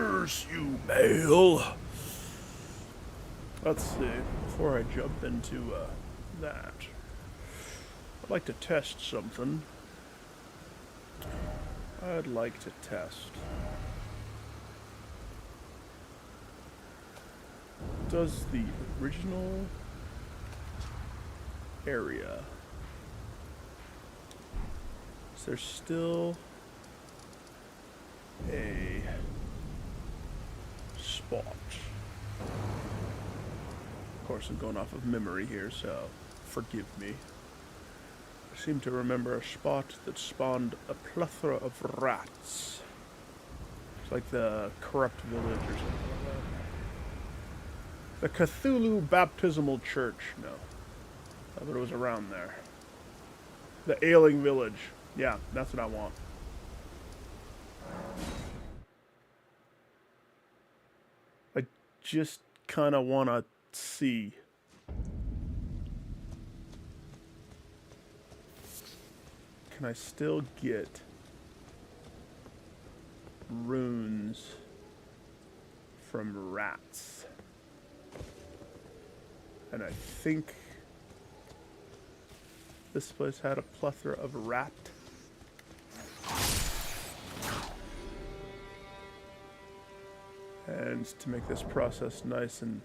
Curse you, male! Let's see, before I jump into that, I'd like to test something. I'd like to test. Does the original area, is there still a spot? Of course, I'm going off of memory here, so forgive me. I seem to remember a spot that spawned a plethora of rats. It's like the corrupt village or something like that. The Cthulhu Baptismal Church. No. I thought it was around there. The Ailing Village. Yeah, that's what I want. I just kind of want to see. Can I still get runes from rats? And I think this place had a plethora of rat. And to make this process nice and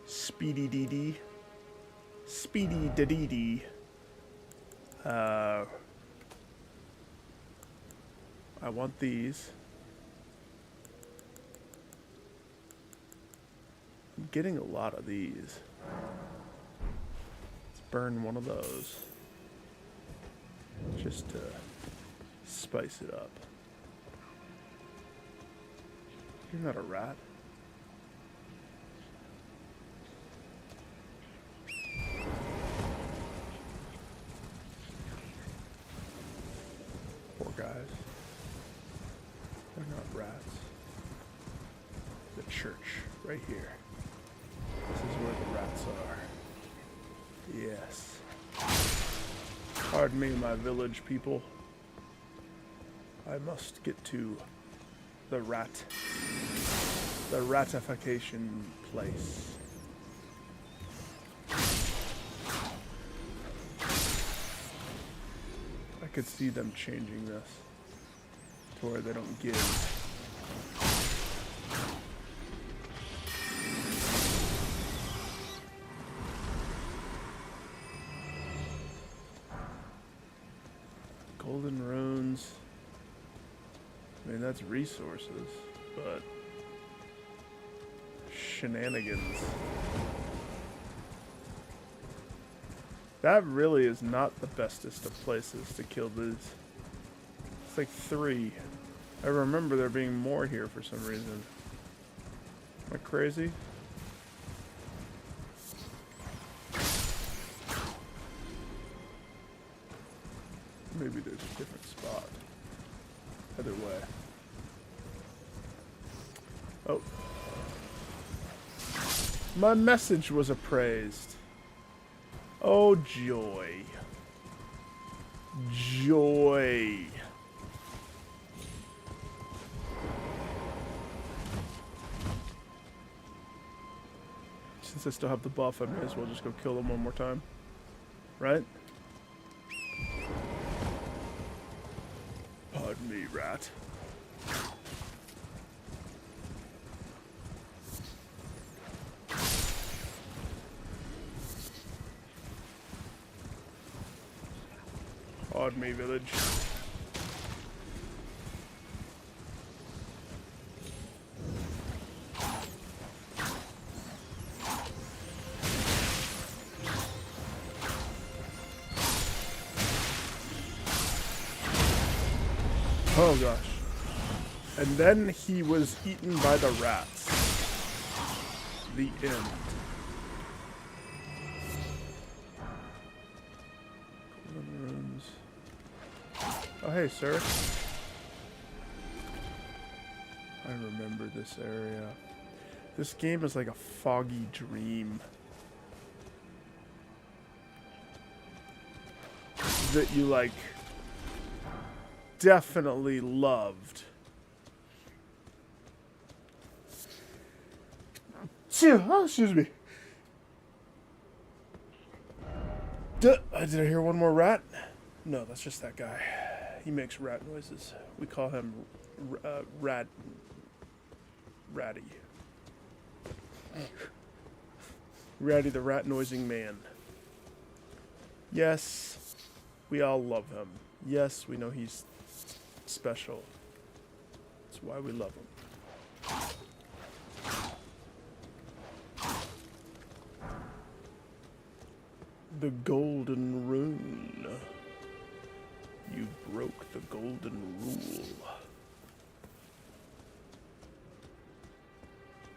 speedy-dee-dee, I want these. I'm getting a lot of these. Let's burn one of those. Just to spice it up. You're not a rat. Poor guys. They're not rats. The church, right here. This is where the rats are. Yes. Pardon me, my village people. I must get to the ratification place. I could see them changing this to where they don't give. Golden runes. I mean, that's resources, but shenanigans. That really is not the bestest of places to kill these. It's like 3. I remember there being more here for some reason. Am I crazy? Maybe there's a different spot. Either way. Oh. My message was appraised. Oh, joy. Joy. Since I still have the buff, I may as well just go kill them one more time. Right? Pardon me, rat. Pardon me, village. Oh gosh. And then he was eaten by the rats. The end. Golden runes. Oh hey, sir. I remember this area. This game is like a foggy dream. That you like definitely loved. Oh, excuse me. Did I hear one more rat? No, that's just that guy. He makes rat noises. We call him Ratty. Ratty the rat-noising man. Yes, we all love him. Yes, we know he's special. That's why we love him. The golden rune. You broke the golden rule.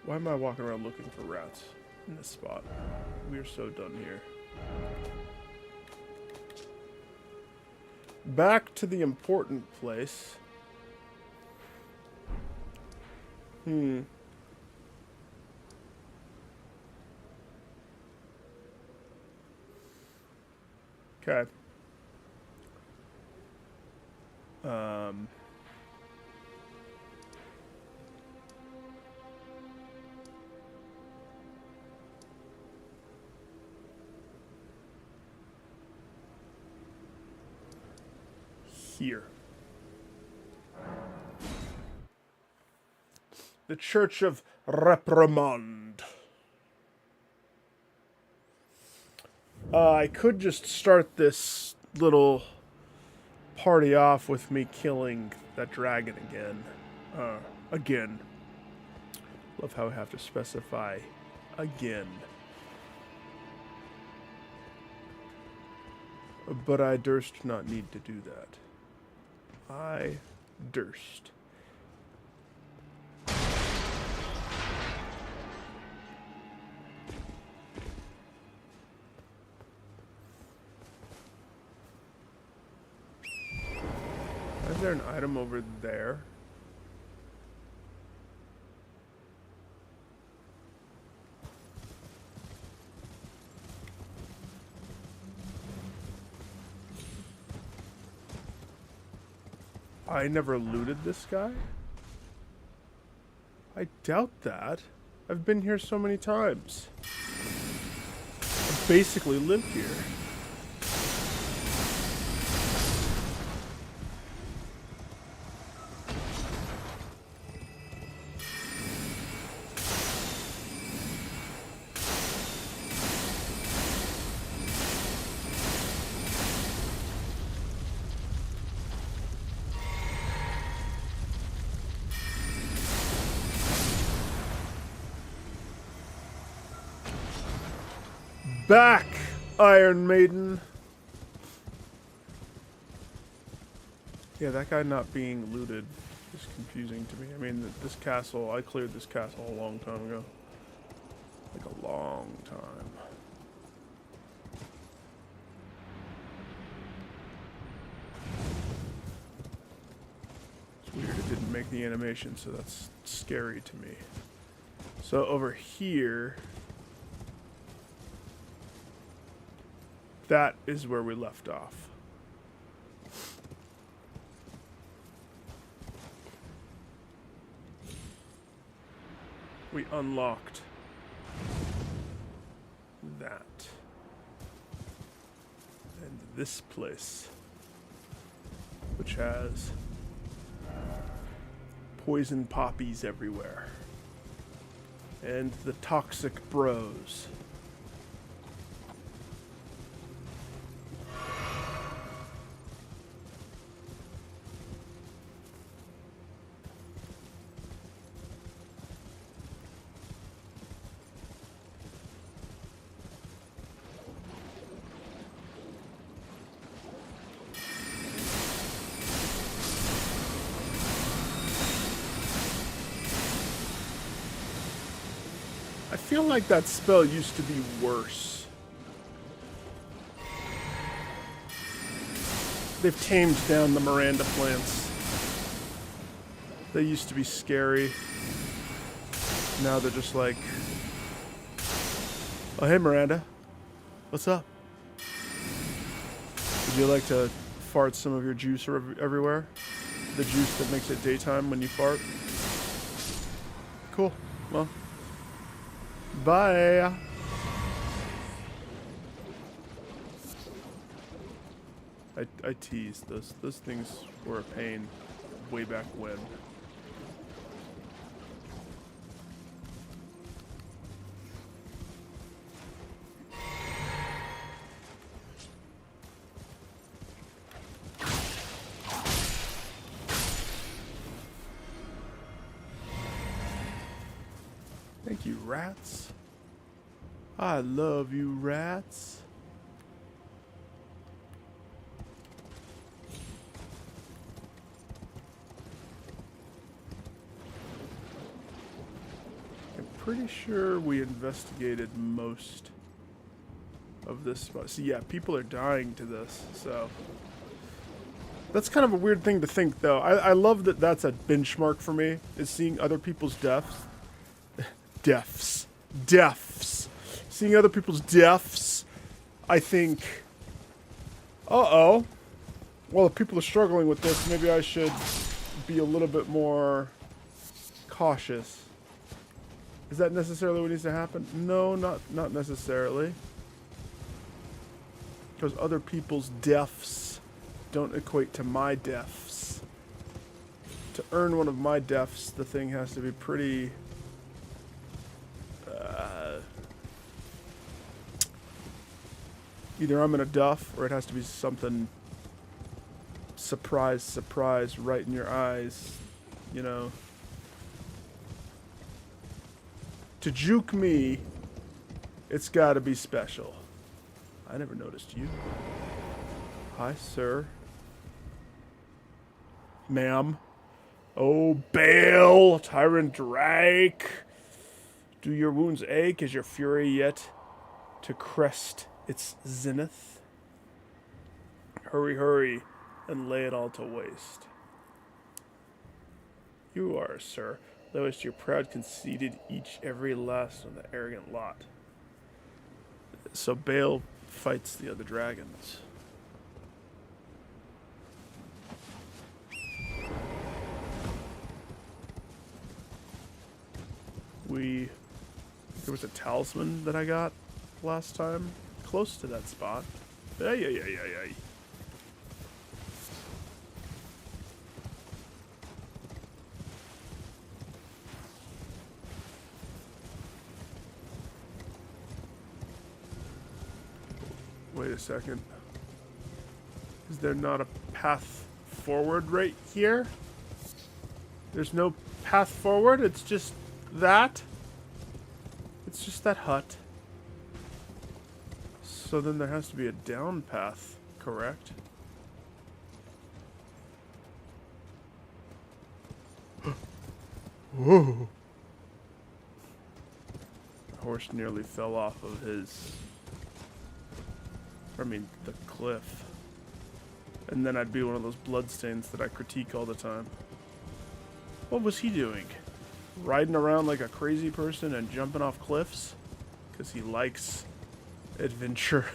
Why am I walking around looking for rats in this spot? We're so done here. Back to the important place. Okay. Here. The Church of Reprimand. I could just start this little party off with me killing that dragon again. Again. Love how I have to specify again. But I durst not need to do that. I durst. Is there an item over there? I never looted this guy? I doubt that. I've been here so many times. I basically live here. Back, Iron Maiden. Yeah, that guy not being looted is confusing to me. I mean, this castle, I cleared this castle a long time ago. Like a long time. It's weird it didn't make the animation, so that's scary to me. So over here... that is where we left off. We unlocked that. And this place, which has poison poppies everywhere. And the toxic bros. I feel like that spell used to be worse. They've tamed down the Miranda plants. They used to be scary. Now they're just like, oh hey Miranda, what's up? Would you like to fart some of your juice everywhere? The juice that makes it daytime when you fart? Cool, well. Bye. I teased. Those things were a pain way back when. Thank you, rats. I love you, rats. I'm pretty sure we investigated most of this spot. So yeah, people are dying to this, so... That's kind of a weird thing to think, though. I love that that's a benchmark for me, is seeing other people's deaths. Deaths. Seeing other people's deaths, I think, uh-oh. Well, if people are struggling with this, maybe I should be a little bit more cautious. Is that necessarily what needs to happen? No, not necessarily. Because other people's deaths don't equate to my deaths. To earn one of my deaths, the thing has to be pretty... either I'm in a duff, or it has to be something surprise, surprise, right in your eyes, you know. To juke me, it's gotta be special. I never noticed you. Hi, sir. Ma'am. Oh, Bale, Tyrant Drake. Do your wounds ache? Is your fury yet to crest its zenith? Hurry, hurry, and lay it all to waste. You are, sir, lowest your proud conceited, each every last of the arrogant lot. So Bale fights the other dragons. There was a talisman that I got last time, close to that spot. Ay. Wait a second. Is there not a path forward right here? There's no path forward, it's just that? It's just that hut. So then there has to be a down path, correct? Whoa! The horse nearly fell off of the cliff. And then I'd be one of those bloodstains that I critique all the time. What was he doing? Riding around like a crazy person and jumping off cliffs? Because he likes adventure.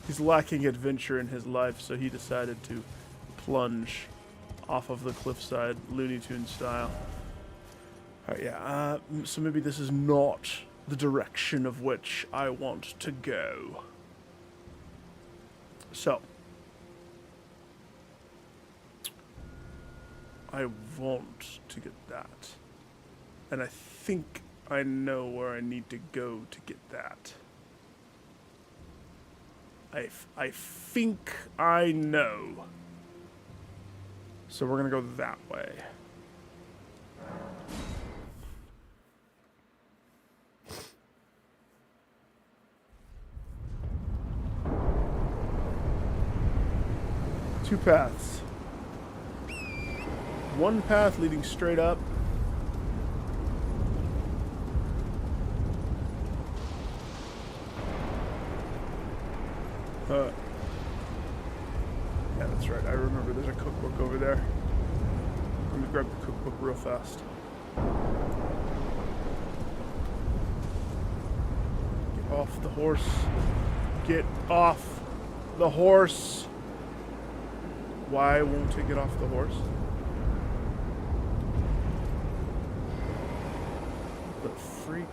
He's lacking adventure in his life, so he decided to plunge off of the cliffside, Looney Tunes style. Alright, yeah, so maybe this is not the direction of which I want to go. So, I want to get that. And I think I know where I need to go to get that. I think I know. So we're gonna go that way. Two paths. One path leading straight up. Yeah, that's right. I remember there's a cookbook over there. Let me grab the cookbook real fast. Get off the horse. Get off the horse. Why won't it get off the horse? The freak.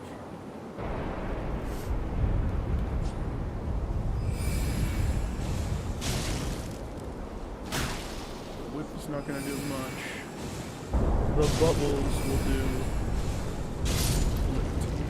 It's not gonna do much. The bubbles will do plenty.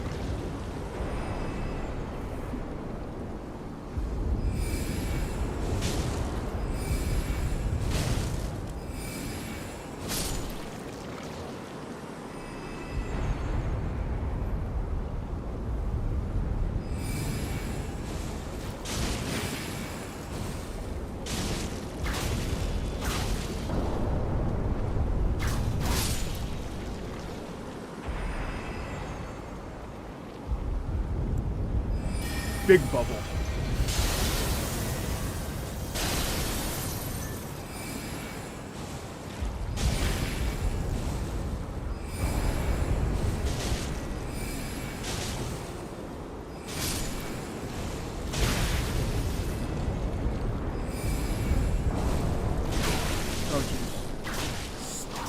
Big bubble. Oh jeez.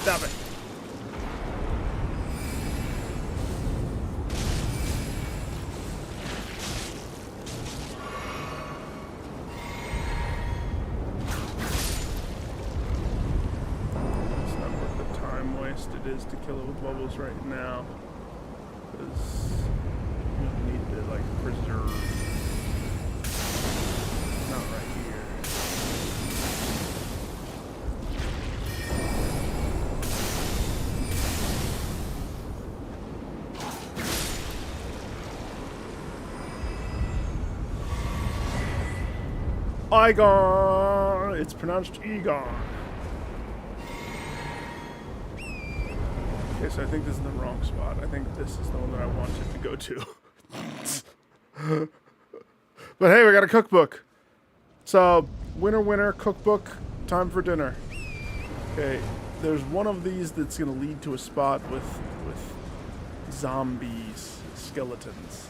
Stop it. It is to kill it with bubbles right now, because you need to like preserve. Not right here. Egon! It's pronounced Egon. Okay, so I think this is the wrong spot. I think this is the one that I wanted to go to. But hey, we got a cookbook. So, winner, cookbook, time for dinner. Okay, there's one of these that's going to lead to a spot with zombies, skeletons,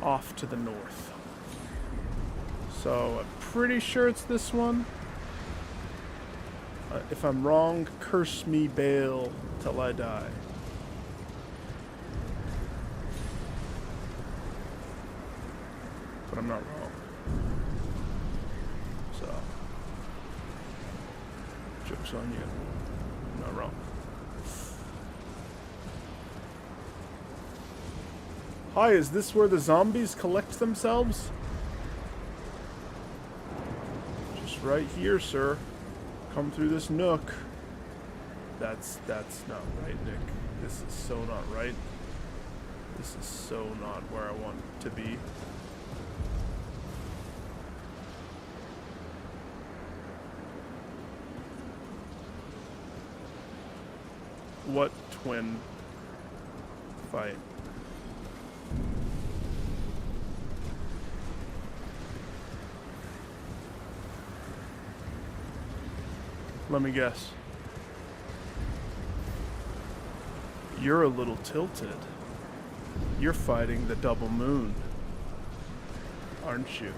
off to the north. So, I'm pretty sure it's this one. If I'm wrong, curse me, Baal, till I die. But I'm not wrong. So, joke's on you. I'm not wrong. Hi, is this where the zombies collect themselves? Just right here, sir. Come through this nook. That's not right, Nick. This is so not right. This is so not where I want it to be. What twin fight? Let me guess. You're a little tilted. You're fighting the double moon, aren't you?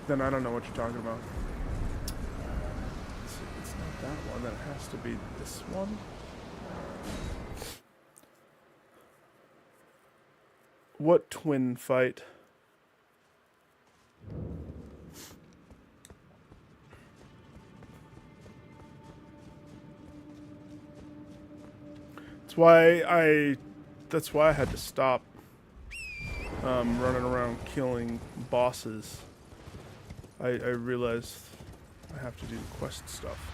Then I don't know what you're talking about. It's not that one. That has to be this one. What twin fight? That's why I had to stop running around killing bosses. I realized I have to do quest stuff.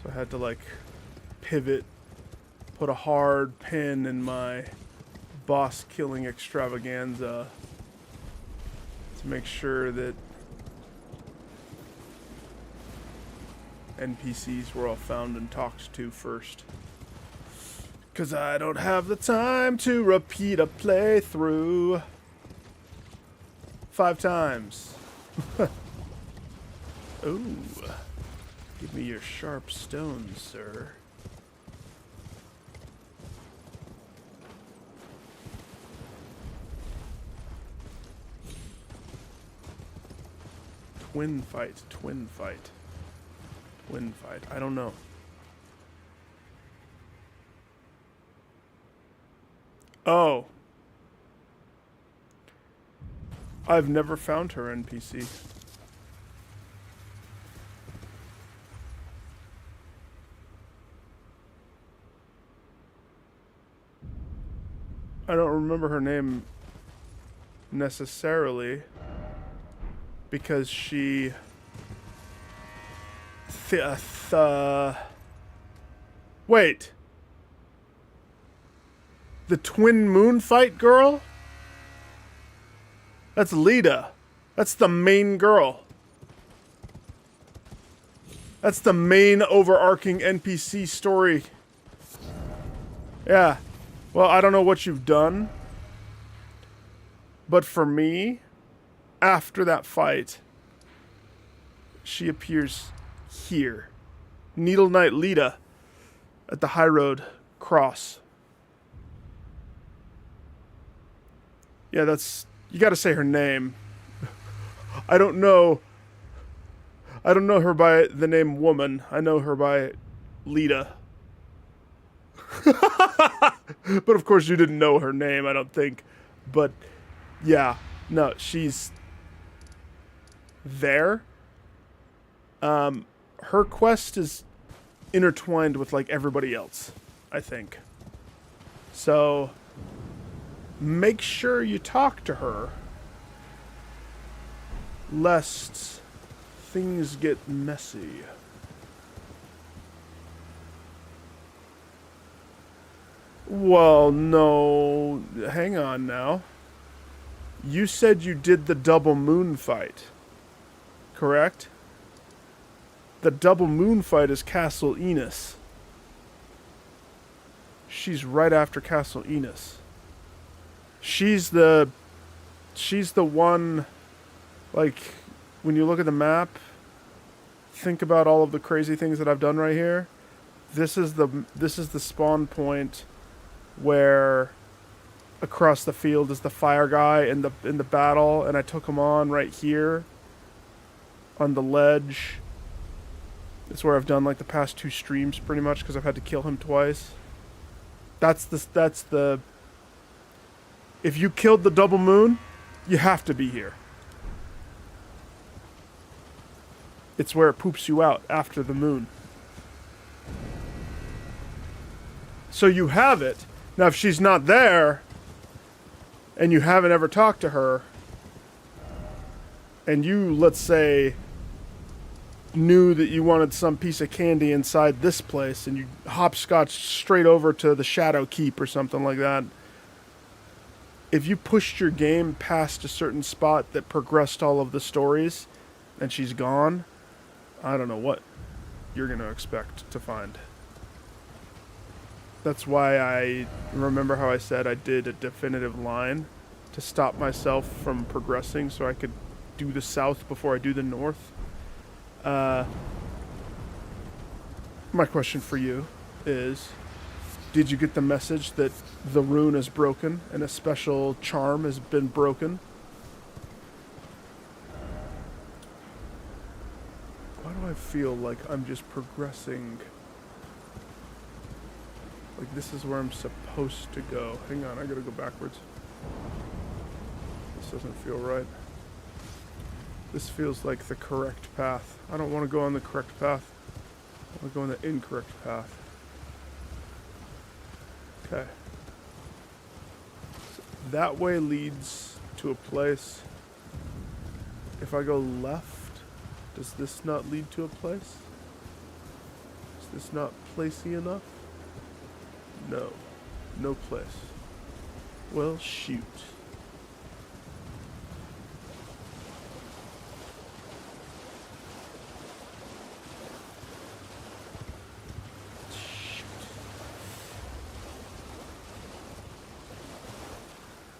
So I had to like pivot, put a hard pin in my boss killing extravaganza to make sure that NPCs were all found and talked to first. Cause I don't have the time to repeat a playthrough 5 times. Ooh. Give me your sharp stones, sir. Twin fight, twin fight. Twin fight. I don't know. Oh. I've never found her NPC. I don't remember her name necessarily because she wait, the twin moon fight girl? That's Lita. That's the main girl. That's the main overarching NPC story. Yeah. Well, I don't know what you've done, but for me, after that fight, she appears here. Needle Knight Lita at the High Road Cross. Yeah, that's... You gotta say her name. I don't know her by the name Woman. I know her by Lita. But of course you didn't know her name, I don't think. But yeah, no, she's there. Her quest is intertwined with like everybody else, I think. So make sure you talk to her lest things get messy. Well, no. Hang on now. You said you did the double moon fight, correct? The double moon fight is Castle Enos. She's right after Castle Enos. She's the one, like, when you look at the map, think about all of the crazy things that I've done right here. This is the spawn point where across the field is the fire guy in the battle, and I took him on right here on the ledge. It's where I've done like the past 2 streams pretty much because I've had to kill him twice. That's the if you killed the double moon, you have to be here. It's where it poops you out after the moon. So you have it. Now, if she's not there, and you haven't ever talked to her, and you, let's say, knew that you wanted some piece of candy inside this place, and you hopscotched straight over to the Shadow Keep or something like that, if you pushed your game past a certain spot that progressed all of the stories, and she's gone, I don't know what you're going to expect to find. That's why I remember how I said I did a definitive line to stop myself from progressing so I could do the south before I do the north. My question for you is, did you get the message that the rune is broken and a special charm has been broken? Why do I feel like I'm just progressing? Like this is where I'm supposed to go. Hang on, I gotta go backwards. This doesn't feel right. This feels like the correct path. I don't want to go on the correct path. I want to go on the incorrect path. Okay. So that way leads to a place. If I go left, does this not lead to a place? Is this not placey enough? No. No place. Well, shoot.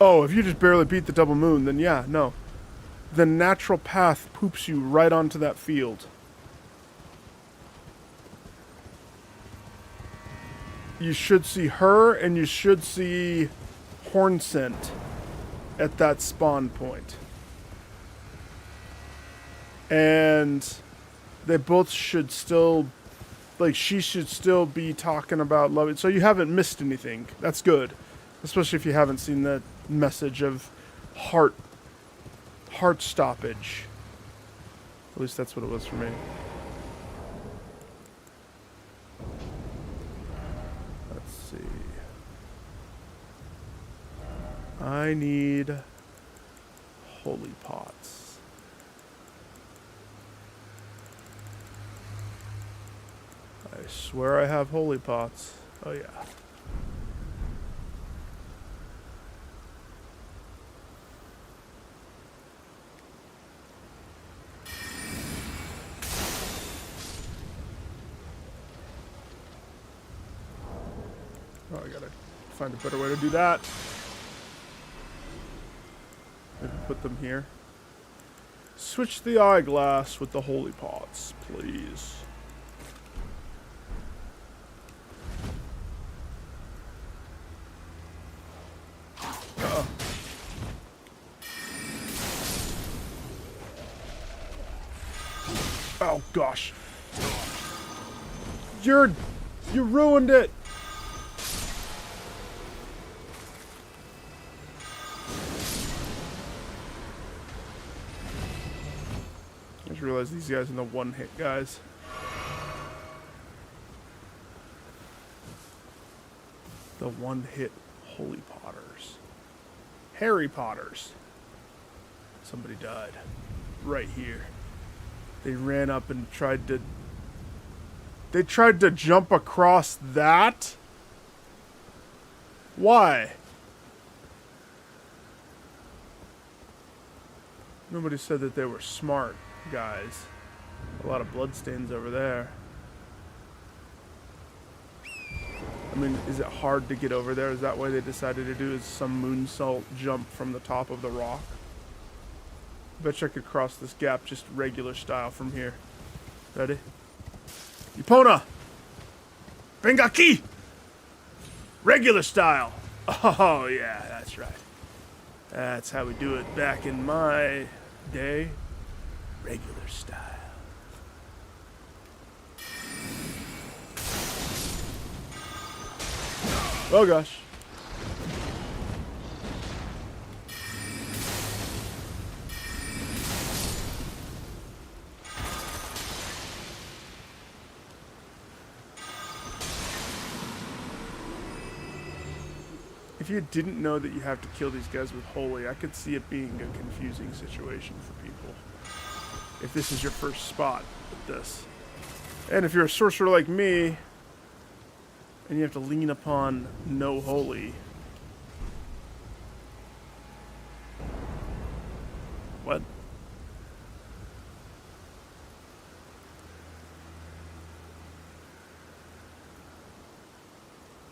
Oh, if you just barely beat the double moon, then yeah, no. The natural path poops you right onto that field. You should see her, and you should see Hornsent at that spawn point. And they both should still, like, she should still be talking about love. So you haven't missed anything. That's good. Especially if you haven't seen that message of heart Heart stoppage. At least that's what it was for me. Let's see. I need holy pots. I swear I have holy pots. Oh yeah. Oh, I gotta find a better way to do that. Maybe put them here. Switch the eyeglass with the holy pots, please. Uh-oh. Oh gosh. You ruined it. I just realized these guys are the one-hit guys. The one-hit Holy Potters. Harry Potters. Somebody died. Right here. They ran up and tried to... They tried to jump across that? Why? Nobody said that they were smart guys. A lot of bloodstains over there. I mean, is it hard to get over there? Is that why they decided to do some moonsault jump from the top of the rock? Bet you I could cross this gap just regular style from here. Ready? Epona! Bengaki! Regular style! Oh yeah, that's right. That's how we do it back in my day. Regular style. Oh gosh. If you didn't know that you have to kill these guys with holy, I could see it being a confusing situation for people. If this is your first spot with this. And if you're a sorcerer like me, and you have to lean upon no holy. What?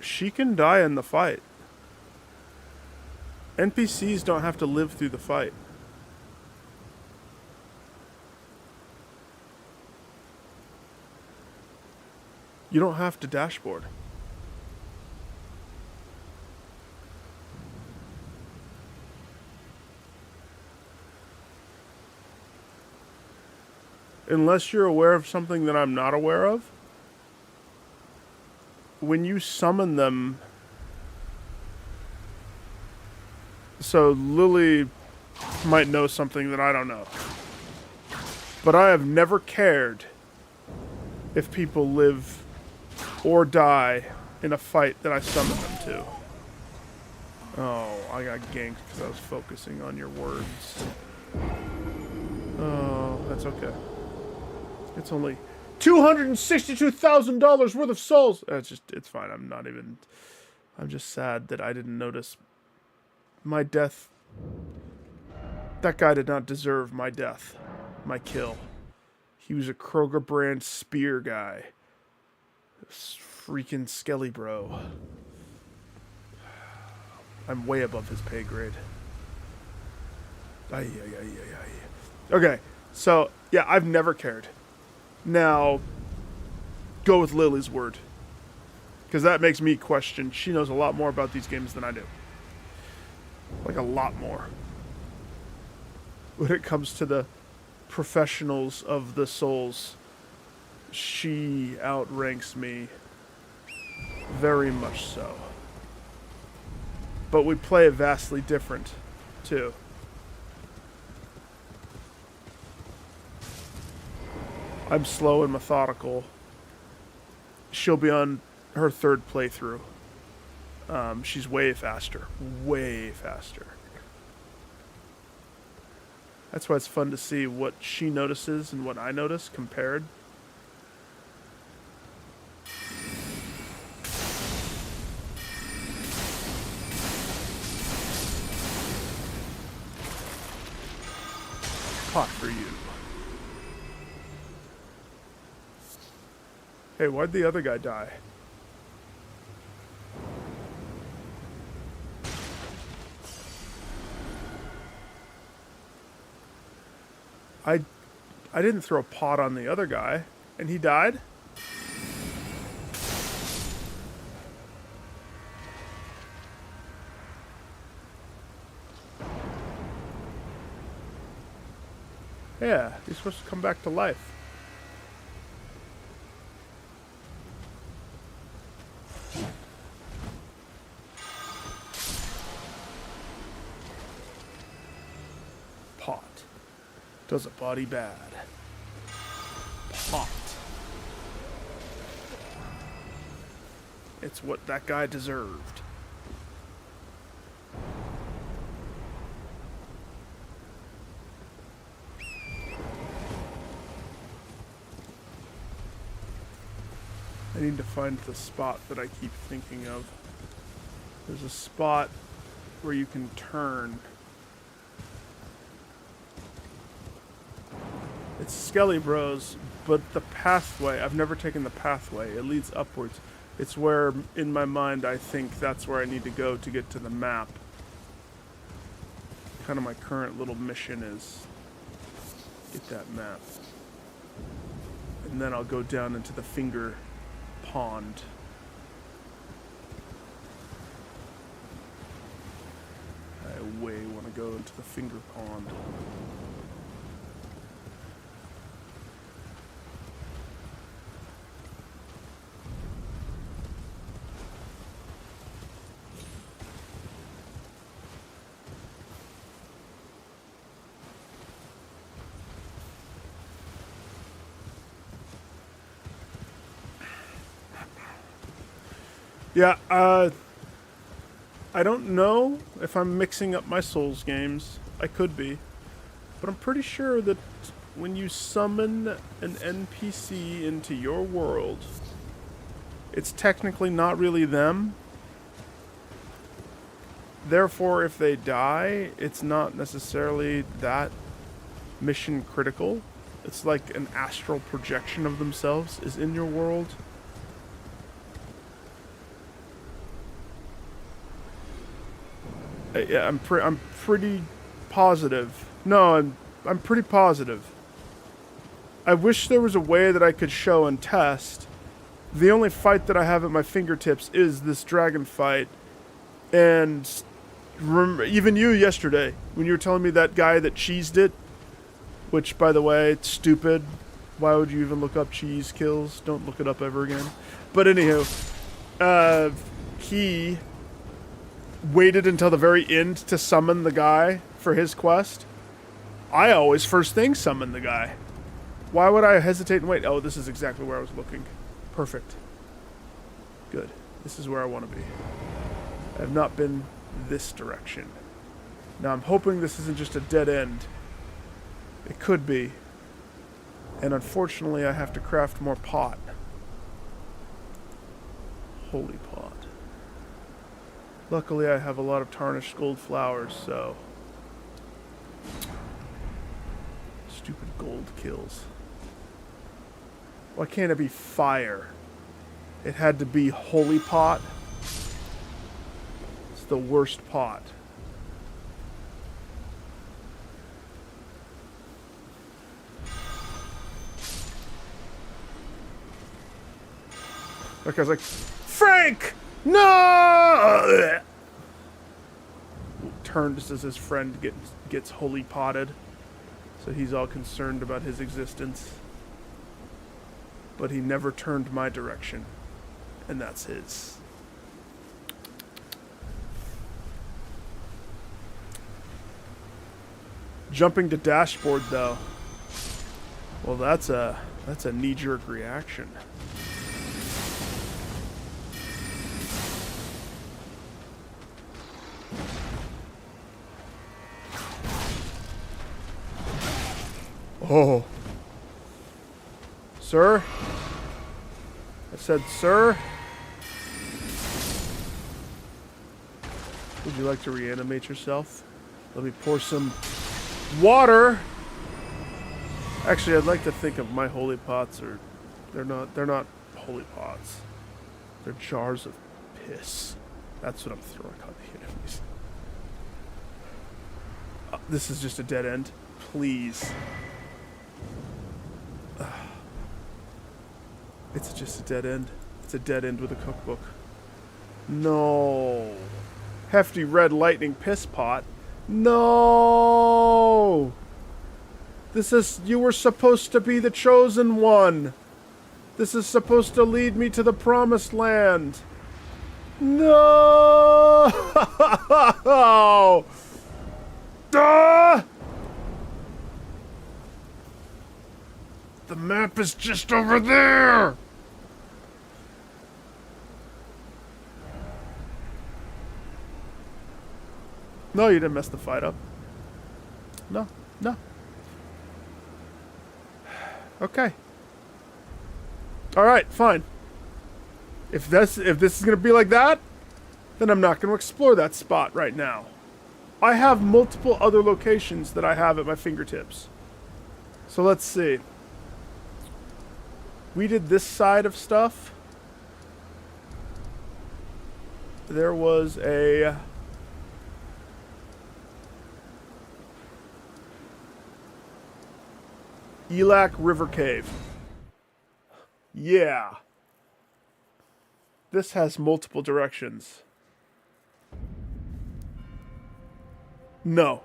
She can die in the fight. NPCs don't have to live through the fight. You don't have to dashboard. Unless you're aware of something that I'm not aware of. When you summon them... So Lily might know something that I don't know. But I have never cared if people live or die in a fight that I summon them to. Oh, I got ganked because I was focusing on your words. Oh, that's okay. It's only $262,000 worth of souls. It's fine. I'm just sad that I didn't notice my death. That guy did not deserve my death. My kill. He was a Kroger brand spear guy. This freaking Skelly bro. I'm way above his pay grade. Okay, so yeah, I've never cared. Now, go with Lily's word. Because that makes me question. She knows a lot more about these games than I do. Like a lot more. When it comes to the professionals of the souls, she outranks me very much so. But we play it vastly different, too. I'm slow and methodical. She'll be on her third playthrough. She's way faster. Way faster. That's why it's fun to see what she notices and what I notice compared. Pot for you. Hey, why'd the other guy die? I didn't throw a pot on the other guy, and he died? Yeah, he's supposed to come back to life. Pot. Does a body bad. Pot. It's what that guy deserved. I need to find the spot that I keep thinking of. There's a spot where you can turn. It's Skelly Bros, but the pathway, I've never taken the pathway. It leads upwards. It's where, in my mind, I think that's where I need to go to get to the map. Kind of my current little mission is get that map. And then I'll go down into the finger pond. I way want to go into the finger pond. Yeah, I don't know if I'm mixing up my Souls games. I could be. But I'm pretty sure that when you summon an NPC into your world, it's technically not really them. Therefore, if they die, it's not necessarily that mission critical. It's like an astral projection of themselves is in your world. Yeah, I'm pretty positive. No, I'm pretty positive. I wish there was a way that I could show and test. The only fight that I have at my fingertips is this dragon fight. And even you yesterday, when you were telling me that guy that cheesed it, which, by the way, it's stupid. Why would you even look up cheese kills? Don't look it up ever again. But anywho, he waited until the very end to summon the guy for his quest. I always first thing summon the guy. Why would I hesitate and wait? Oh, this is exactly where I was looking. Perfect. Good. This is where I want to be. I have not been this direction. Now I'm hoping this isn't just a dead end. It could be. And unfortunately I have to craft more pot. Holy pot. Luckily, I have a lot of tarnished gold flowers, so... Stupid gold kills. Why can't it be fire? It had to be holy pot. It's the worst pot. That guy's like, Frank! No! Turns as his friend gets holy potted. So he's all concerned about his existence. But he never turned my direction. And that's his. Jumping to dashboard, though. Well, that's a That's a knee-jerk reaction. Oh. Sir? I said, sir? Would you like to reanimate yourself? Let me pour some water. Actually, I'd like to think of my holy pots are... They're not holy pots. They're jars of piss. That's what I'm throwing on the enemies. This is just a dead end. Please. It's just a dead end. It's a dead end with a cookbook. No. Hefty red lightning piss pot. No. This is... You were supposed to be the chosen one. This is supposed to lead me to the promised land. No. Ah! The map is just over there. No, you didn't mess the fight up. No, no. Okay. All right, fine. If this is gonna be like that, then I'm not gonna explore that spot right now. I have multiple other locations that I have at my fingertips. So let's see. We did this side of stuff. There was a... Elak River Cave. Yeah. This has multiple directions. No.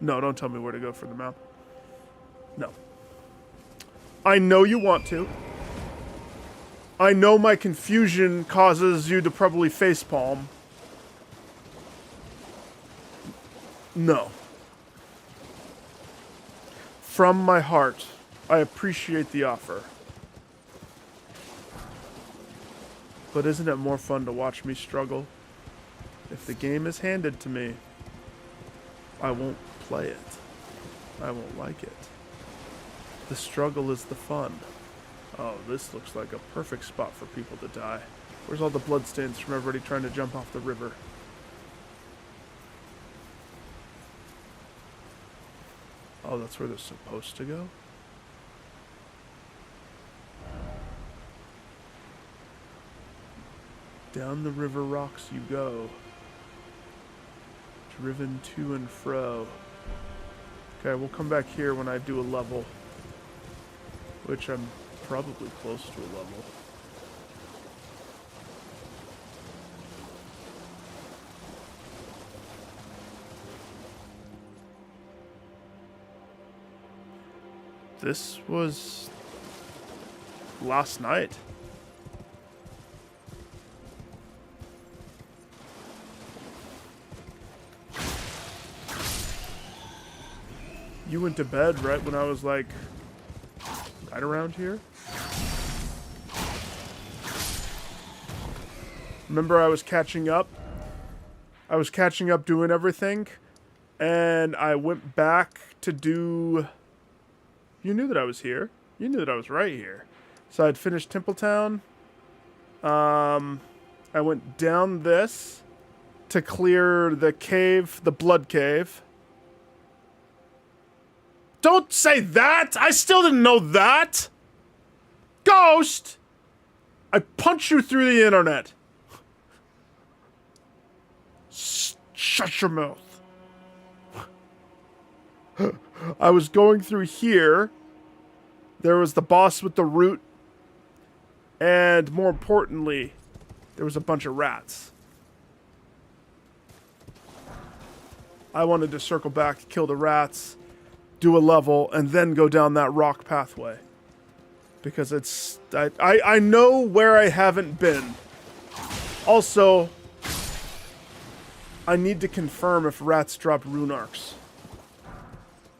No, don't tell me where to go for the map. No. I know you want to. I know my confusion causes you to probably facepalm. No. From my heart, I appreciate the offer. But isn't it more fun to watch me struggle? If the game is handed to me, I won't play it. I won't like it. The struggle is the fun. Oh, this looks like a perfect spot for people to die. Where's all the bloodstains from everybody trying to jump off the river? Oh, that's where they're supposed to go? Down the river rocks you go. Driven to and fro. Okay, we'll come back here when I do a level. Which I'm probably close to a level. This was last night. You went to bed right when I was like right around here. Remember I was catching up? I was catching up doing everything, and I went back to do... You knew that I was here. You knew that I was right here. So I'd finished Templetown. I went down this to clear the cave, the blood cave. Don't say that! I still didn't know that! Ghost! I punch you through the internet. Shut your mouth. I was going through here. There was the boss with the root. And more importantly, there was a bunch of rats. I wanted to circle back, kill the rats, do a level, and then go down that rock pathway. Because it's... I know where I haven't been. Also, I need to confirm if rats drop rune arcs.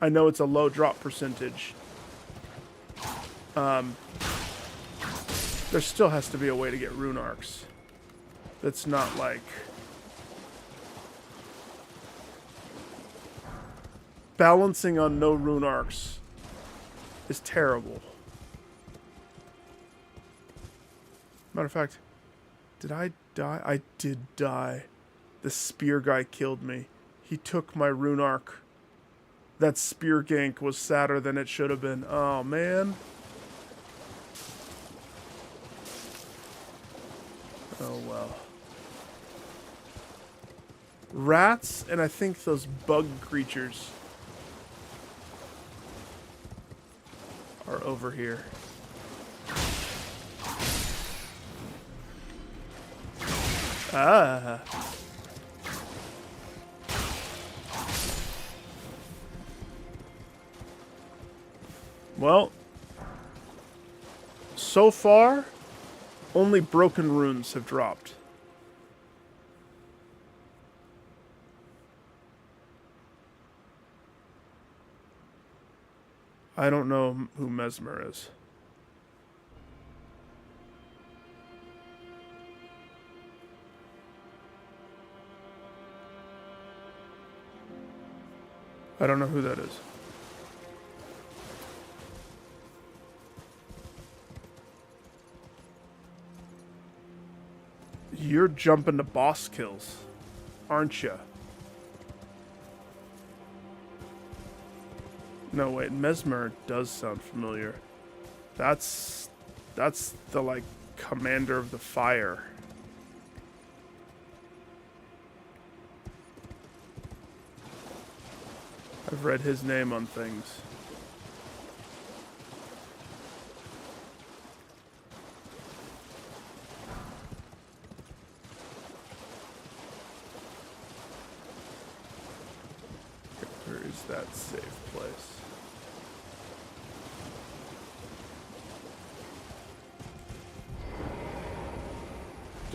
I know it's a low drop percentage. There still has to be a way to get rune arcs. That's not like... Balancing on no rune arcs is terrible. Matter of fact, did I die? I did die. The spear guy killed me. He took my rune arc. That spear gank was sadder than it should have been. Oh, man. Oh, well. Rats, and I think those bug creatures are over here. Ah. Well, so far, only broken runes have dropped. I don't know who Mesmer is. I don't know who that is. You're jumping to boss kills, aren't you? No, wait, Mesmer does sound familiar. That's the, like, commander of the fire. I've read his name on things. Where is that safe place?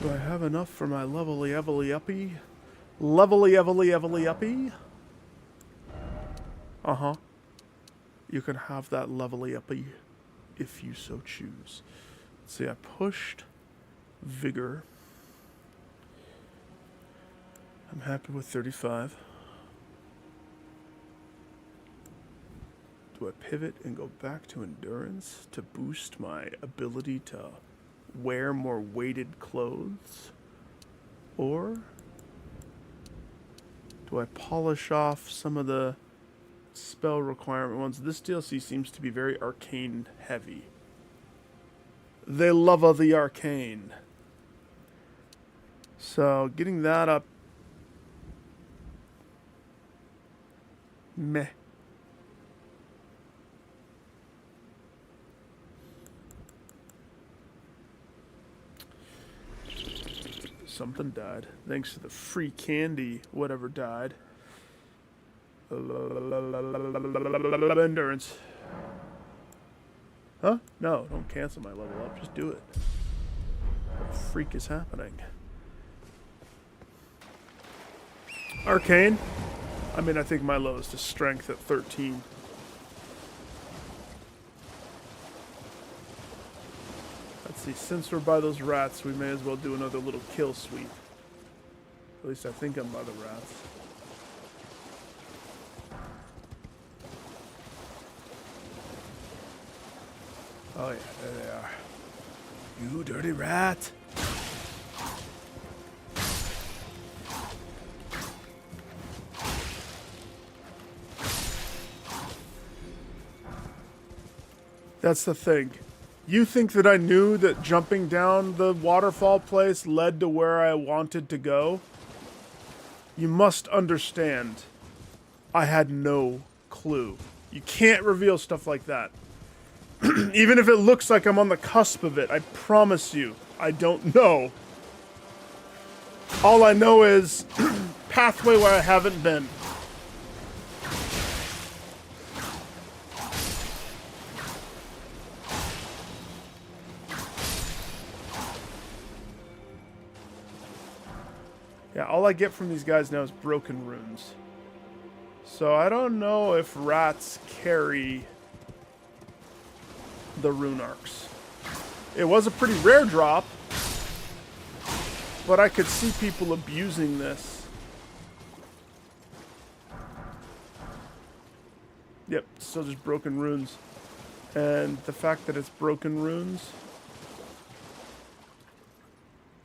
Do I have enough for my levelly uppy? Levelly uppy? Uh-huh. You can have that levelly uppy if you so choose. Let's see, I pushed vigor. I'm happy with 35. Do I pivot and go back to endurance to boost my ability to wear more weighted clothes? Or do I polish off some of the spell requirement ones? This DLC seems to be very arcane heavy. They love the arcane. So getting that up, meh. Something died. Thanks to the free candy, whatever died. Endurance. Huh? No, don't cancel my level up. Just do it. What the freak is happening? Arcane? I mean, I think my lowest is strength at 13. Let's see, since we're by those rats, we may as well do another little kill sweep. At least I think I'm by the rats. Oh yeah, there they are. You dirty rat! That's the thing. You think that I knew that jumping down the waterfall place led to where I wanted to go? You must understand, I had no clue. You can't reveal stuff like that. Even if it looks like I'm on the cusp of it, I promise you, I don't know. All I know is pathway where I haven't been. Yeah, all I get from these guys now is broken runes. So I don't know if rats carry the rune arcs. It was a pretty rare drop, but I could see people abusing this. Yep, still just broken runes. And the fact that it's broken runes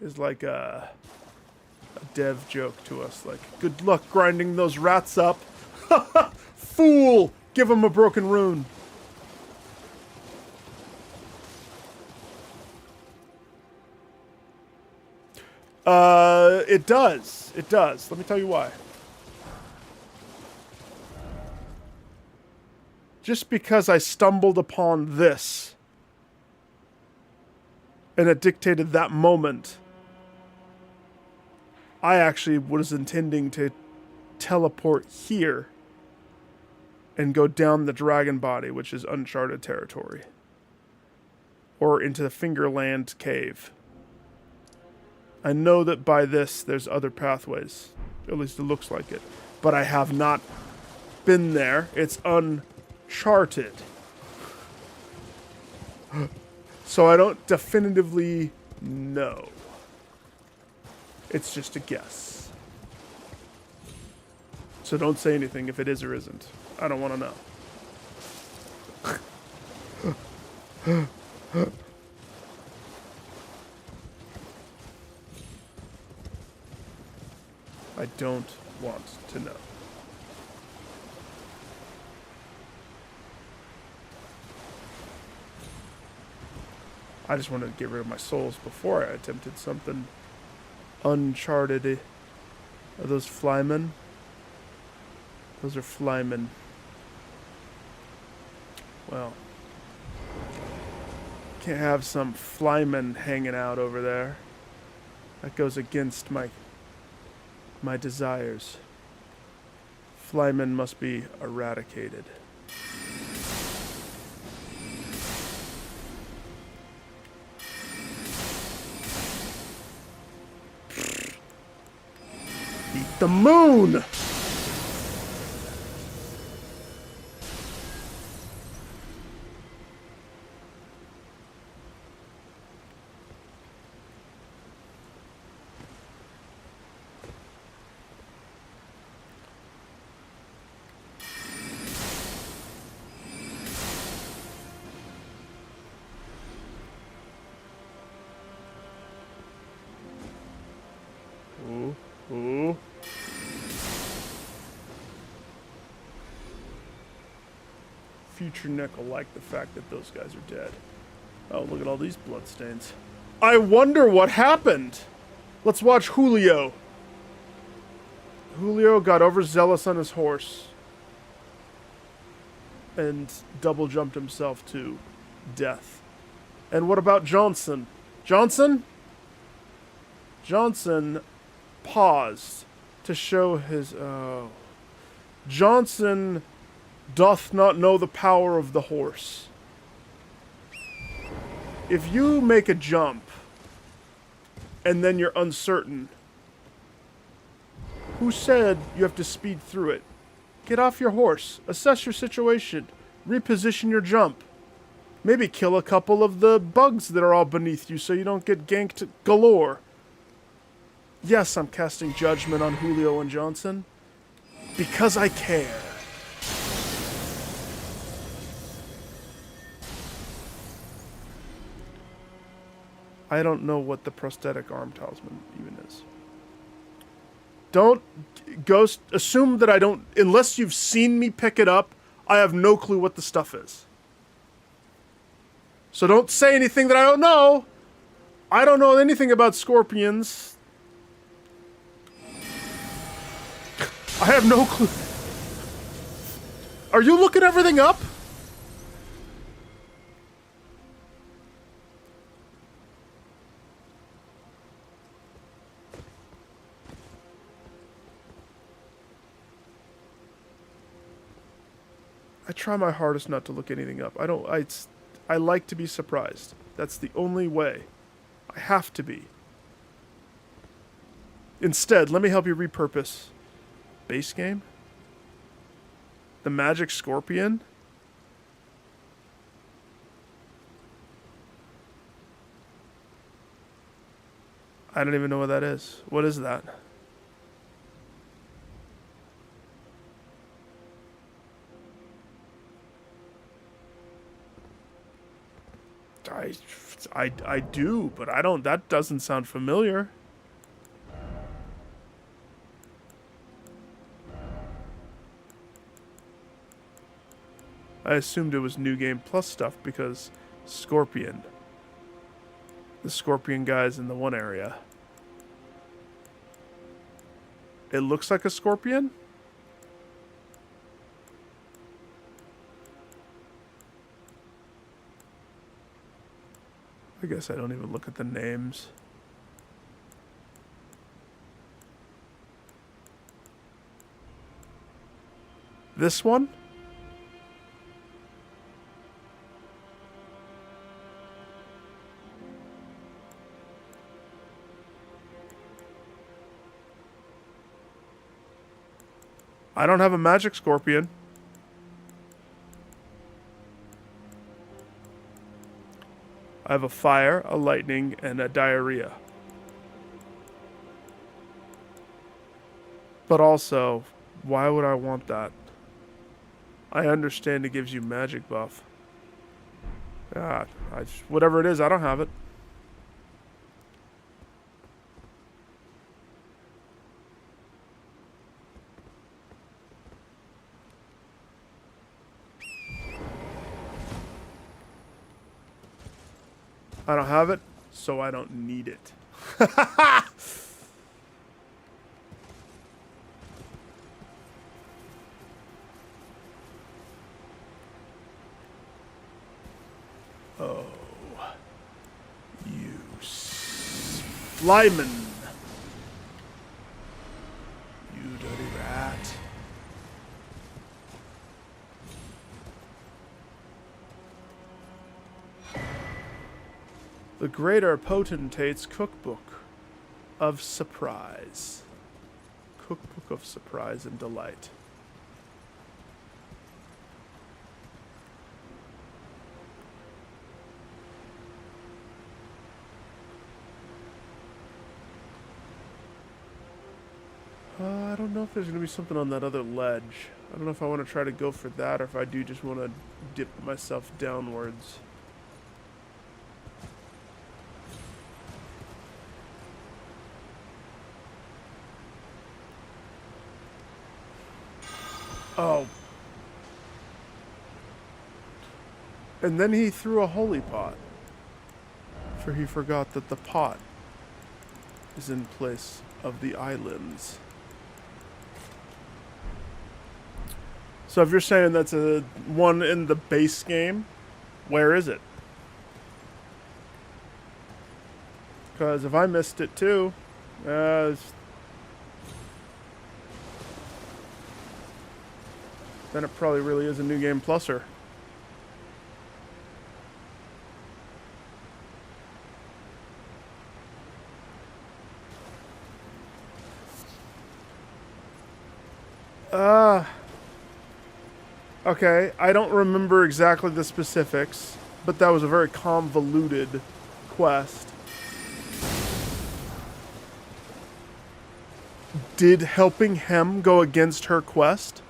is like a dev joke to us. Like, good luck grinding those rats up. Fool! Give them a broken rune. It does. It does. Let me tell you why. Just because I stumbled upon this and it dictated that moment, I actually was intending to teleport here and go down the dragon body, which is uncharted territory, or into the Fingerland cave. I know that by this there's other pathways, at least it looks like it, but I have not been there. It's uncharted. So I don't definitively know. It's just a guess. So don't say anything if it is or isn't. I don't want to know. I don't want to know. I just wanted to get rid of my souls before I attempted something uncharted. Are those flymen? Those are flymen. Well, can't have some flymen hanging out over there. That goes against my desires. Flymen must be eradicated. Eat the moon! Ooh. Future Nick will like the fact that those guys are dead. Oh, look at all these bloodstains. I wonder what happened. Let's watch Julio. Julio got overzealous on his horse and double jumped himself to death. And what about Johnson? Johnson paused to show his... Johnson doth not know the power of the horse. If you make a jump and then you're uncertain, who said you have to speed through it? Get off your horse, assess your situation, reposition your jump. Maybe kill a couple of the bugs that are all beneath you so you don't get ganked galore. Yes, I'm casting judgment on Julio and Johnson because I care. I don't know what the prosthetic arm talisman even is. Don't assume that I don't, unless you've seen me pick it up, I have no clue what the stuff is. So don't say anything that I don't know. I don't know anything about scorpions. I have no clue. Are you looking everything up? I try my hardest not to look anything up. I like to be surprised. That's the only way. I have to be. Instead, let me help you repurpose. Base game? The Magic Scorpion? I don't even know what that is. What is that? I do, but I don't. That doesn't sound familiar. I assumed it was New Game Plus stuff because Scorpion. The Scorpion guy's in the one area. It looks like a scorpion? I guess I don't even look at the names. This one? I don't have a magic scorpion. I have a fire, a lightning, and a diarrhea. But also, why would I want that? I understand it gives you magic buff. Ah, whatever it is, I don't have it. I don't have it, so I don't need it. Oh. You Lyman. You dirty rat. The Greater Potentate's Cookbook of Surprise. Cookbook of Surprise and Delight. I don't know if there's going to be something on that other ledge. I don't know if I want to try to go for that or if I do just want to dip myself downwards. Oh. And then he threw a holy pot. For he forgot that the pot is in place of the islands. So if you're saying that's a one in the base game, where is it? Because if I missed it too, then it probably really is a New Game Pluser. Okay, I don't remember exactly the specifics, but that was a very convoluted quest. Did helping him go against her quest?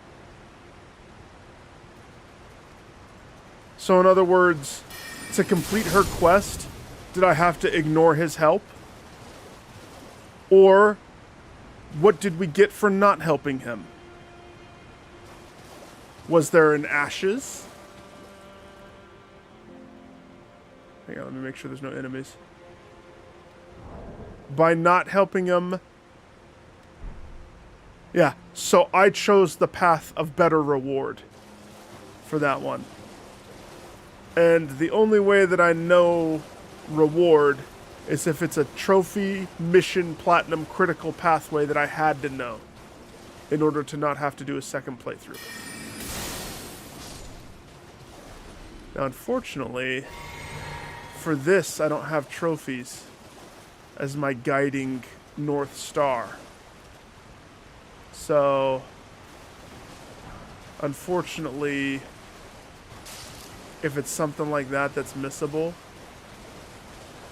So in other words, to complete her quest, did I have to ignore his help? Or what did we get for not helping him? Was there an ashes? Hang on, let me make sure there's no enemies. By not helping him... Yeah, so I chose the path of better reward for that one. And the only way that I know reward is if it's a trophy, mission, platinum, critical pathway that I had to know in order to not have to do a second playthrough. Now, unfortunately, for this, I don't have trophies as my guiding North Star. So, unfortunately, if it's something like that that's missable,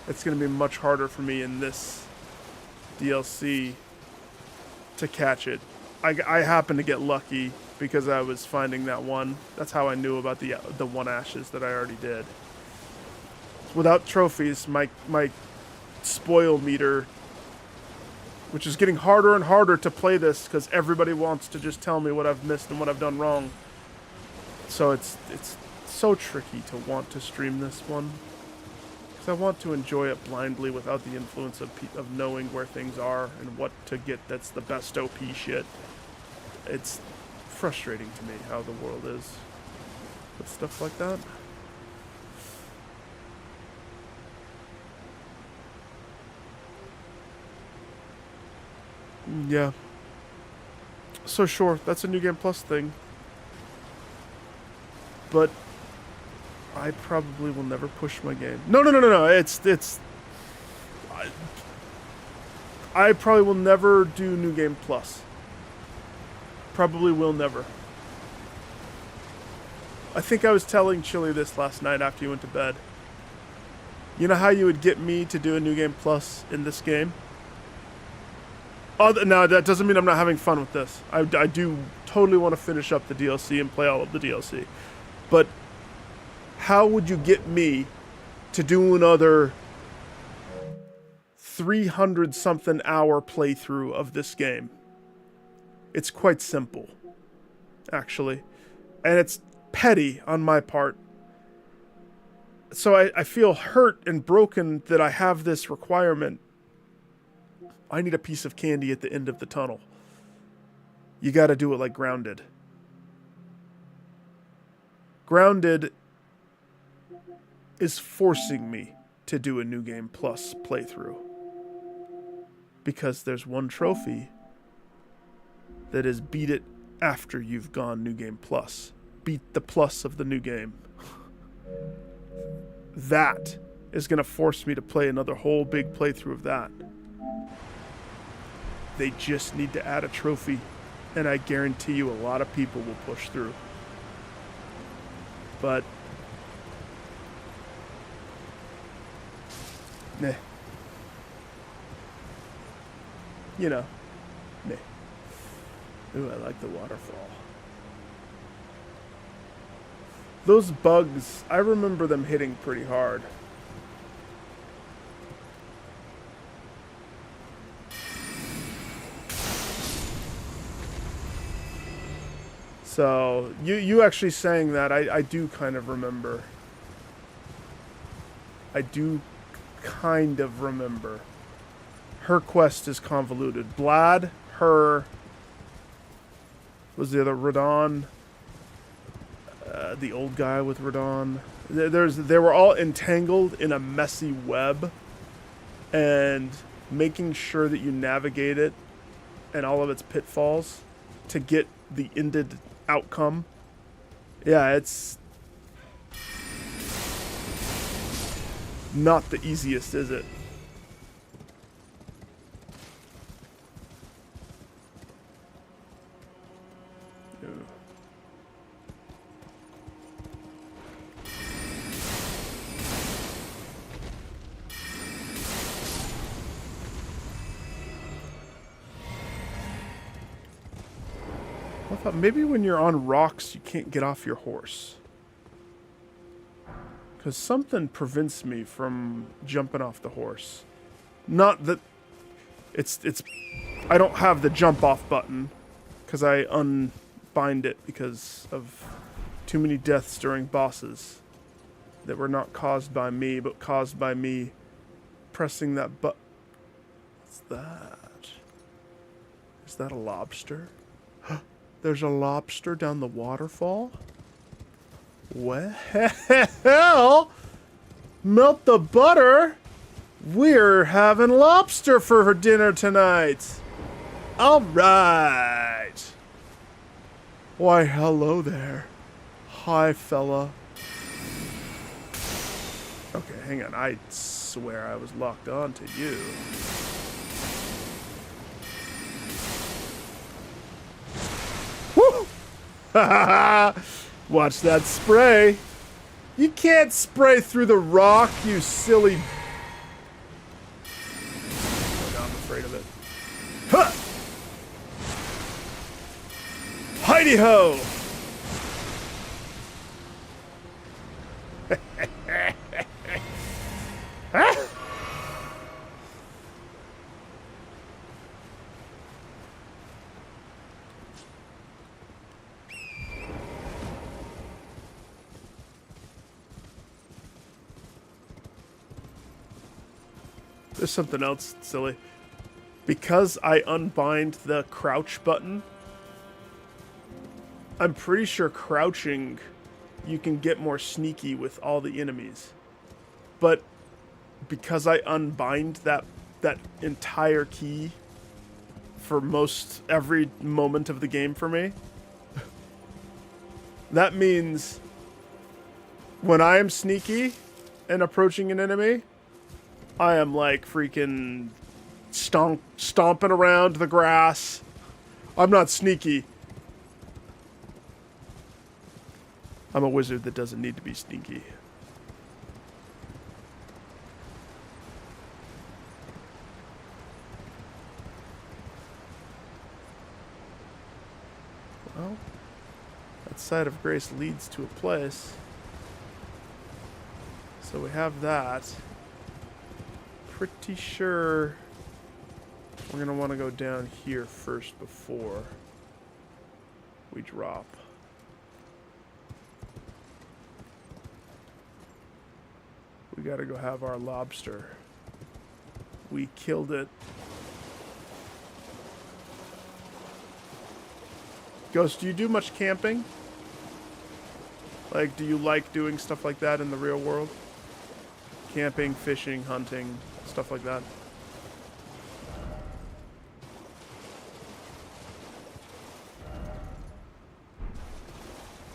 it's going to be much harder for me in this DLC to catch it. I happened to get lucky because I was finding that one. That's how I knew about the one ashes that I already did. Without trophies, my spoil meter, which is getting harder and harder to play this because everybody wants to just tell me what I've missed and what I've done wrong. So it's so tricky to want to stream this one. Because I want to enjoy it blindly without the influence of knowing where things are and what to get that's the best OP shit. It's frustrating to me how the world is with stuff like that. Yeah. So sure, that's a New Game Plus thing. But I probably will never push my game. No. It's I probably will never do New Game Plus. Probably will never. I think I was telling Chili this last night after you went to bed. You know how you would get me to do a New Game Plus in this game? Oh, no, that doesn't mean I'm not having fun with this. I do totally want to finish up the DLC and play all of the DLC. But how would you get me to do another 300-something hour playthrough of this game? It's quite simple, actually. And it's petty on my part. So I feel hurt and broken that I have this requirement. I need a piece of candy at the end of the tunnel. You gotta do it like Grounded. Grounded is forcing me to do a New Game Plus playthrough. Because there's one trophy that is beat it after you've gone New Game Plus. Beat the plus of the new game. That is going to force me to play another whole big playthrough of that. They just need to add a trophy, and I guarantee you a lot of people will push through. But meh. You know, meh. Ooh, I like the waterfall. Those bugs, I remember them hitting pretty hard. So, you actually saying that, I do kind of remember. I do kind of remember. Her quest is convoluted. Blad, her, was the other Radon, the old guy with Radon. They were all entangled in a messy web, and making sure that you navigate it and all of its pitfalls to get the ended outcome. Yeah, it's not the easiest, is it? I thought maybe when you're on rocks, you can't get off your horse. Because something prevents me from jumping off the horse. Not that it's I don't have the jump off button because I unbind it because of too many deaths during bosses that were not caused by me, but caused by me pressing that button. What's that? Is that a lobster? There's a lobster down the waterfall? Well, melt the butter. We're having lobster for dinner tonight. All right. Why, hello there. Hi, fella. Okay, hang on. I swear I was locked on to you. Woo! Watch that spray. You can't spray through the rock, you silly... I'm afraid of it. Righty ho! Ah! There's something else silly. Because I unbind the crouch button, I'm pretty sure crouching, you can get more sneaky with all the enemies. But because I unbind that entire key for most every moment of the game for me, that means when I am sneaky and approaching an enemy, I am like freaking stomping around the grass. I'm not sneaky. I'm a wizard that doesn't need to be sneaky. Well, that side of grace leads to a place. So we have that. Pretty sure we're going to want to go down here first before we drop. We got to go have our lobster. We killed it. Ghost, do you do much camping? Like, do you like doing stuff like that in the real world? Camping, fishing, hunting, stuff like that.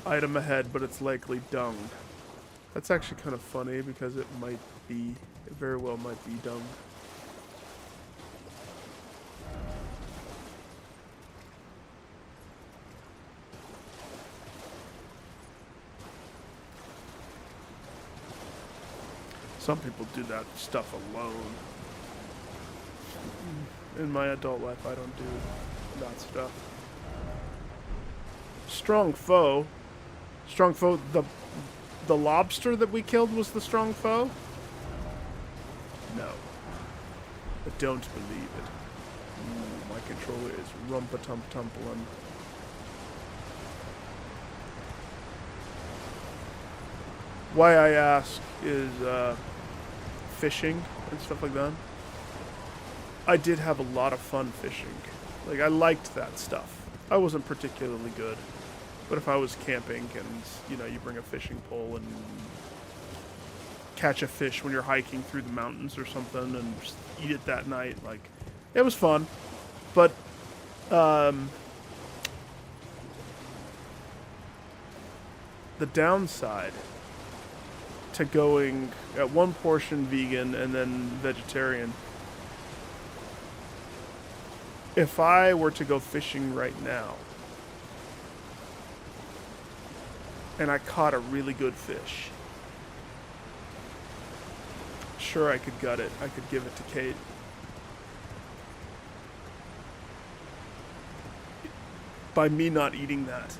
Item ahead, but it's likely dung. That's actually kind of funny because it very well might be dung. Some people do that stuff alone. In my adult life, I don't do that stuff. Strong foe. Strong foe. The lobster that we killed was the strong foe? No. I don't believe it. Ooh, my controller is rumpa-tump-tumpling. Why I ask is fishing and stuff like that. I did have a lot of fun fishing. Like, I liked that stuff. I wasn't particularly good. But if I was camping and, you know, you bring a fishing pole and catch a fish when you're hiking through the mountains or something and just eat it that night, like, it was fun. But, the downside to going at one portion vegan and then vegetarian, if I were to go fishing right now and I caught a really good fish, sure, I could gut it. I could give it to Kate. By me not eating that,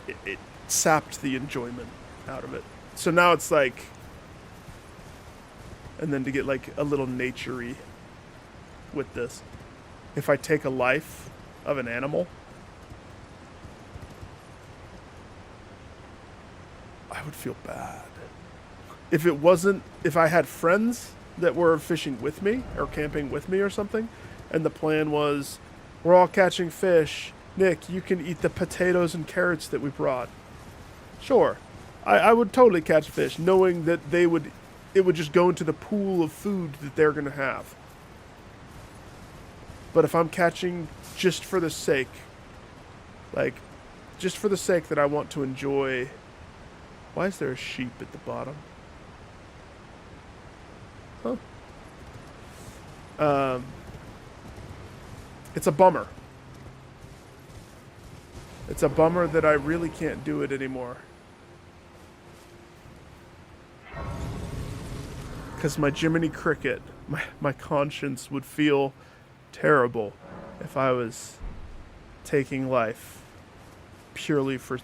it sapped the enjoyment out of it. So now it's like, and then to get like a little nature-y with this, if I take a life of an animal, I would feel bad. If I had friends that were fishing with me or camping with me or something, and the plan was, we're all catching fish, Nick, you can eat the potatoes and carrots that we brought. Sure. I would totally catch fish, knowing that it would just go into the pool of food that they're going to have. But if I'm catching just for the sake, like, just for the sake that I want to enjoy... Why is there a sheep at the bottom? Huh. It's a bummer. It's a bummer that I really can't do it anymore. Because my Jiminy Cricket, my conscience would feel terrible if I was taking life purely for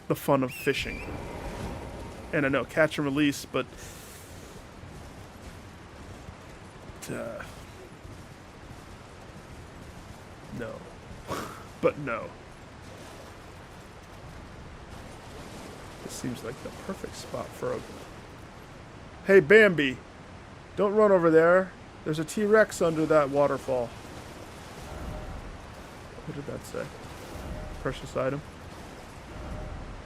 the fun of fishing. And I know, catch and release, but no. But no. This seems like the perfect spot for a... Hey, Bambi! Don't run over there. There's a T-Rex under that waterfall. What did that say? Precious item.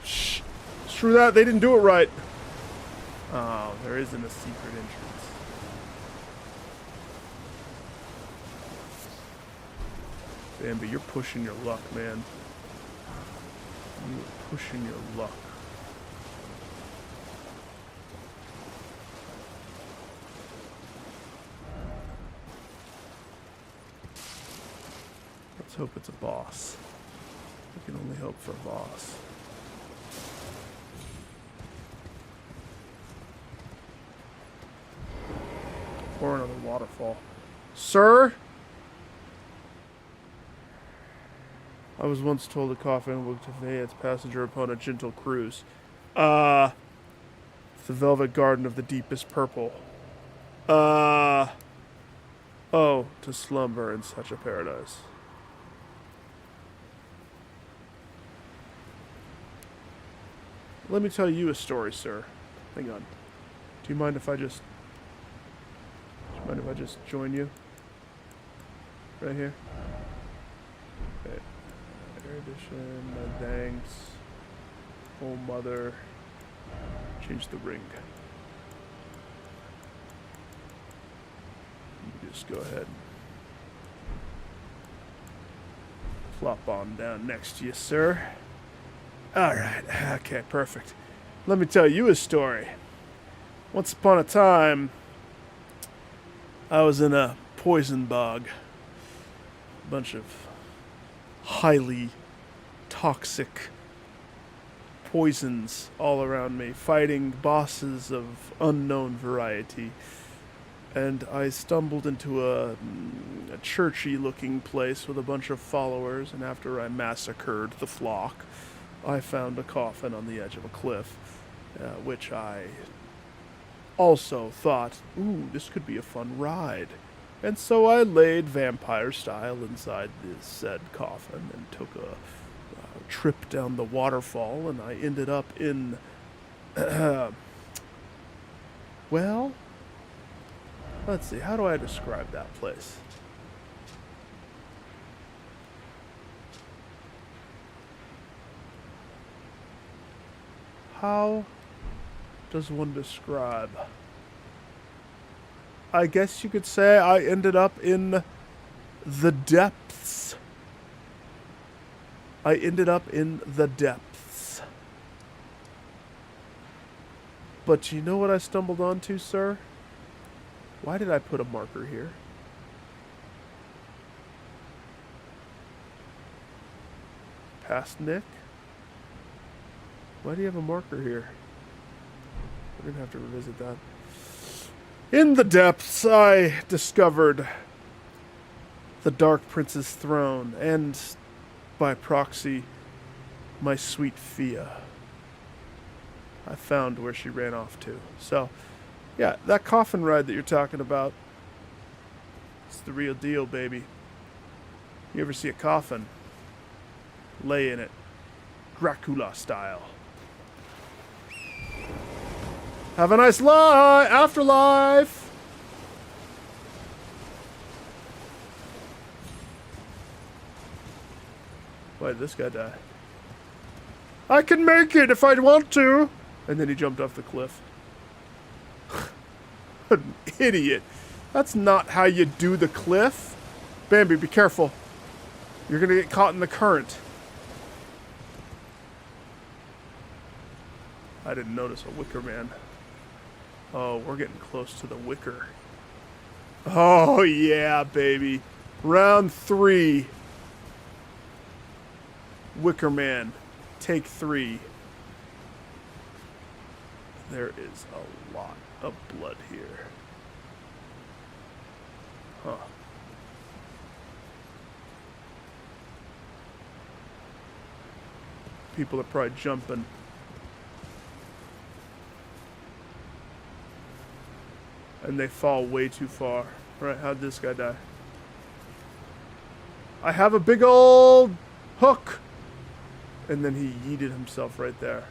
Shh! Screw that, they didn't do it right! Oh, there isn't a secret entrance. Bambi, you're pushing your luck, man. You're pushing your luck. Let's hope it's a boss. We can only hope for a boss. Or another waterfall. Sir? I was once told a coffin would convey its passenger upon a gentle cruise. The velvet garden of the deepest purple. Oh, to slumber in such a paradise. Let me tell you a story, sir. Hang on. Do you mind if I just... join you? Right here? Okay. Air edition, my thanks. Oh, mother. Change the ring. You just go ahead and plop on down next to you, sir. Alright, okay, perfect. Let me tell you a story. Once upon a time, I was in a poison bog. A bunch of highly toxic poisons all around me, fighting bosses of unknown variety. And I stumbled into a churchy looking place with a bunch of followers, and after I massacred the flock, I found a coffin on the edge of a cliff, which I also thought, ooh, this could be a fun ride. And so I laid vampire style inside this said coffin and took a trip down the waterfall, and I ended up in, well, let's see, how do I describe that place? How does one describe? I guess you could say I ended up in the depths. I ended up in the depths. But you know what I stumbled onto, sir? Why did I put a marker here? Past Nick? Why do you have a marker here? We're gonna have to revisit that. In the depths, I discovered the Dark Prince's throne, and by proxy, my sweet Fia. I found where she ran off to. So, yeah, that coffin ride that you're talking about, it's the real deal, baby. You ever see a coffin? Lay in it. Dracula style. Have a nice afterlife! Why did this guy die? I can make it if I want to! And then he jumped off the cliff. An idiot. That's not how you do the cliff. Bambi, be careful. You're gonna get caught in the current. I didn't notice a wicker man. Oh, we're getting close to the wicker. Oh, yeah, baby. Round 3. Wicker man. Take 3. There is a lot of blood here. people are probably jumping. And they fall way too far. Alright, how'd this guy die? I have a big old hook! And then he yeeted himself right there.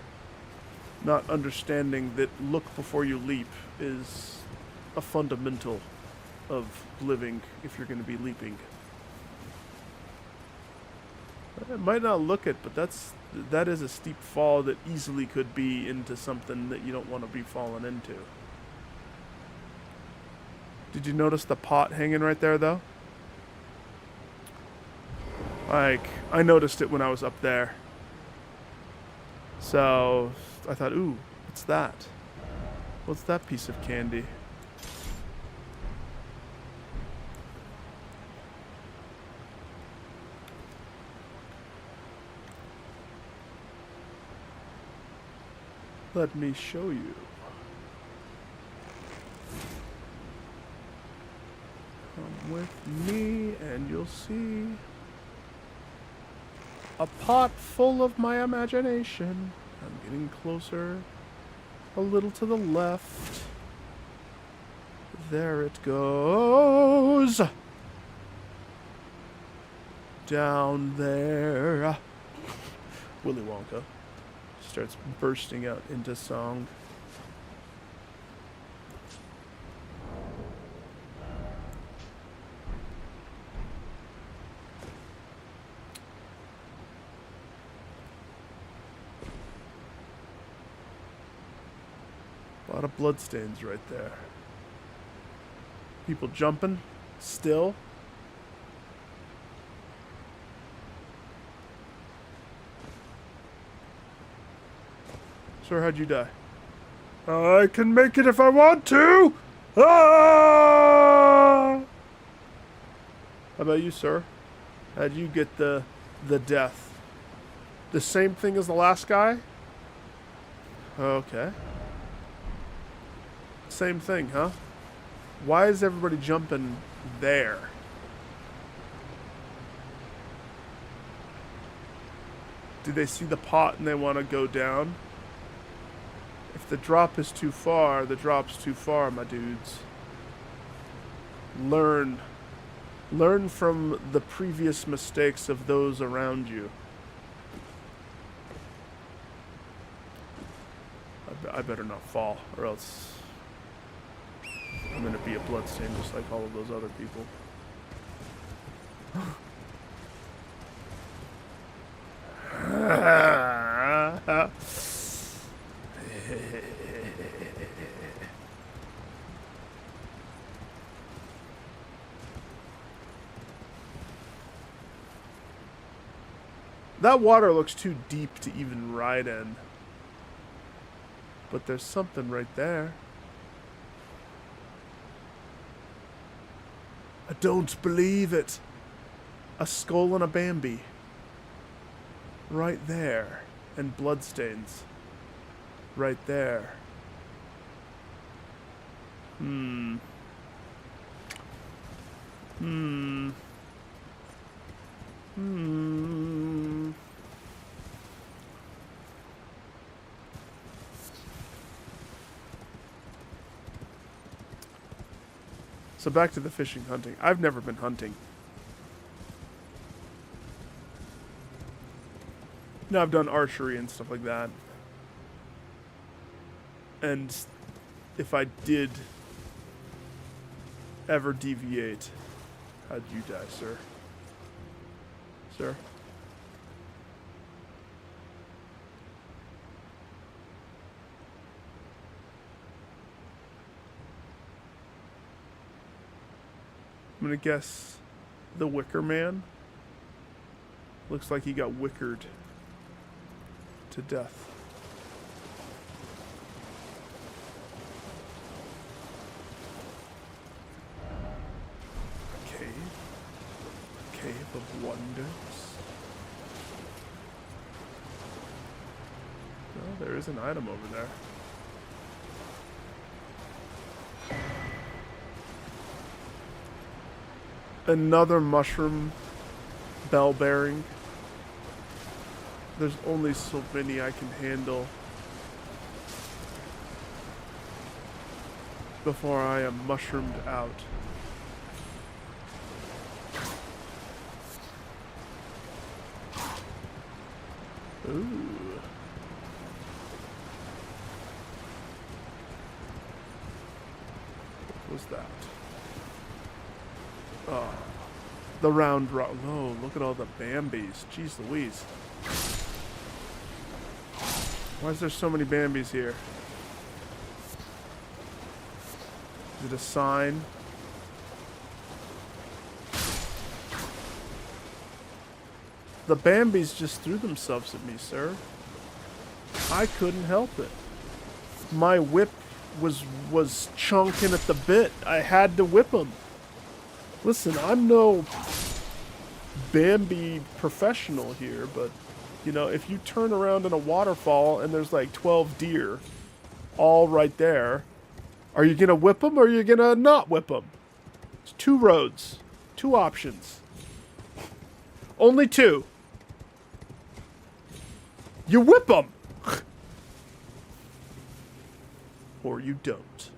Not understanding that look before you leap is a fundamental of living if you're going to be leaping. It might not look it, but that is a steep fall that easily could be into something that you don't want to be falling into. Did you notice the pot hanging right there, though? Like, I noticed it when I was up there. So, I thought, ooh, what's that? What's that piece of candy? Let me show you. Come with me and you'll see a pot full of my imagination. I'm getting closer, a little to the left. There it goes. Down there. Willy Wonka starts bursting out into song. A lot of bloodstains right there. People jumping still. Sir, how'd you die? I can make it if I want to! Ah! How about you, sir? How'd you get the death? The same thing as the last guy? Okay. Same thing, huh? Why is everybody jumping there? Do they see the pot and they want to go down? If the drop is too far, the drop's too far, my dudes. Learn. Learn from the previous mistakes of those around you. I better not fall, or else I'm gonna be a bloodstain just like all of those other people. That water looks too deep to even ride in. But there's something right there. I don't believe it. A skull and a Bambi. Right there. And bloodstains. Right there. Hmm. So back to the fishing hunting. I've never been hunting. No, I've done archery and stuff like that. And if I did ever deviate, how'd you die, sir? Sir? I'm gonna guess the Wicker Man. Looks like he got wickered to death. A cave. A cave of wonders. Oh, there is an item over there. Another mushroom bell bearing. There's only so many I can handle before I am mushroomed out. Ooh. What was that? Oh. The round rock. Oh, look at all the Bambis. Jeez Louise. Why is there so many Bambis here? Is it a sign? The Bambis just threw themselves at me, sir. I couldn't help it. My whip was chunking at the bit. I had to whip them. Listen, I'm no Bambi professional here, but, you know, if you turn around in a waterfall and there's like 12 deer all right there, are you going to whip them or are you going to not whip them? It's two roads, two options. Only two. You whip them. Or you don't.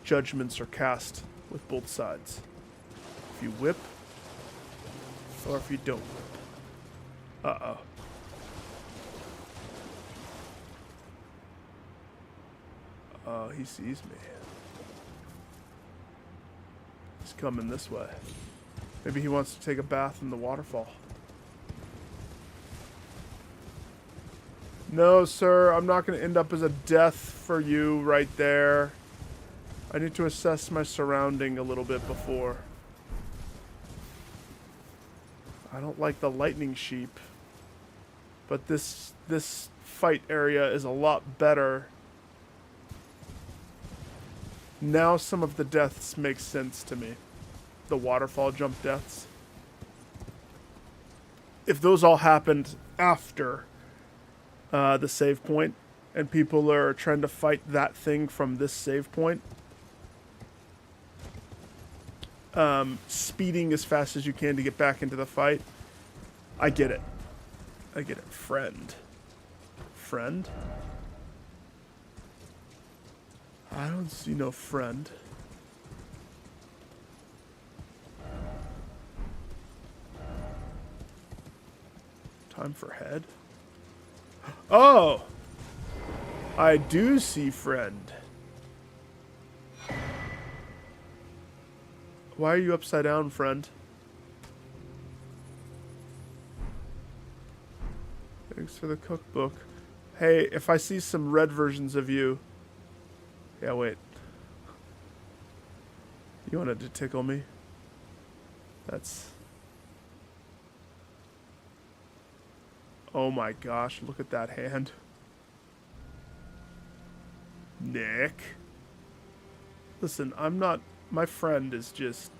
Judgments are cast with both sides. If you whip, or if you don't whip. Uh-oh. Oh, he sees me. He's coming this way. Maybe he wants to take a bath in the waterfall. No, sir, I'm not going to end up as a death for you right there. I need to assess my surrounding a little bit before. I don't like the lightning sheep, but this fight area is a lot better. Now some of the deaths make sense to me. The waterfall jump deaths. If those all happened after the save point, and people are trying to fight that thing from this save point, speeding as fast as you can to get back into the fight, I get it. I get it. Friend. Friend? I don't see no friend. Time for head. Oh! I do see friend. Why are you upside down, friend? Thanks for the cookbook. Hey, if I see some red versions of you... Yeah, wait. You wanted to tickle me? That's... Oh my gosh, look at that hand. Nick. Listen, I'm not... My friend is just...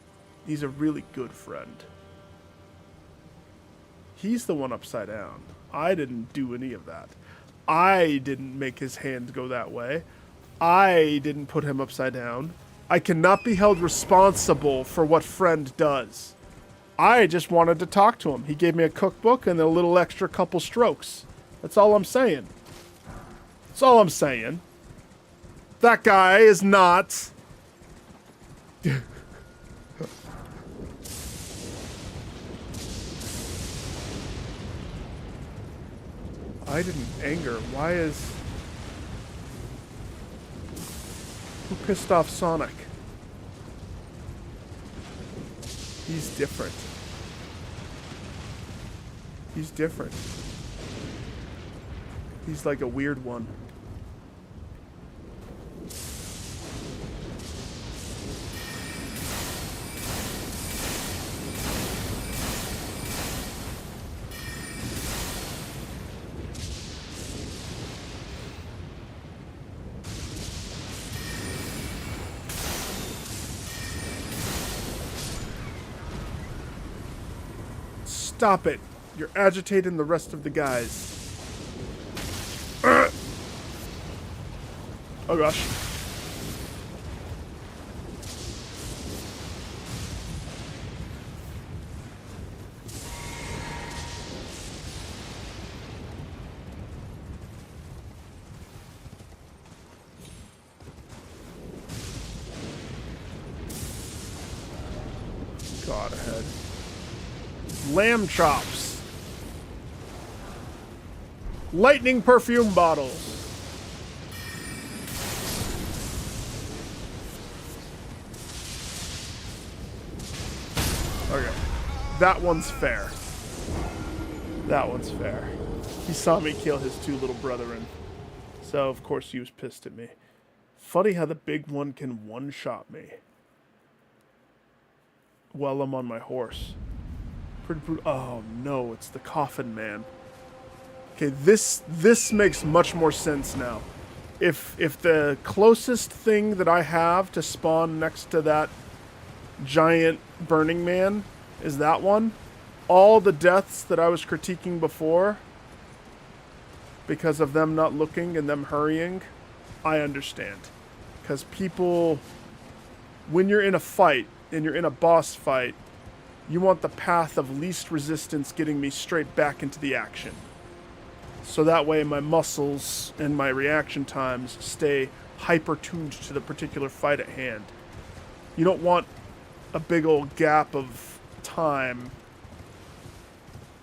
He's a really good friend. He's the one upside down. I didn't do any of that. I didn't make his hand go that way. I didn't put him upside down. I cannot be held responsible for what friend does. I just wanted to talk to him. He gave me a cookbook and a little extra couple strokes. That's all I'm saying. That's all I'm saying. That guy is not... I didn't anger. Why is... Who pissed off Sonic? He's different. He's different. He's like a weird one. Stop it. You're agitating the rest of the guys. Oh gosh. God ahead. Lamb chops. Lightning perfume bottles. Okay. That one's fair. That one's fair. He saw me kill his two little brethren. So, of course, he was pissed at me. Funny how the big one can one-shot me while I'm on my horse. Pretty oh, no, it's the coffin man. Okay, this makes much more sense now. If the closest thing that I have to spawn next to that giant Burning Man is that one, all the deaths that I was critiquing before because of them not looking and them hurrying, I understand. Because people, when you're in a fight and you're in a boss fight, you want the path of least resistance getting me straight back into the action. So that way my muscles and my reaction times stay hyper-tuned to the particular fight at hand. You don't want a big old gap of time.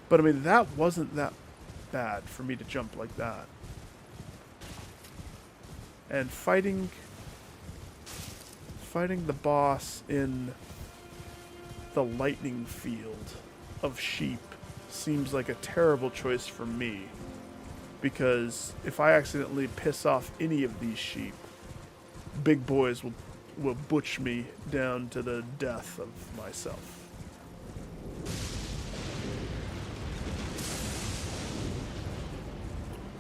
But I mean, that wasn't that bad for me to jump like that. And fighting the boss in the lightning field of sheep seems like a terrible choice for me. Because if I accidentally piss off any of these sheep, big boys will butch me down to the death of myself.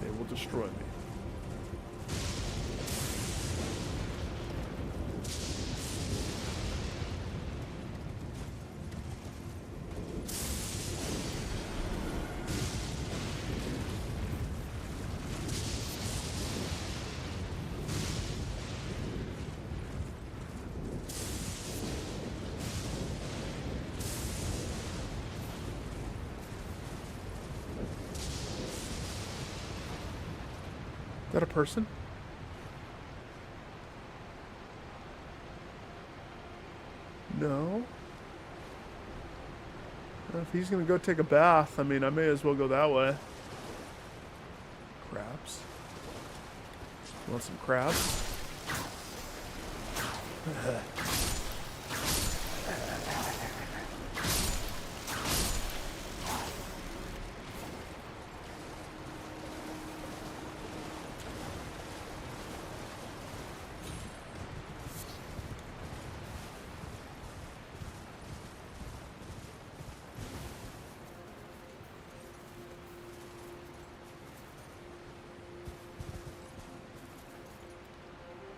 They will destroy me. Is that a person? No. If he's gonna go take a bath, I mean, I may as well go that way. Crabs. You want some crabs?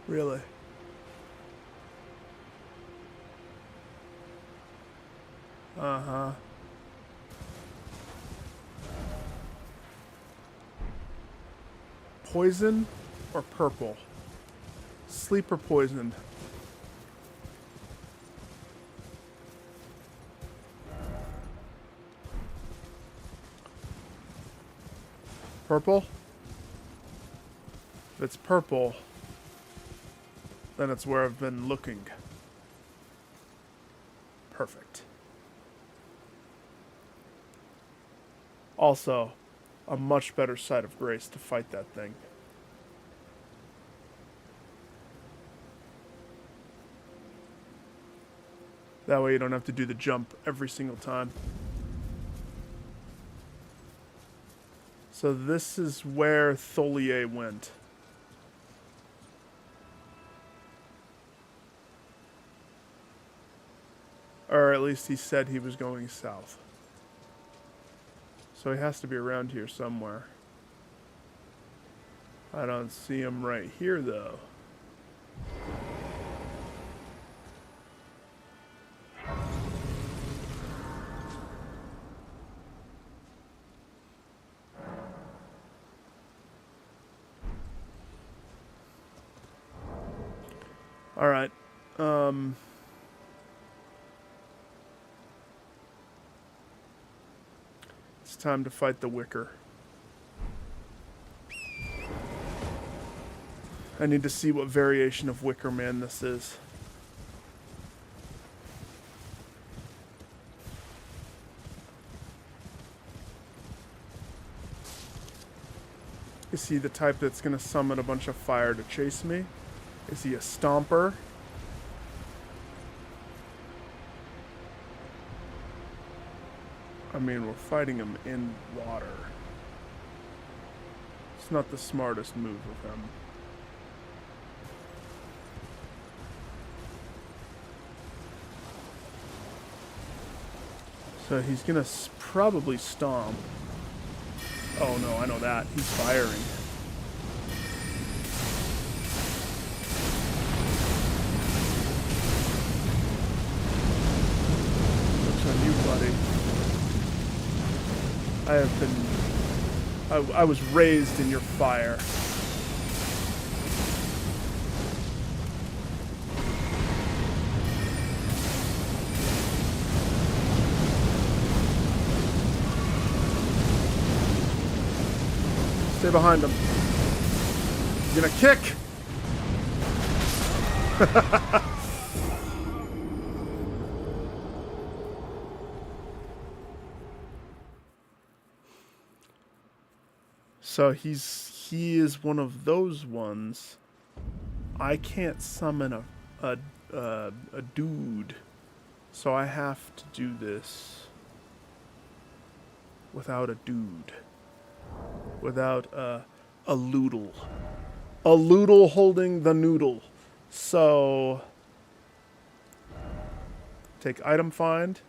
Really? Uh-huh. Poison or purple? Sleep or poisoned? Purple? If it's purple, then it's where I've been looking. Perfect. Also, a much better side of grace to fight that thing. That way you don't have to do the jump every single time. So this is where Tholier went. Or at least he said he was going south. So he has to be around here somewhere. I don't see him right here, though. All right. It's time to fight the Wicker. I need to see what variation of Wicker Man this is. Is he the type that's going to summon a bunch of fire to chase me? Is he a stomper? I mean, we're fighting him in water. It's not the smartest move of him. So he's gonna probably stomp. Oh no, I know that. He's firing. Looks on you, buddy. I have been... I was raised in your fire. Stay behind him. He's gonna kick! So he is one of those ones. I can't summon a dude, so I have to do this without a dude, without a loodle holding the noodle. So take item find,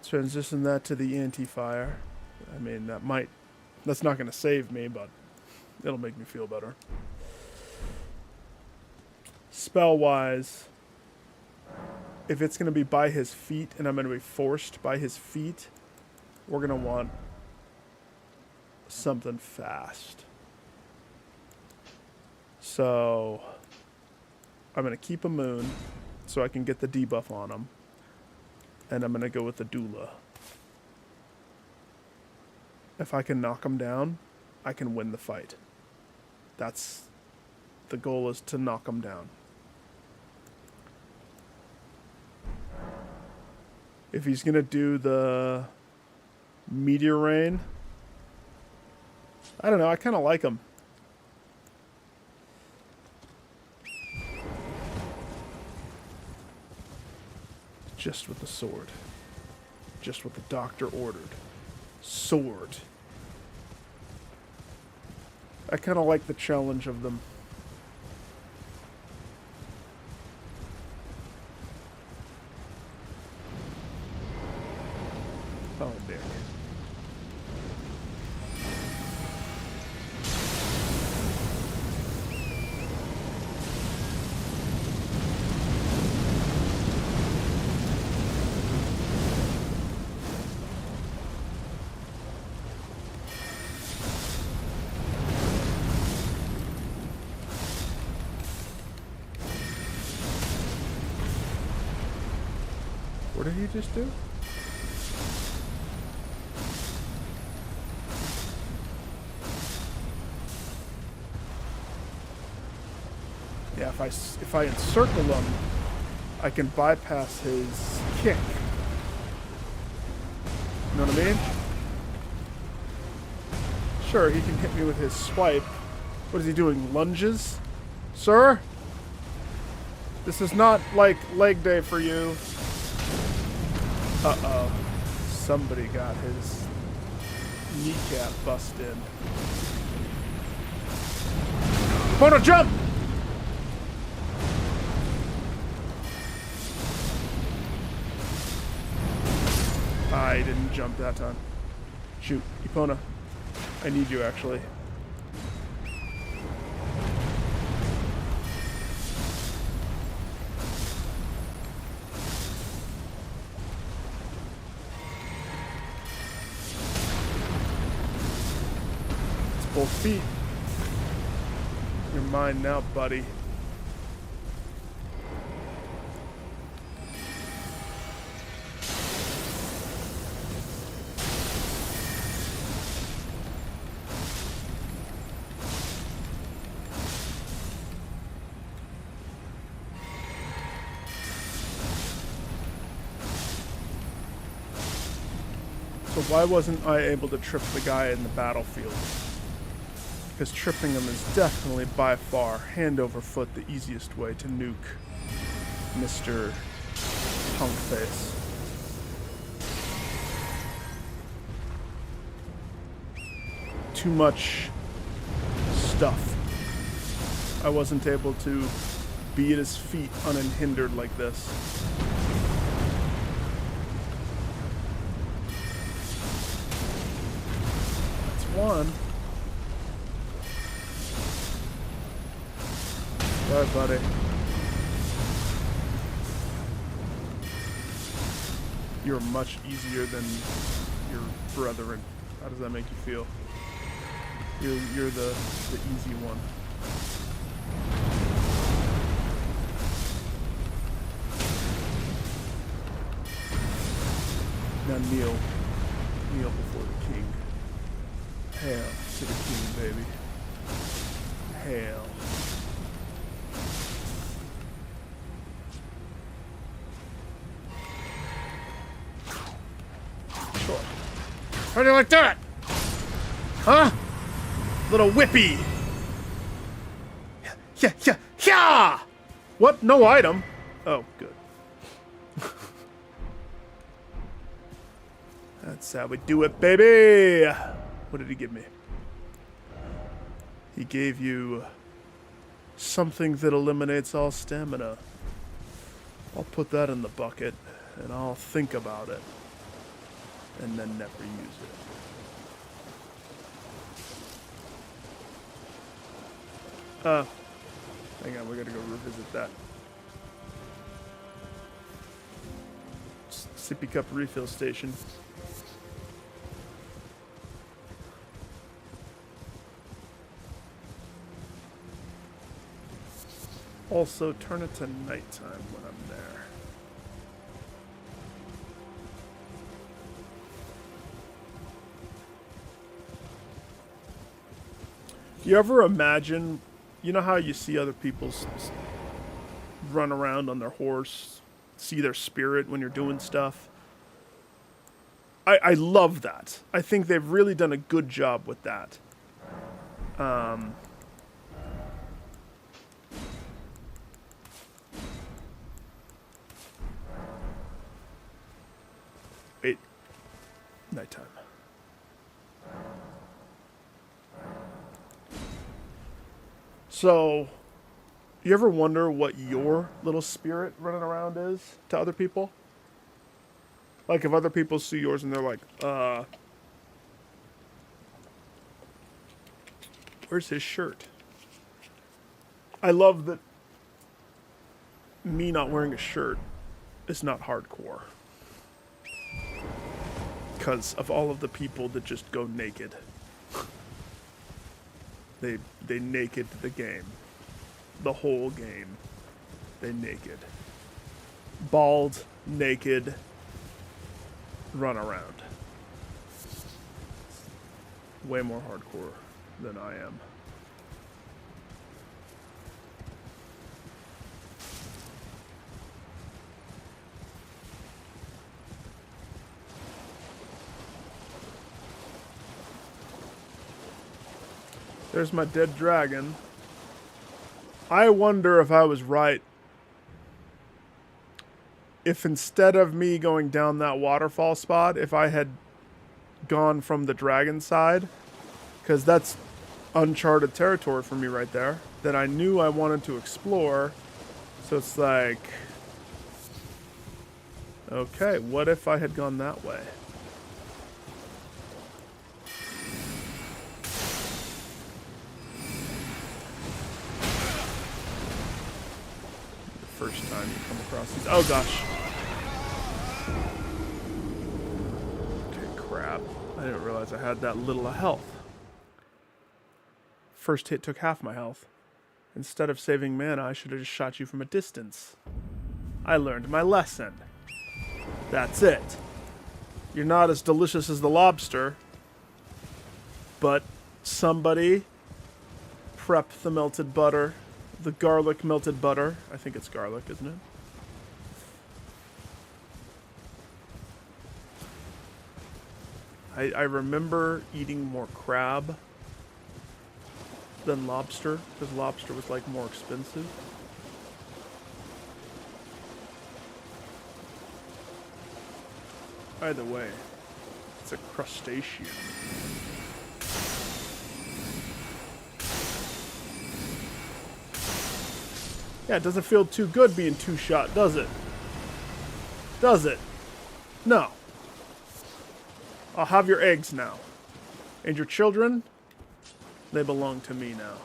transition that to the anti-fire. I mean, that's not going to save me, but it'll make me feel better. Spell-wise, if it's going to be by his feet and I'm going to be forced by his feet, we're going to want something fast. So I'm going to keep a moon so I can get the debuff on him. And I'm going to go with the doula. If I can knock him down, I can win the fight. That's the goal, is to knock him down. If he's going to do the meteor rain, I don't know, I kind of like him. Just with the sword. Just what the doctor ordered. Sword. I kind of like the challenge of them. Oh, dick. What did he just do? Yeah, if I encircle him, I can bypass his kick. You know what I mean? Sure, he can hit me with his swipe. What is he doing? Lunges? Sir? This is not like leg day for you. Uh-oh. Somebody got his kneecap busted. Bono, jump! I didn't jump that time. Shoot, Epona. I need you, actually. Both feet. You're mine now, buddy. So why wasn't I able to trip the guy in the battlefield? Because tripping him is definitely by far, hand over foot, the easiest way to nuke Mr. Punkface. Too much stuff. I wasn't able to be at his feet unhindered like this. That's one. Sorry, buddy. You're much easier than your brethren. How does that make you feel? You're the easy one. Now kneel. Kneel before the king. Hail to the king, baby. Hail. Sure. How do you like that? Huh? Little whippy. Yeah. What? No item? Oh, good. That's how we do it, baby. What did he give me? He gave you something that eliminates all stamina. I'll put that in the bucket, and I'll think about it, and then never use it. Hang on, we gotta go revisit that. Sippy cup refill station. Also, turn it to nighttime when I'm there. You ever imagine, you know how you see other people run around on their horse, see their spirit when you're doing stuff? I love that. I think they've really done a good job with that. Wait. Nighttime. So, you ever wonder what your little spirit running around is to other people? Like, if other people see yours and they're like, where's his shirt? I love that me not wearing a shirt is not hardcore. Because of all of the people that just go naked. They naked the game. The whole game. They naked. Bald, naked, run around. Way more hardcore than I am. There's my dead dragon. I wonder if I was right. If instead of me going down that waterfall spot, if I had gone from the dragon side, because that's uncharted territory for me right there, that I knew I wanted to explore. So it's like, okay, what if I had gone that way? First time you come across these. Oh gosh. Okay, crap. I didn't realize I had that little health. First hit took half my health. Instead of saving mana, I should have just shot you from a distance. I learned my lesson. That's it. You're not as delicious as the lobster, but somebody prep the melted butter. The garlic melted butter. I think it's garlic, isn't it? I remember eating more crab than lobster, because lobster was like more expensive. Either way, it's a crustacean. Yeah, it doesn't feel too good being two-shot, does it? Does it? No. I'll have your eggs now. And your children? They belong to me now.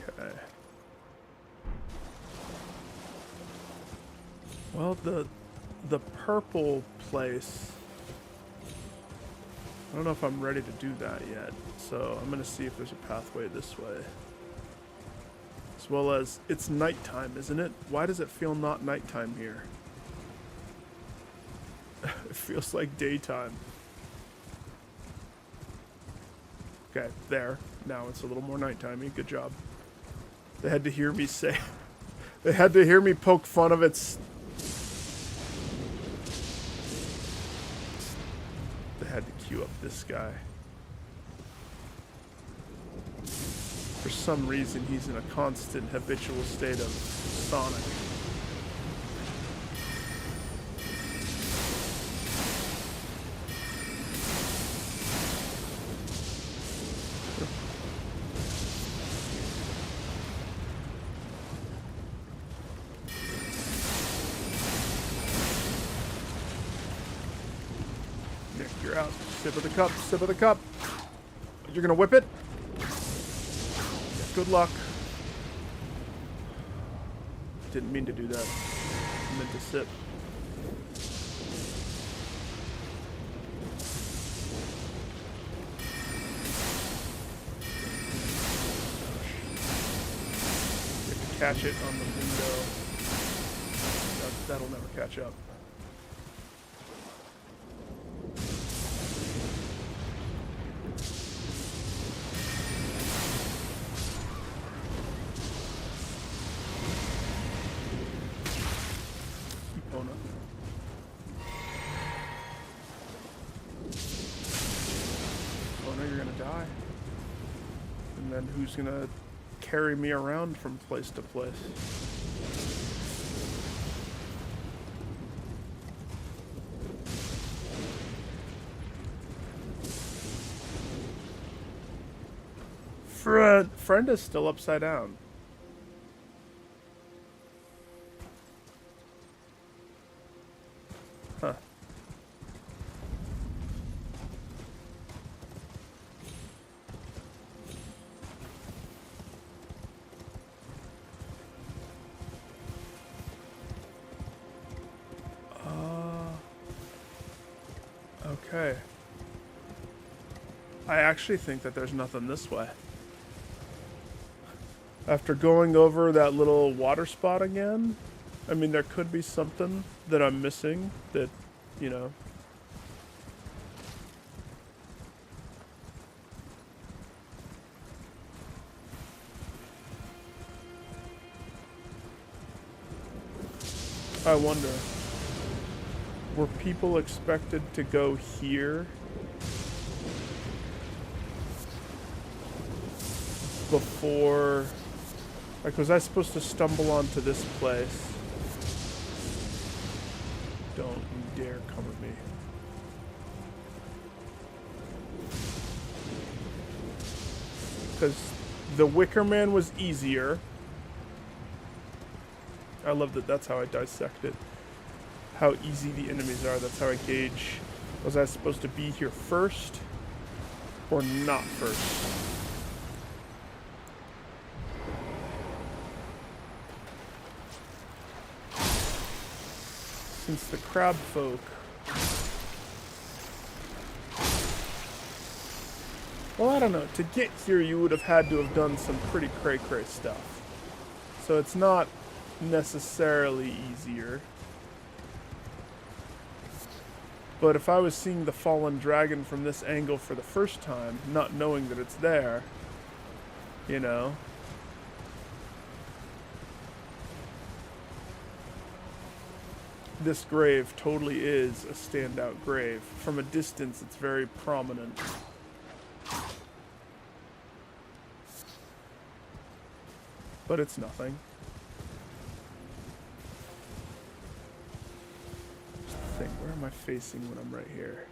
Okay. Well, the purple place, I don't know if I'm ready to do that yet, so I'm going to see if there's a pathway this way. As well as, it's nighttime, isn't it? Why does it feel not nighttime here? It feels like daytime. Okay, there. Now it's a little more nightimey. Good job. They had to hear me say... They had to hear me poke fun of its... They had to queue up this guy. For some reason, he's in a constant habitual state of Sonic. Nick, you're out. Sip of the cup, sip of the cup. You're gonna whip it? Good luck. Didn't mean to do that. I meant to sip. You have to catch it on the window. That'll never catch up. Who's gonna carry me around from place to place? Friend is still upside down. Huh. Okay. I actually think that there's nothing this way. After going over that little water spot again, I mean, there could be something that I'm missing that, you know. I wonder. Were people expected to go here before, like, was I supposed to stumble onto this place? Don't you dare come at me. Because the Wicker Man was easier. I love that that's how I dissect it. How easy the enemies are. That's how I gauge, was I supposed to be here first or not first? Since the crab folk... Well, I don't know. To get here, you would have had to have done some pretty cray-cray stuff. So it's not necessarily easier. But if I was seeing the fallen dragon from this angle for the first time, not knowing that it's there, you know, this grave totally is a standout grave. From a distance, it's very prominent. But it's nothing. Just the thing, where am I facing when I'm right here?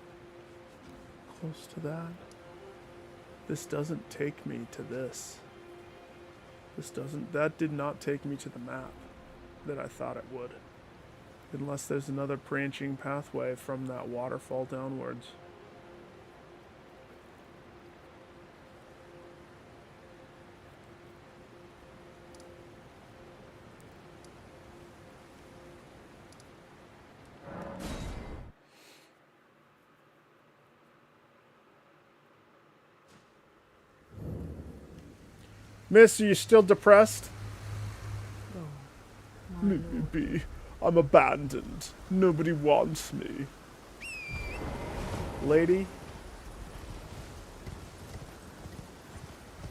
Close to that? This doesn't take me to this. That did not take me to the map that I thought it would. Unless there's another branching pathway from that waterfall downwards. Miss, are you still depressed? Oh, Leave me be. I'm abandoned. Nobody wants me. Lady?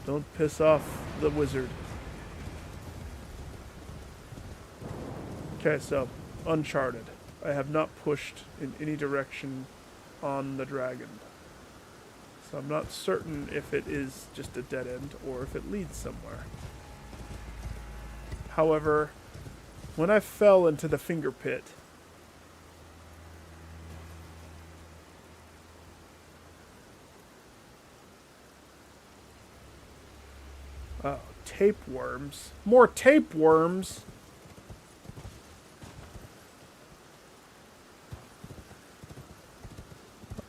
Don't piss off the wizard. Okay, so, Uncharted. I have not pushed in any direction on the dragon. So I'm not certain if it is just a dead end or if it leads somewhere. However, when I fell into the finger pit, oh, tapeworms. More tapeworms!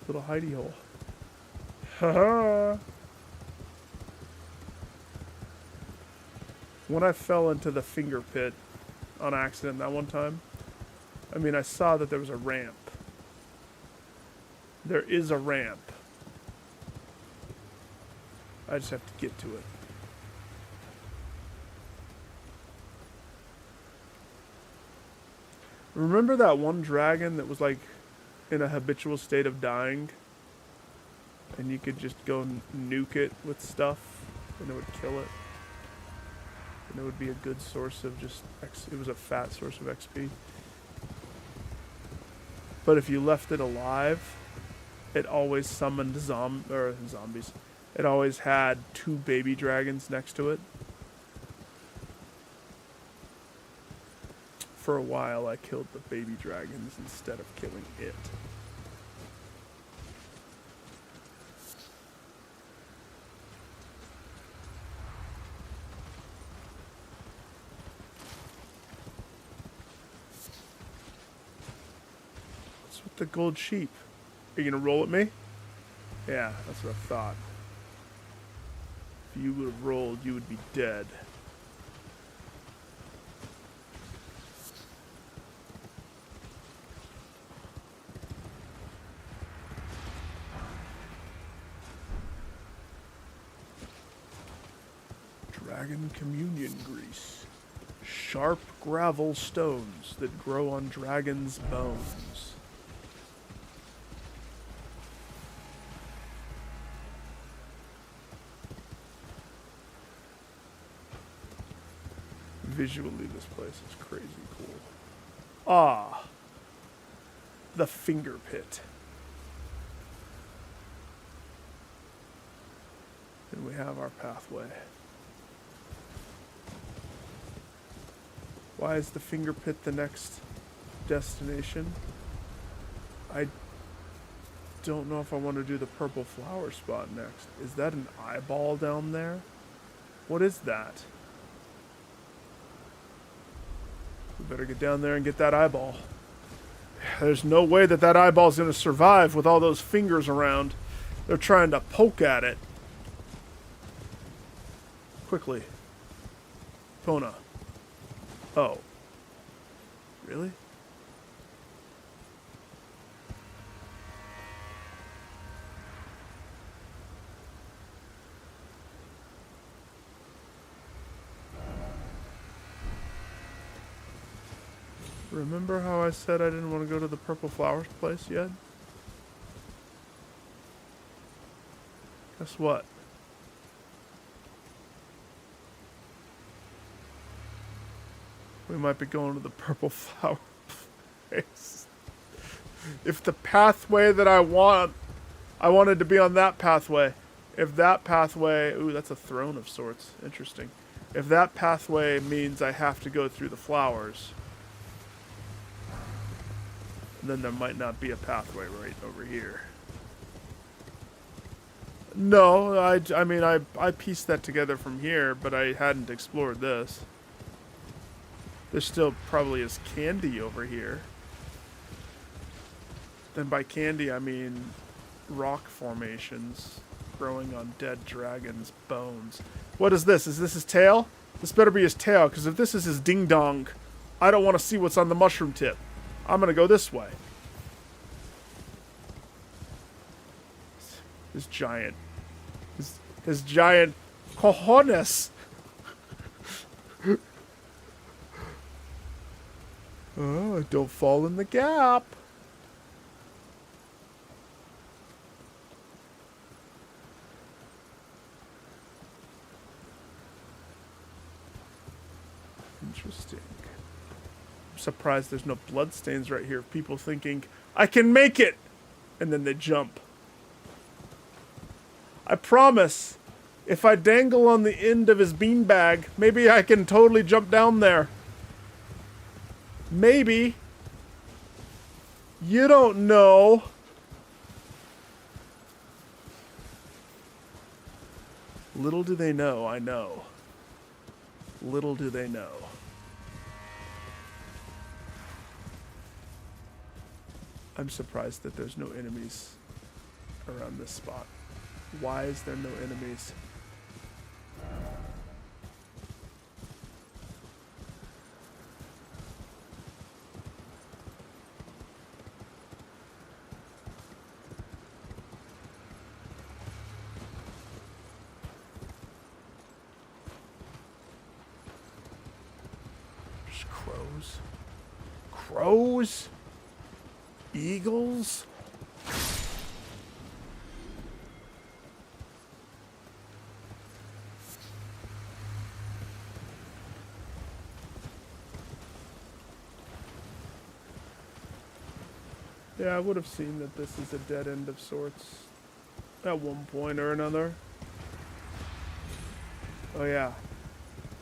Little hidey hole. Haha! When I fell into the finger pit on accident that one time, I mean, I saw that there was a ramp. There is a ramp. I just have to get to it. Remember that one dragon that was like in a habitual state of dying? And you could just go nuke it with stuff and it would kill it. And it would be a good source of just it was a fat source of XP. But if you left it alive, it always summoned zombies. It always had 2 baby dragons next to it. For a while, I killed the baby dragons instead of killing it. What's with the gold sheep? Are you gonna roll at me? Yeah, that's what I thought. If you would have rolled, you would be dead. Dragon communion grease. Sharp gravel stones that grow on dragons' bones. Visually, this place is crazy cool. Ah, the finger pit. And we have our pathway. Why is the finger pit the next destination? I don't know if I want to do the purple flower spot next. Is that an eyeball down there? What is that? We better get down there and get that eyeball. There's no way that that eyeball's going to survive with all those fingers around. They're trying to poke at it. Quickly. Pona. Oh. Really? Remember how I said I didn't want to go to the purple flowers place yet? Guess what? We might be going to the purple flower pathways. If the pathway that I wanted to be on that pathway. If that pathway... Ooh, that's a throne of sorts. Interesting. If that pathway means I have to go through the flowers, then there might not be a pathway right over here. No, I mean, I pieced that together from here, but I hadn't explored this. There still probably is candy over here. And by candy, I mean rock formations growing on dead dragons' bones. What is this? Is this his tail? This better be his tail, because if this is his ding-dong, I don't want to see what's on the mushroom tip. I'm going to go this way. His giant... His giant cojones. Oh, don't fall in the gap. Interesting. I'm surprised there's no bloodstains right here. People thinking, I can make it! And then they jump. I promise, if I dangle on the end of his beanbag, maybe I can totally jump down there. Maybe. You don't know. Little do they know, I know. Little do they know. I'm surprised that there's no enemies around this spot. Why is there no enemies? There's crows. Crows? Eagles? Yeah, I would have seen that this is a dead end of sorts at one point or another. Oh yeah,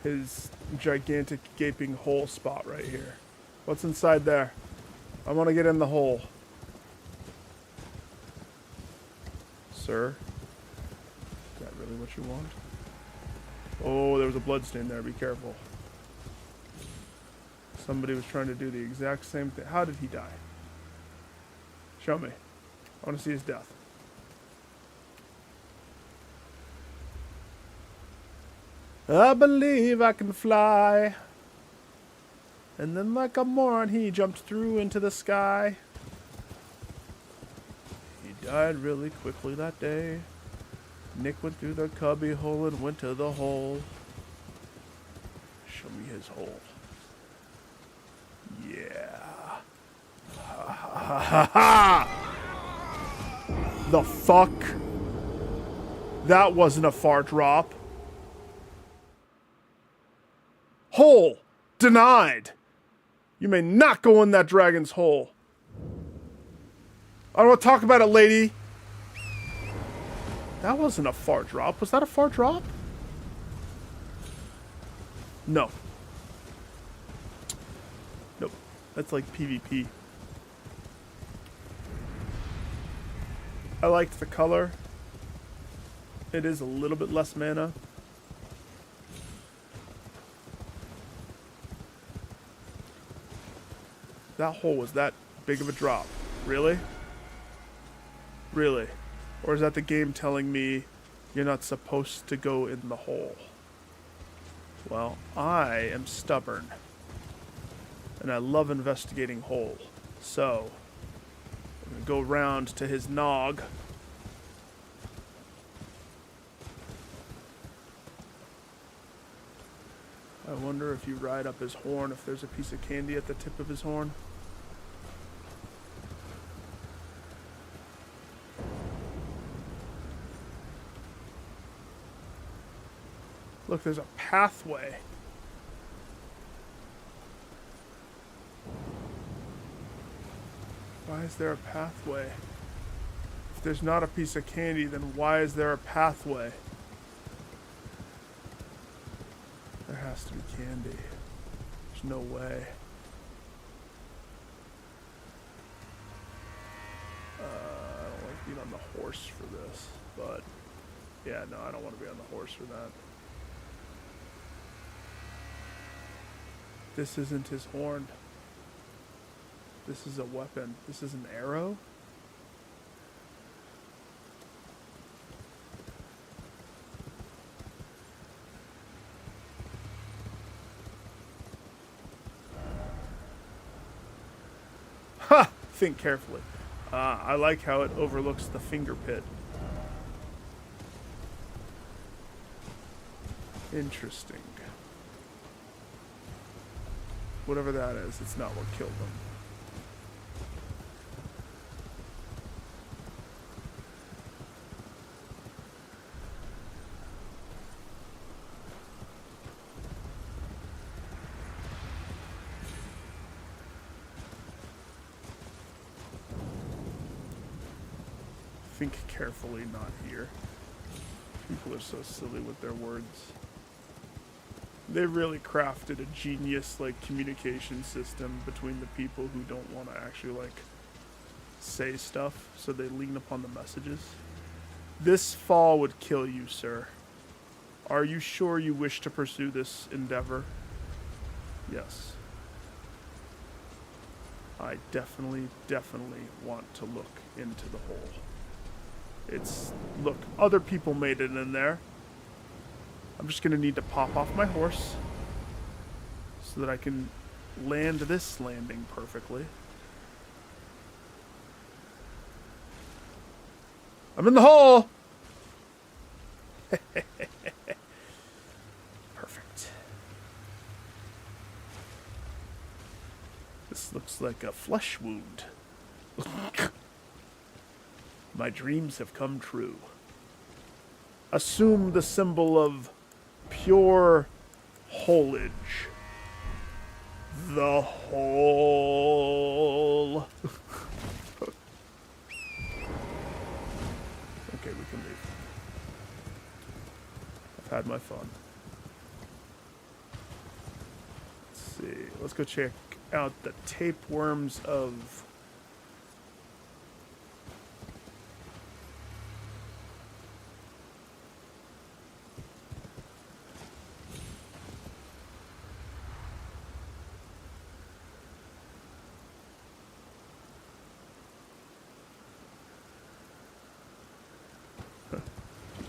his gigantic gaping hole spot right here. What's inside there? I want to get in the hole. Sir? Is that really what you want? Oh, there was a bloodstain there. Be careful. Somebody was trying to do the exact same thing. How did he die? Show me. I want to see his death. I believe I can fly. And then like a moron, he jumped through into the sky. He died really quickly that day. Nick went through the cubby hole and went to the hole. Show me his hole. Yeah. Ha ha ha ha! The fuck? That wasn't a far drop. Hole! Denied! You may not go in that dragon's hole. I don't want to talk about it, lady. That wasn't a far drop. Was that a far drop? No. Nope. That's like PvP. I liked the color. It is a little bit less mana. That hole was that big of a drop. Really? Really? Or is that the game telling me you're not supposed to go in the hole? Well, I am stubborn. And I love investigating hole. So, I'm going to go round to his nog. I wonder if you ride up his horn, if there's a piece of candy at the tip of his horn. Look, there's a pathway. Why is there a pathway? If there's not a piece of candy, then why is there a pathway? There has to be candy. There's no way. I don't like being on the horse for this, but yeah, no, I don't want to be on the horse for that. This isn't his horn. This is a weapon. This is an arrow? Ha! Think carefully. I like how it overlooks the finger pit. Interesting. Whatever that is, it's not what killed them. Think carefully, not here. People are so silly with their words. They really crafted a genius, like, communication system between the people who don't want to actually, like, say stuff, so they lean upon the messages. This fall would kill you, sir. Are you sure you wish to pursue this endeavor? Yes. I definitely want to look into the hole. Look, other people made it in there. I'm just gonna need to pop off my horse so that I can land this landing perfectly. I'm in the hole! Perfect. This looks like a flesh wound. My dreams have come true. Assume the symbol of pure holage. The hole. Okay, we can leave. I've had my fun. Let's see. Let's go check out the tapeworms of...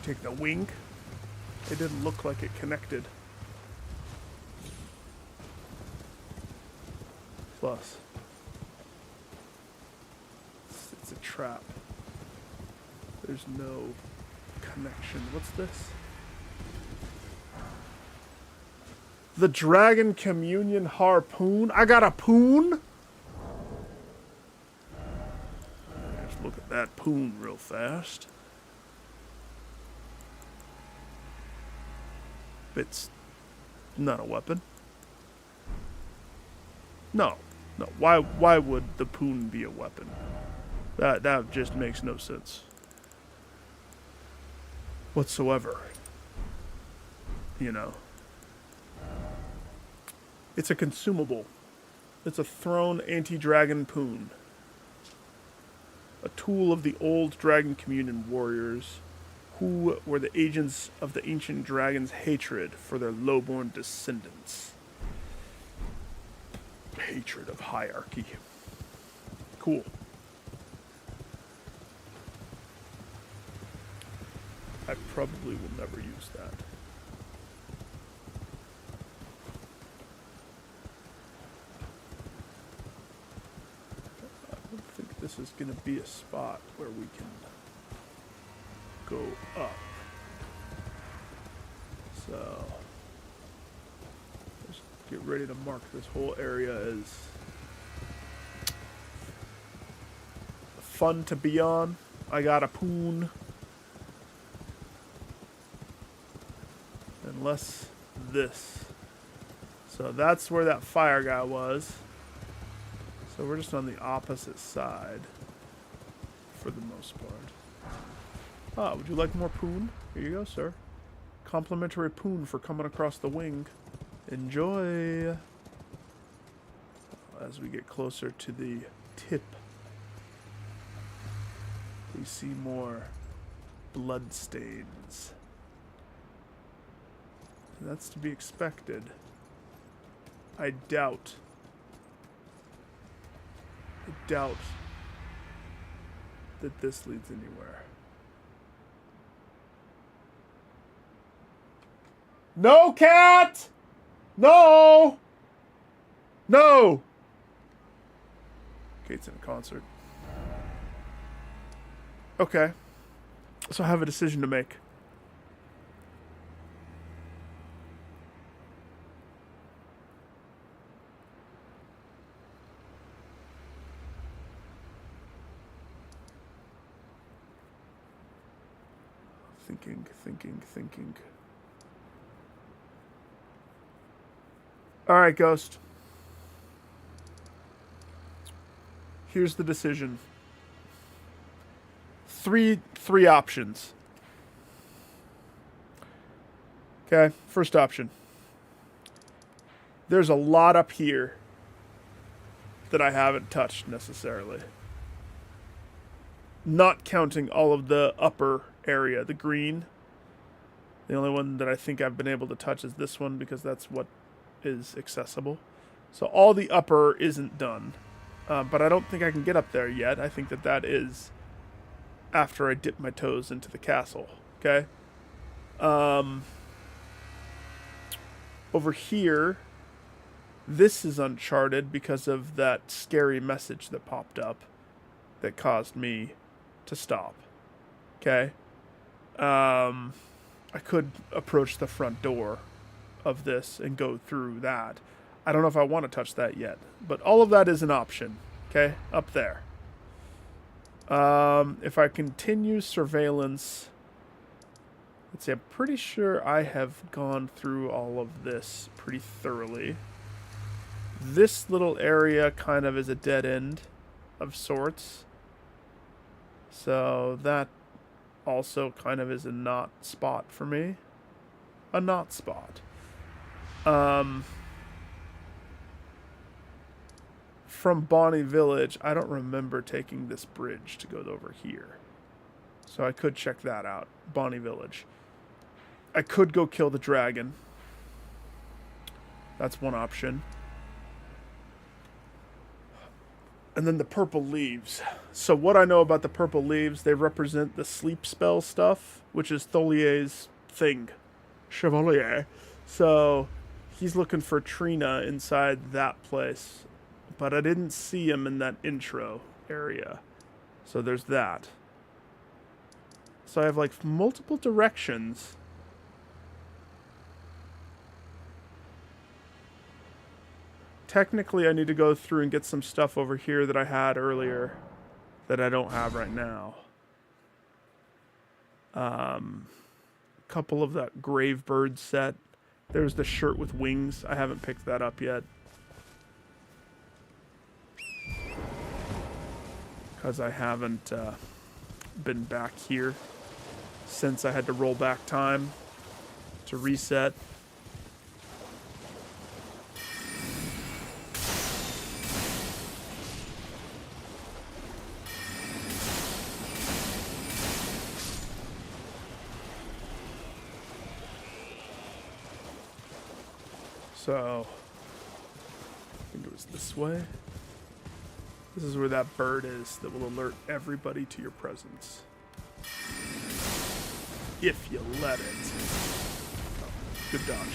Take the wing. It didn't look like it connected. Plus, it's a trap. There's no connection. What's this? The Dragon Communion Harpoon. I got a poon? Let's look at that poon real fast. It's not a weapon. No. Why would the poon be a weapon? That just makes no sense whatsoever. You know. It's a consumable. It's a thrown anti-dragon poon. A tool of the old Dragon Communion warriors, who were the agents of the ancient dragon's hatred for their lowborn descendants. Hatred of hierarchy. Cool. I probably will never use that. I don't think this is going to be a spot where we can go up. So let's get ready to mark this whole area as fun to be on. I got a poon. Unless this. So that's where that fire guy was. So we're just on the opposite side for the most part. Ah, would you like more poon? Here you go, sir. Complimentary poon for coming across the wing. Enjoy! As we get closer to the tip, we see more blood stains. That's to be expected. I doubt that this leads anywhere. No, cat! No! No! Kate's in a concert. Okay. So I have a decision to make. Thinking. All right, Ghost. Here's the decision. Three options. Okay, first option. There's a lot up here that I haven't touched necessarily. Not counting all of the upper area, the green. The only one that I think I've been able to touch is this one because that's what is accessible. So all the upper isn't done. But I don't think I can get up there yet. I think that is after I dip my toes into the castle. Okay? Over here, this is uncharted because of that scary message that popped up that caused me to stop. Okay? I could approach the front door of this and go through that. I don't know if I want to touch that yet, but all of that is an option. Okay? Up there. If I continue surveillance, let's see, I'm pretty sure I have gone through all of this pretty thoroughly. This little area kind of is a dead end of sorts. So that also kind of is a not spot for me. A not spot. From Bonnie Village, I don't remember taking this bridge to go over here. So I could check that out. Bonnie Village. I could go kill the dragon. That's one option. And then the purple leaves. So what I know about the purple leaves, they represent the sleep spell stuff, which is Tholier's thing. Chevalier. So he's looking for Trina inside that place. But I didn't see him in that intro area. So there's that. So I have like multiple directions. Technically, I need to go through and get some stuff over here that I had earlier that I don't have right now. A couple of that Grave Bird set. There's the shirt with wings. I haven't picked that up yet. Because I haven't been back here since I had to roll back time to reset. So, I think it was this way. This is where that bird is that will alert everybody to your presence. If you let it. Oh, good dodge.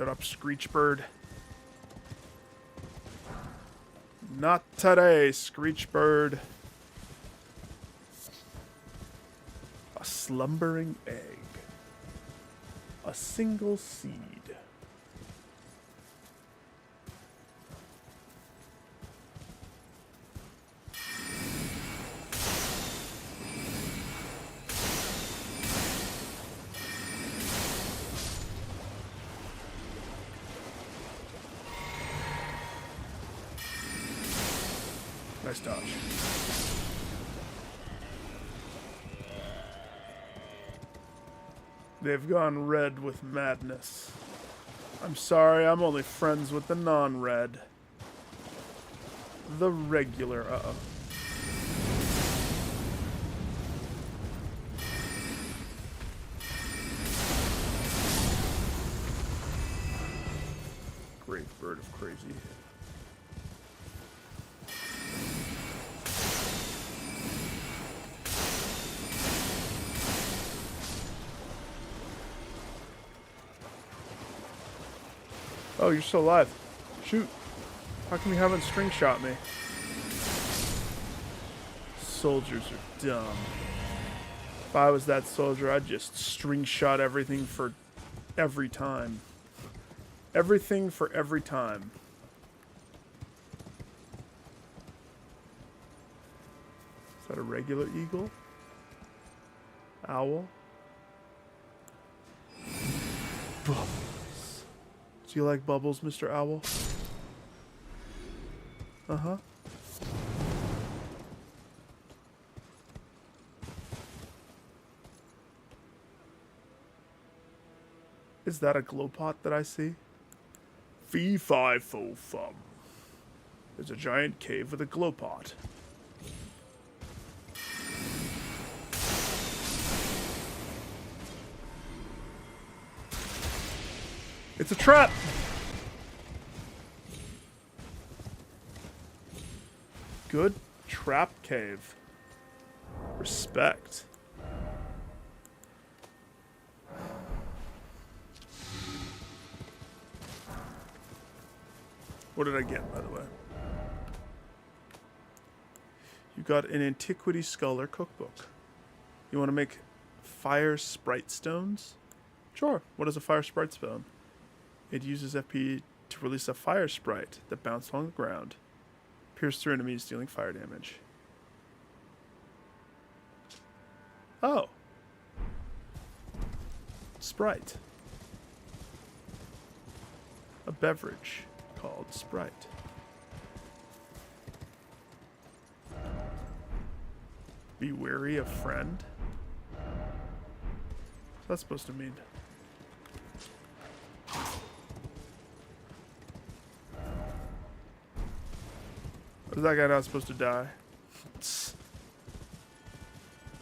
Shut up, Screech Bird. Not today, Screech Bird. A slumbering egg. A single seed. Nice dodge. They've gone red with madness. I'm sorry, I'm only friends with the non-red. The regular, uh-oh. Great bird of crazy. Oh, you're still alive. Shoot. How come you haven't string shot me? Soldiers are dumb. If I was that soldier, I'd just string shot everything for every time. Everything for every time. Is that a regular eagle? Owl? Bubbles. Do you like bubbles, Mr. Owl? Uh-huh. Is that a glow pot that I see? Fee, fi, fo, fum. There's a giant cave with a glow pot. It's a trap! Good trap cave. Respect. What did I get, by the way? You got an Antiquity Scholar cookbook. You want to make fire sprite stones? Sure. What is a fire sprite stone? It uses FP to release a fire sprite that bounces along the ground. Pierce through enemies, dealing fire damage. Oh. Sprite. A beverage called Sprite. Be wary of friend? What's that supposed to mean? Is that guy not supposed to die? Tss.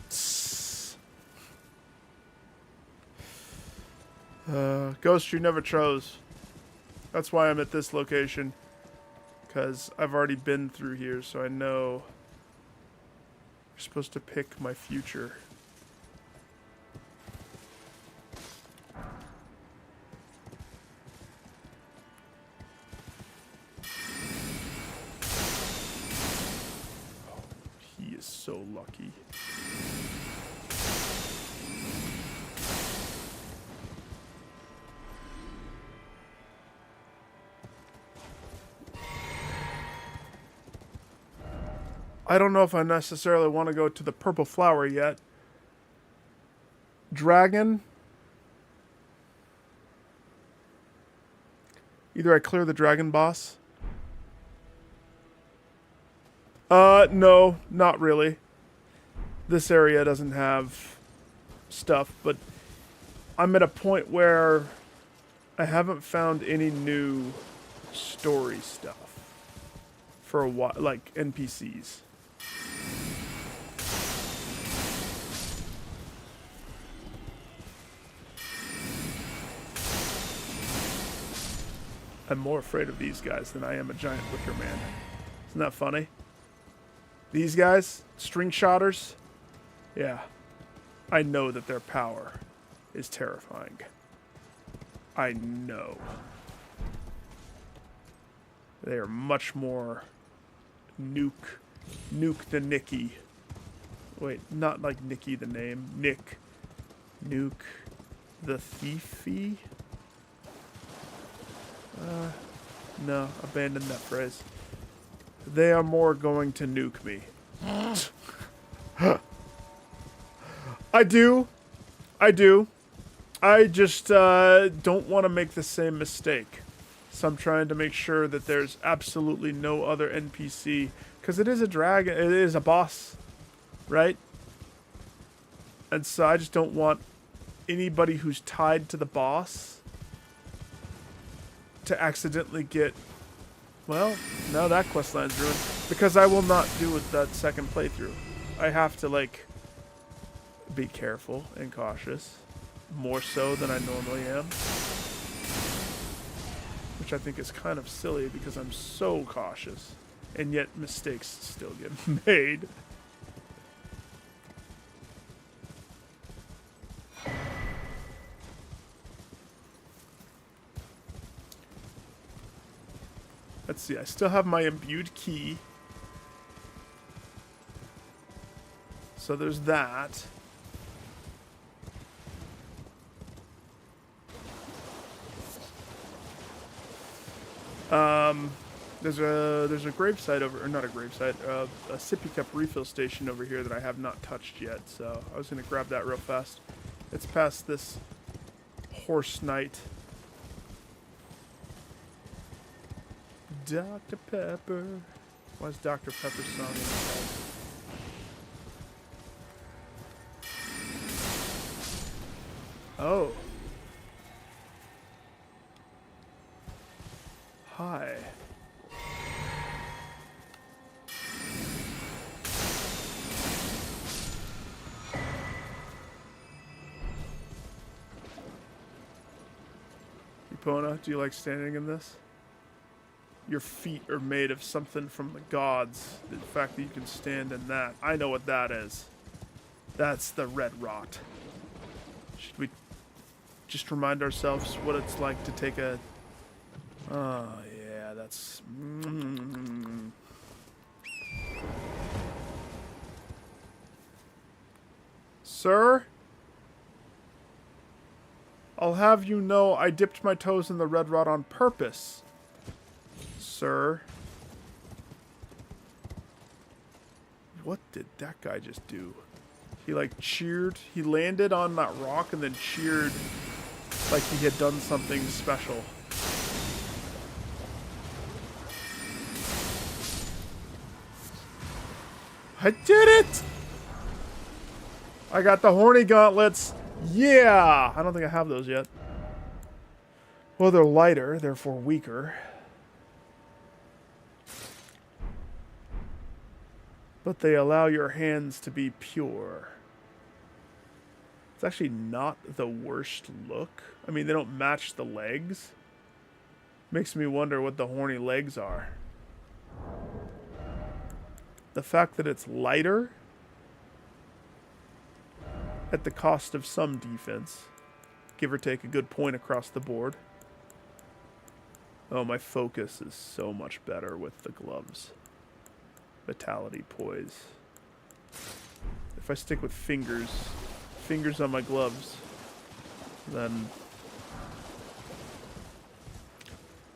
Tss. Ghost you never chose. That's why I'm at this location. Because I've already been through here, so I know you're supposed to pick my future. He is so lucky. I don't know if I necessarily want to go to the purple flower yet. Dragon. Either I clear the dragon boss. No, not really. This area doesn't have stuff, but I'm at a point where I haven't found any new story stuff for a while, like NPCs. I'm more afraid of these guys than I am a giant wicker man. Isn't that funny? These guys, string shotters, yeah, I know that their power is terrifying. I know. They are much more nuke the Nicky. Wait, not like Nicky the name. Nick. Nuke the thiefy? No, abandon that phrase. They are more going to nuke me. I do. I just don't want to make the same mistake. So I'm trying to make sure that there's absolutely no other NPC. Because it is a dragon. It is a boss. Right? And so I just don't want anybody who's tied to the boss to accidentally get... Well, now that questline's ruined. Because I will not do it that second playthrough. I have to, like, be careful and cautious. More so than I normally am. Which I think is kind of silly because I'm so cautious. And yet mistakes still get made. Let's see, I still have my imbued key. So there's that. There's a gravesite over, or not a gravesite, a sippy cup refill station over here that I have not touched yet. So I was gonna grab that real fast. It's past this horse knight. Dr. Pepper. Why is Dr. Pepper's song in my head? Oh. Hi. Epona, do you like standing in this? Your feet are made of something from the gods. The fact that you can stand in that. I know what that is. That's the red rot. Should we just remind ourselves what it's like to take a... Oh, yeah, that's... Sir? I'll have you know I dipped my toes in the red rot on purpose. Sir. What did that guy just do? He like cheered. He landed on that rock and then cheered like he had done something special. I did it! I got the horny gauntlets. Yeah! I don't think I have those yet. Well, they're lighter, therefore weaker. But they allow your hands to be pure. It's actually not the worst look. I mean, they don't match the legs. Makes me wonder what the horny legs are. The fact that it's lighter at the cost of some defense. Give or take a good point across the board. Oh, my focus is so much better with the gloves. Vitality, poise. If I stick with fingers on my gloves, then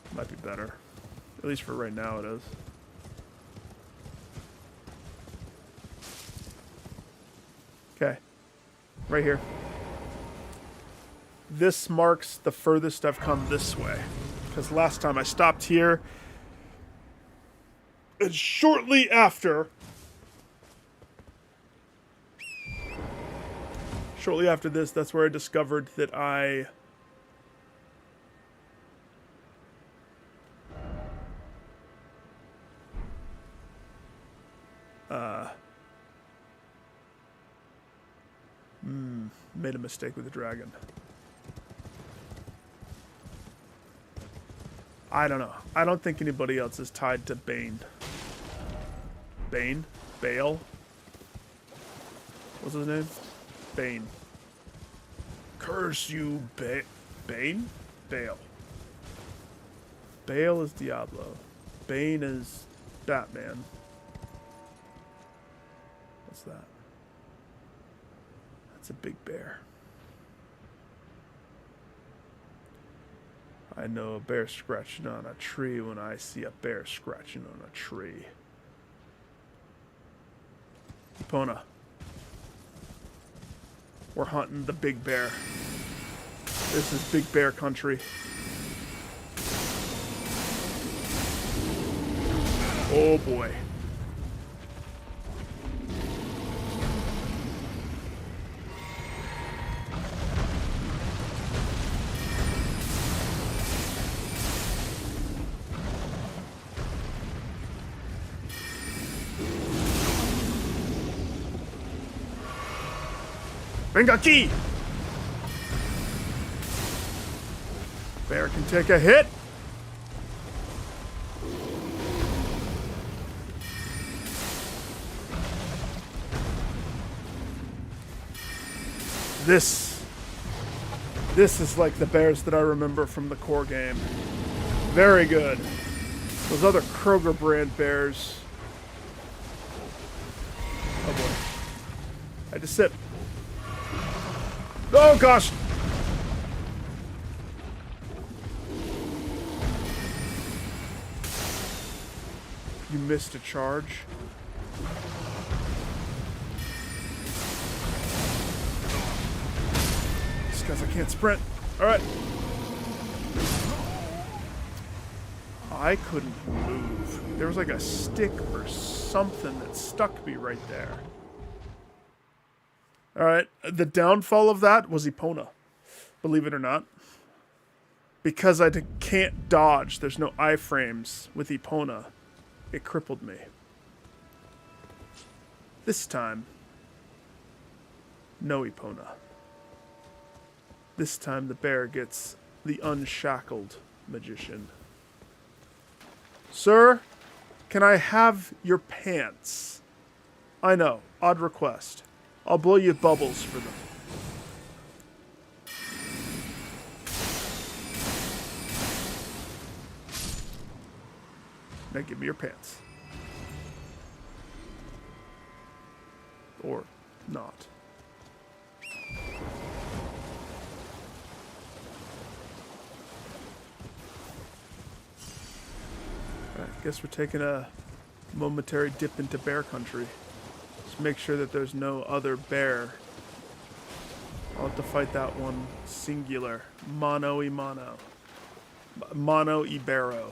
it might be better. At least for right now it is. Okay. Right here. This marks the furthest I've come this way. Because last time I stopped here, and shortly after this, that's where I discovered that I made a mistake with the dragon. I don't know. I don't think anybody else is tied to Bane. Bane? Bale? What's his name? Bane. Curse you, Bane? Bale. Bale is Diablo. Bane is Batman. What's that? That's a big bear. I know a bear scratching on a tree when I see a bear scratching on a tree. Epona. We're hunting the big bear. This is big bear country. Oh boy. Venga key! Bear can take a hit. This is like the bears that I remember from the core game. Very good. Those other Kroger brand bears. Oh boy. I just sit. Oh gosh! You missed a charge. Just because I can't sprint. Alright. I couldn't move. There was like a stick or something that stuck me right there. Alright, the downfall of that was Epona, believe it or not. Because I can't dodge, there's no iframes with Epona, it crippled me. This time, no Epona. This time the bear gets the unshackled magician. Sir, can I have your pants? I know, odd request. I'll blow you bubbles for them. Now give me your pants. Or not. Alright, guess we're taking a momentary dip into bear country. Just make sure that there's no other bear. I'll have to fight that one singular. Mono y mono. Mono Ibero.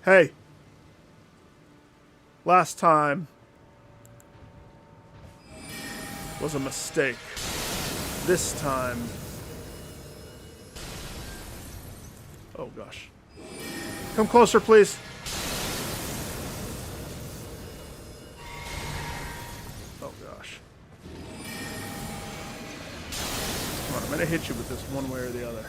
Hey. Last time was a mistake. This time... Oh gosh. Come closer, please. Oh gosh. Come on, I'm gonna hit you with this one way or the other.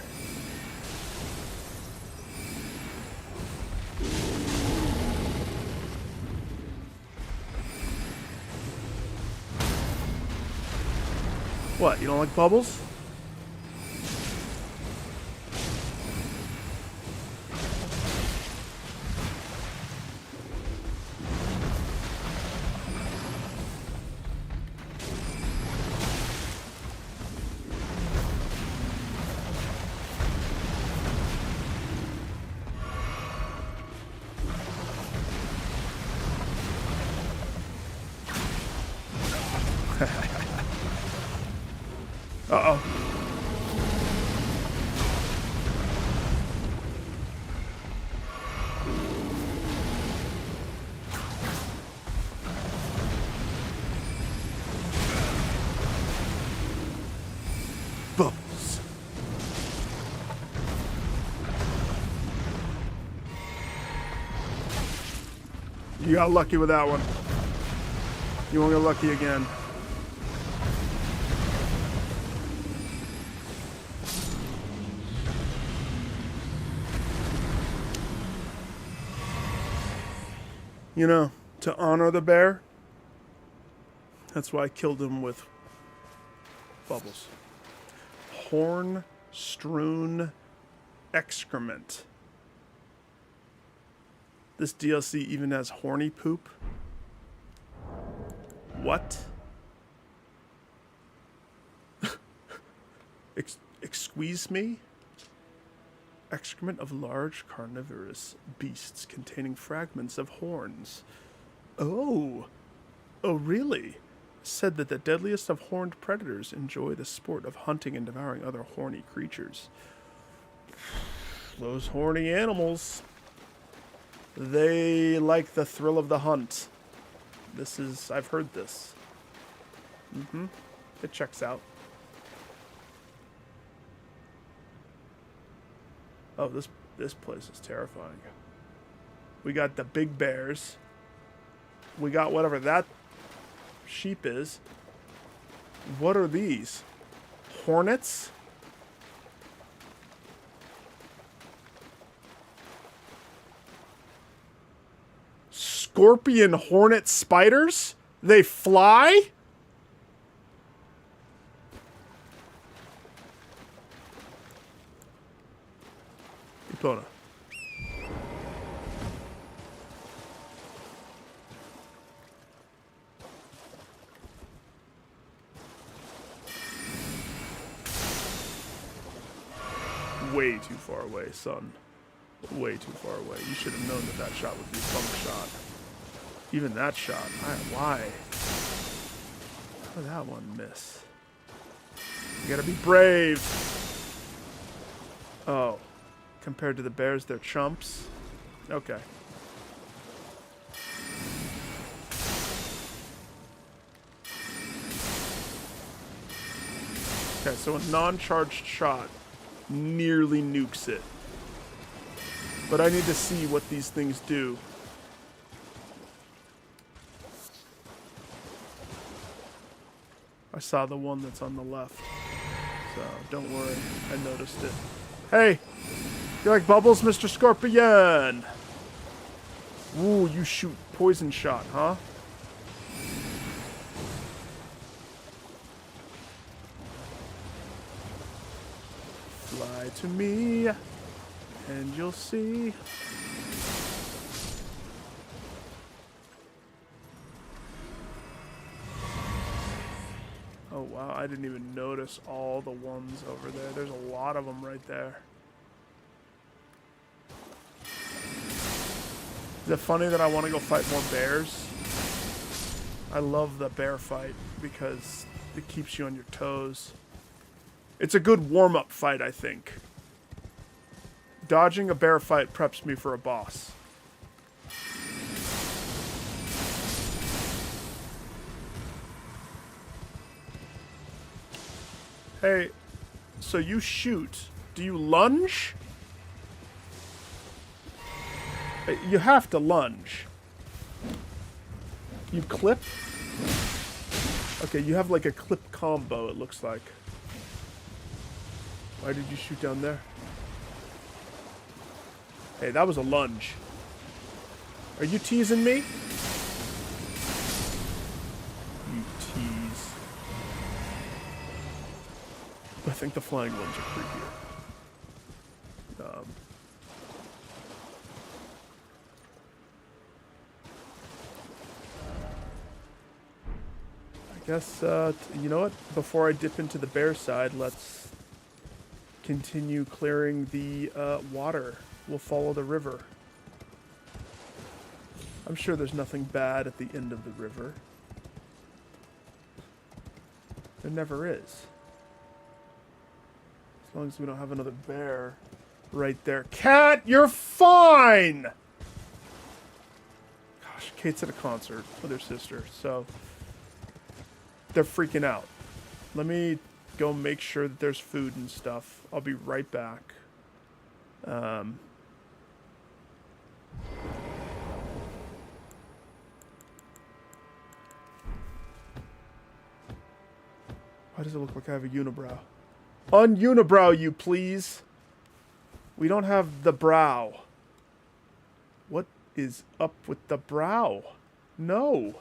What, you don't like bubbles? Uh-oh. Bubbles. You got lucky with that one. You won't get lucky again. You know, to honor the bear, that's why I killed him with bubbles. horn strewn excrement. This DLC even has horny poop. What? Excuse me? Excrement of large carnivorous beasts containing fragments of horns. Oh. Oh, really? Said that the deadliest of horned predators enjoy the sport of hunting and devouring other horny creatures. Those horny animals. They like the thrill of the hunt. I've heard this. It checks out. Oh, this place is terrifying. We got the big bears. We got whatever that sheep is. What are these? Hornets? Scorpion hornet spiders? They fly? Ipona. Way too far away, son. Way too far away. You should have known that that shot would be a bump shot. Even that shot. Why? How did that one miss? You gotta be brave. Oh. Compared to the bears, they're chumps. Okay. Okay, so a non-charged shot nearly nukes it. But I need to see what these things do. I saw the one that's on the left. So, don't worry. I noticed it. Hey! You like bubbles, Mr. Scorpion? Ooh, you shoot poison shot, huh? Fly to me, and you'll see. Oh wow, I didn't even notice all the ones over there. There's a lot of them right there. Is it funny that I want to go fight more bears? I love the bear fight because it keeps you on your toes. It's a good warm-up fight, I think. Dodging a bear fight preps me for a boss. Hey, so you shoot. Do you lunge? You have to lunge. You clip? Okay, you have like a clip combo, it looks like. Why did you shoot down there? Hey, that was a lunge. Are you teasing me? You tease. I think the flying ones are creepier. I guess, you know what? Before I dip into the bear side, let's continue clearing the water. We'll follow the river. I'm sure there's nothing bad at the end of the river. There never is. As long as we don't have another bear right there. Cat, you're fine! Gosh, Kate's at a concert with her sister, so they're freaking out. Let me go make sure that there's food and stuff. I'll be right back. Why does it look like I have a unibrow? Ununibrow you, please. We don't have the brow. What is up with the brow? No.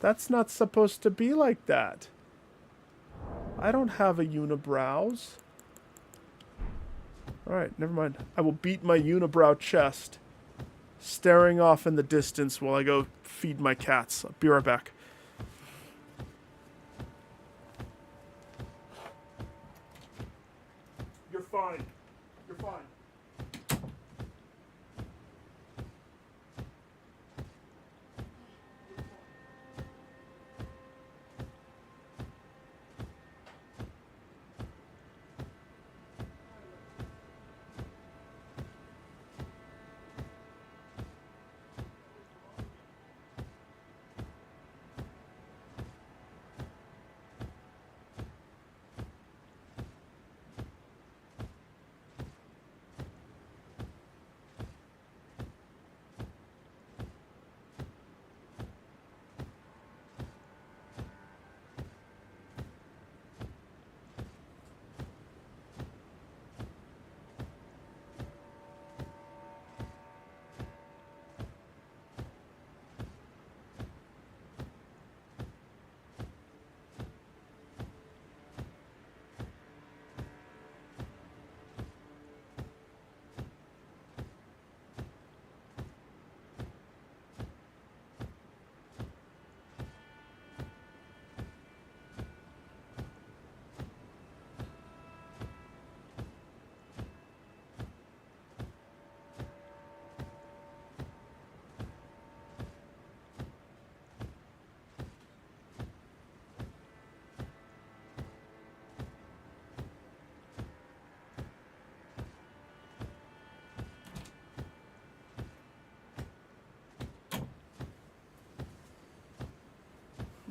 That's not supposed to be like that. I don't have a unibrows. Alright, never mind. I will beat my unibrow chest, staring off in the distance while I go feed my cats. I'll be right back. You're fine. You're fine.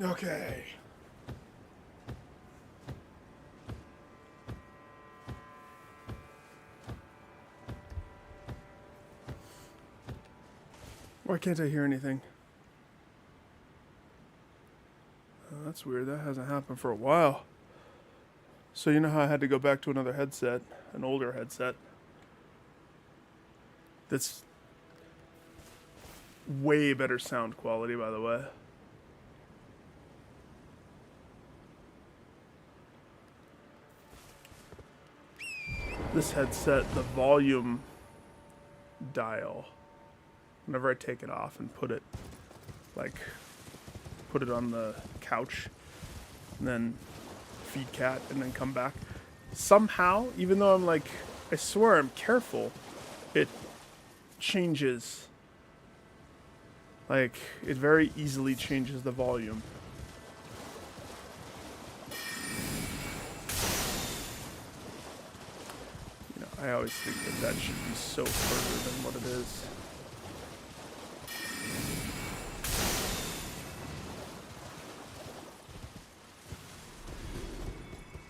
Okay. Why can't I hear anything? Oh, that's weird. That hasn't happened for a while. So you know how I had to go back to another headset, an older headset. That's way better sound quality, by the way. This headset, the volume dial, whenever I take it off and put it on the couch and then feed cat and then come back, somehow, even though I'm like, I swear I'm careful, it changes. Like, it very easily changes the volume. I always think that should be so further than what it is.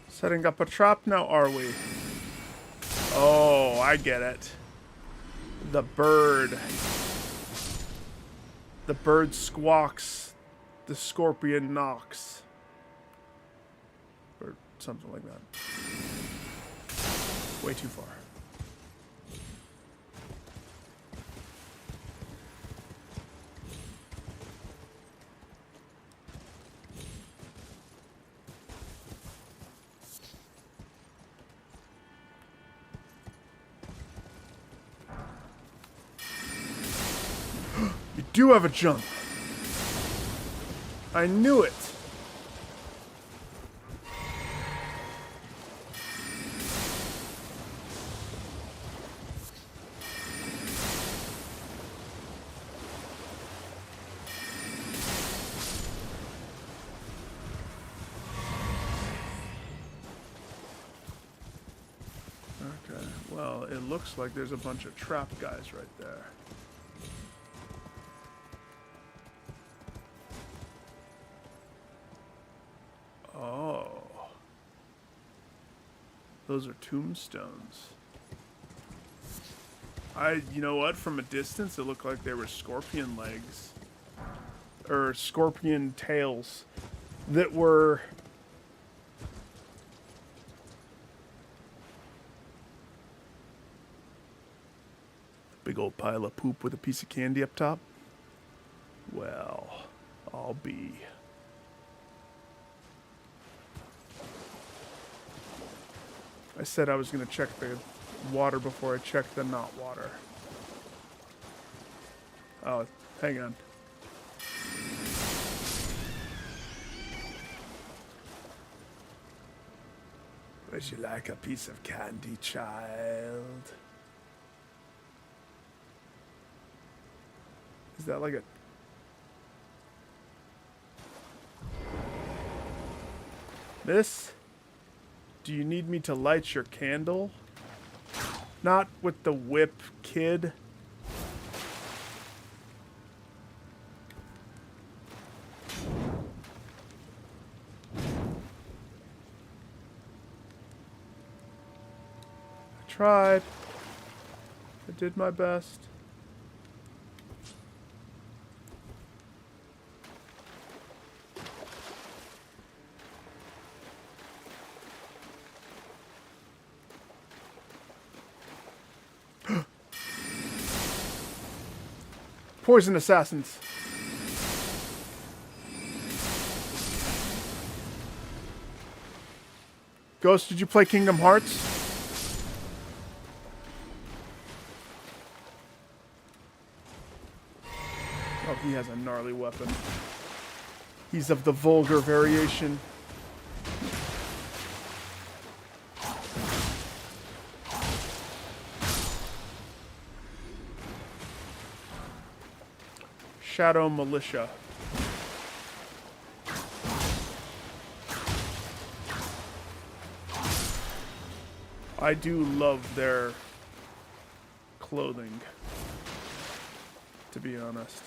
Setting up a trap now, are we? Oh, I get it. The bird. The bird squawks. The scorpion knocks. Or something like that. Way too far. You do have a jump. I knew it. Okay, well, it looks like there's a bunch of trap guys right there. Oh. Those are tombstones. You know what? From a distance, it looked like they were scorpion legs. Or scorpion tails that were... Big old pile of poop with a piece of candy up top. Well, I'll be. I said I was going to check the water before I check the not water. Oh, hang on. Would you like a piece of candy, child? Is that like a... This? Do you need me to light your candle? Not with the whip, kid. I tried. I did my best. Poison assassins. Ghost, did you play Kingdom Hearts? Oh, he has a gnarly weapon. He's of the vulgar variation. Shadow Militia. I do love their clothing, to be honest.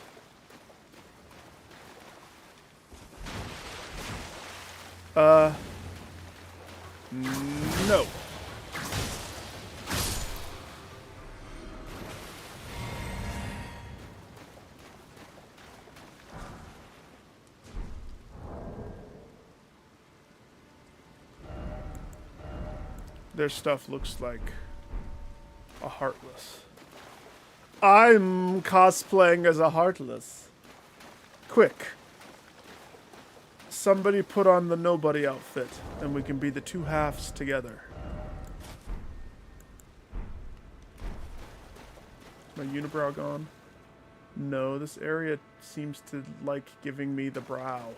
No. Their stuff looks like a Heartless. I'm cosplaying as a Heartless. Quick. Somebody put on the nobody outfit, and we can be the two halves together. My unibrow gone? No, this area seems to like giving me the brow.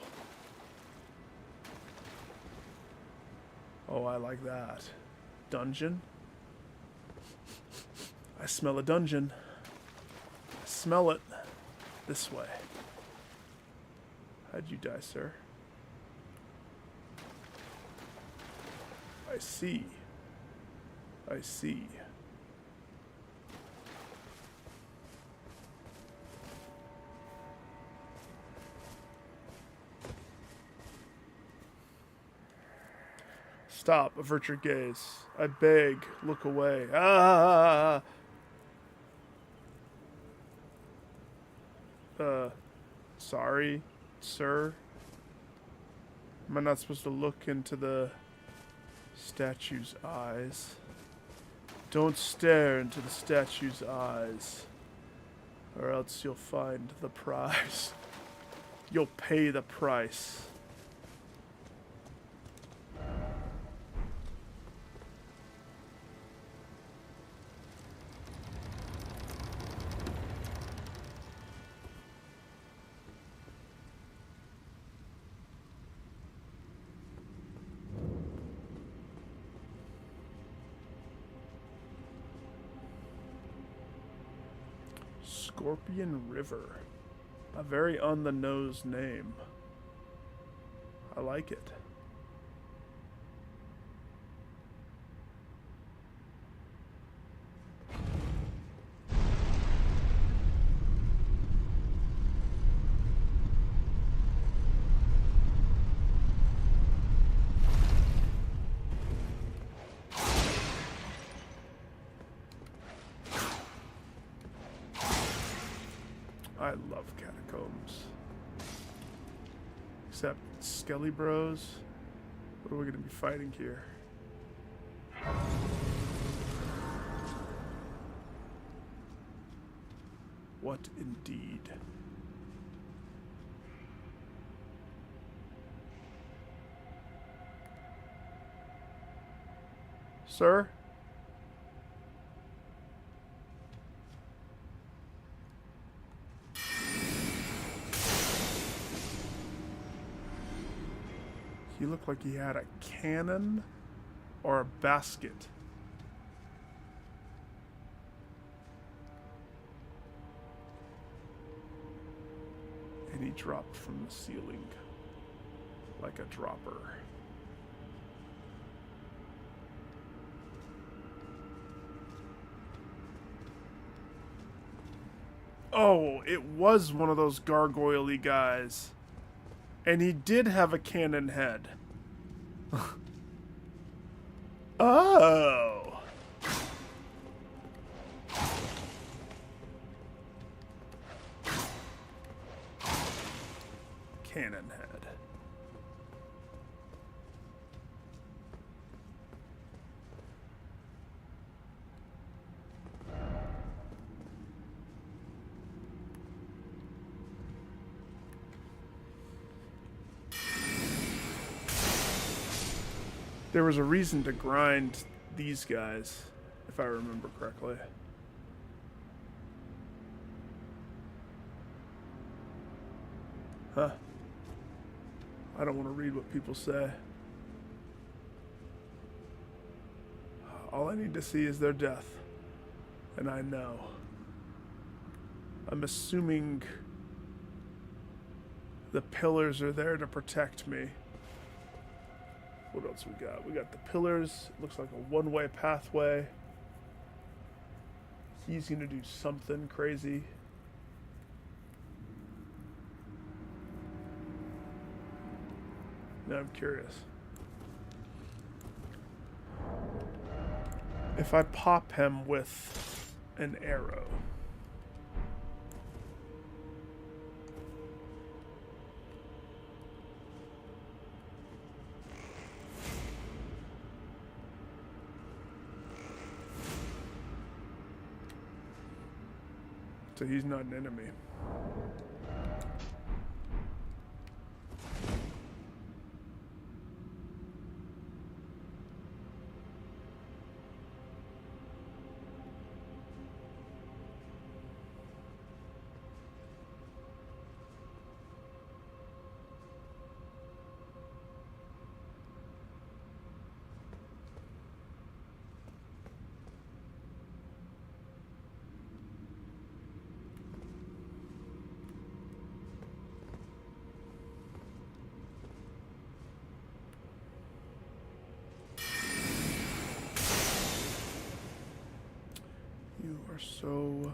Oh, I like that. Dungeon? I smell a dungeon. I smell it. This way. How'd you die, sir? I see. I see. Stop. Avert your gaze. I beg. Look away. Ah! Sorry, sir. Am I not supposed to look into the statue's eyes? Don't stare into the statue's eyes, or else you'll find the prize. You'll pay the price. Scorpion River. A very on-the-nose name. I like it. I love catacombs. Except Skelly Bros. What are we going to be fighting here? What indeed? Sir? He looked like he had a cannon or a basket. And he dropped from the ceiling like a dropper. Oh, it was one of those gargoyle-y guys. And he did have a cannon head. Oh. Cannon head. There was a reason to grind these guys, if I remember correctly. Huh. I don't want to read what people say. All I need to see is their death. And I know. I'm assuming the pillars are there to protect me. What else we got? We got the pillars. Looks like a one-way pathway. He's gonna do something crazy. Now I'm curious. If I pop him with an arrow. So he's not an enemy. You are so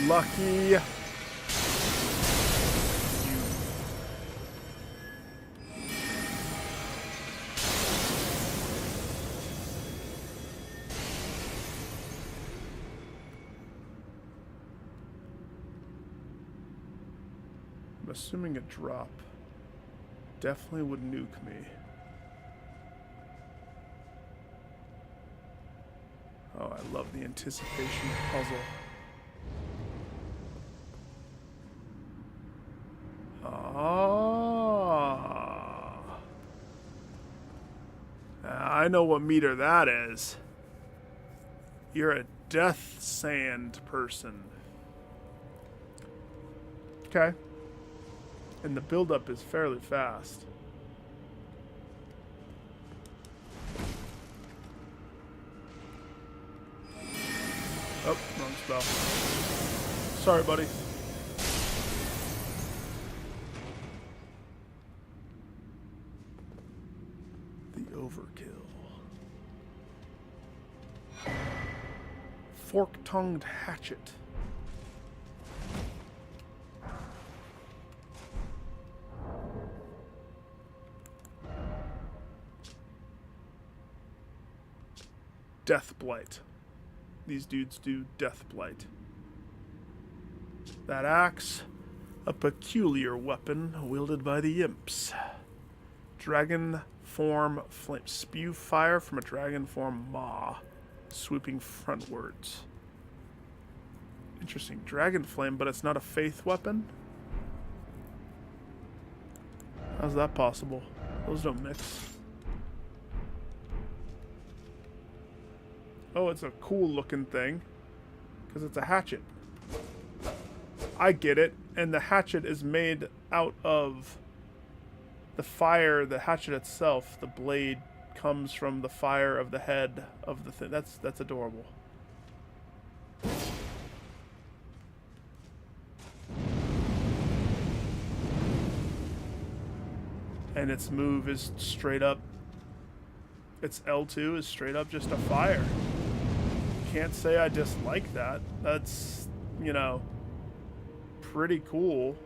lucky. I'm assuming a drop definitely would nuke me. Oh, I love the anticipation puzzle. Ah. I know what meter that is. You're a death sand person. Okay. And the buildup is fairly fast. Oh, wrong spell. Sorry, buddy. The overkill. Fork-tongued hatchet. Death Blight. These dudes do Death Blight. That axe, a peculiar weapon wielded by the imps. Dragon form flame. Spew fire from a dragon form maw, swooping frontwards. Interesting. Dragon flame, but it's not a faith weapon? How's that possible? Those don't mix. Oh, it's a cool looking thing. Because it's a hatchet. I get it. And the hatchet is made out of the fire, the hatchet itself, the blade comes from the fire of the head of the thing. That's adorable. And its move is straight up, its L2 is straight up just a fire. Can't say I dislike that. That's, you know, pretty cool.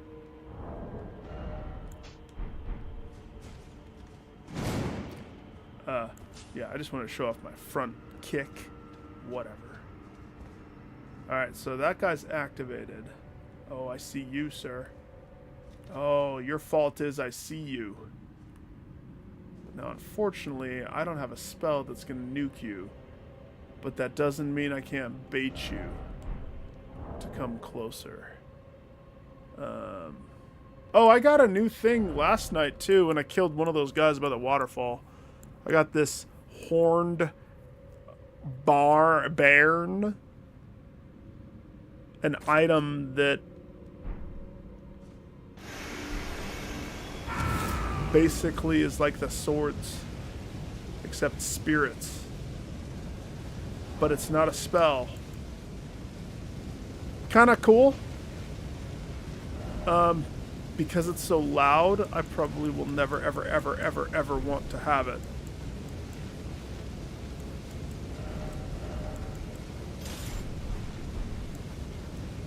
Yeah, I just want to show off my front kick. Whatever. Alright, so that guy's activated. Oh, I see you, sir. Oh, your fault is I see you. Now, unfortunately, I don't have a spell that's going to nuke you. But that doesn't mean I can't bait you to come closer. Oh, I got a new thing last night, too, when I killed one of those guys by the waterfall. I got this horned bairn. An item that basically is like the swords, except spirits. But it's not a spell. Kinda cool. Because it's so loud, I probably will never, ever, ever, ever, ever want to have it.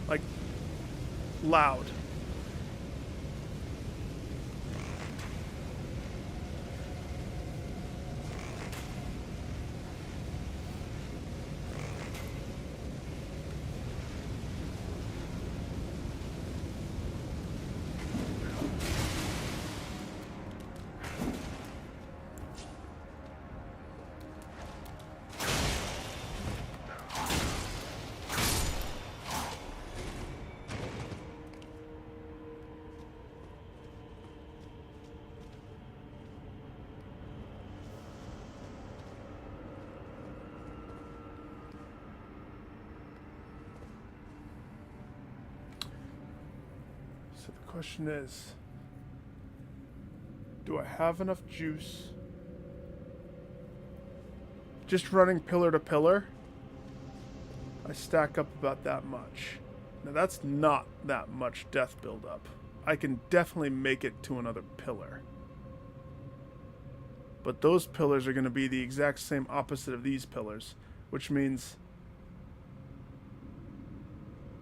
Like, loud. So the question is, do I have enough juice? Just running pillar to pillar, I stack up about that much. Now that's not that much death buildup. I can definitely make it to another pillar. But those pillars are going to be the exact same opposite of these pillars, which means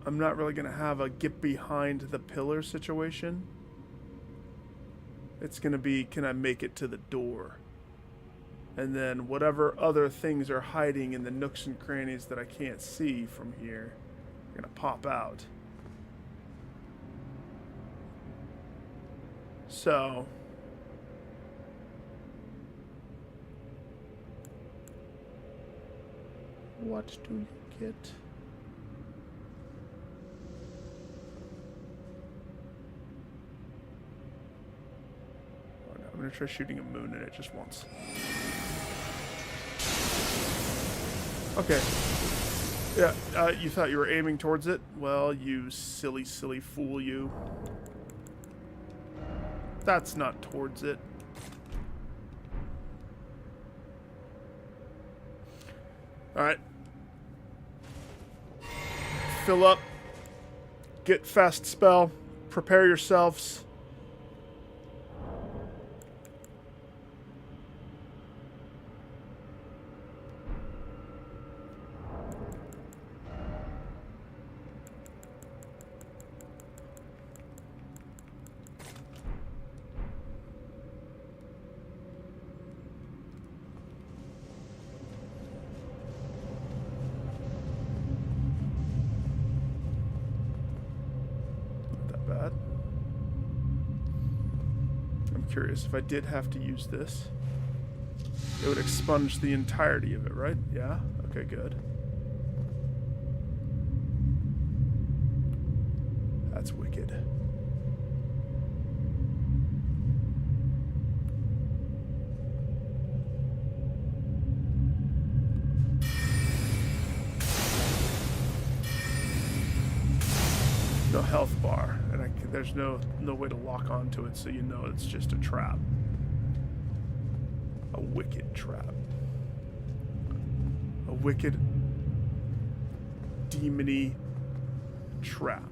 I'm not really going to have a get behind the pillar situation. It's going to be, can I make it to the door? And then whatever other things are hiding in the nooks and crannies that I can't see from here are going to pop out. So what do you get? Oh, no, I'm going to try shooting a moon in it just once. Okay. Yeah, you thought you were aiming towards it? Well, you silly, silly fool, you. That's not towards it. Alright. Fill up. Get fast spell. Prepare yourselves. Curious, if I did have to use this, it would expunge the entirety of it, right? Yeah? Okay, good. That's wicked. No health bar, and there's no way to lock onto it, so you know it's just a trap. A wicked trap. A wicked, demony trap.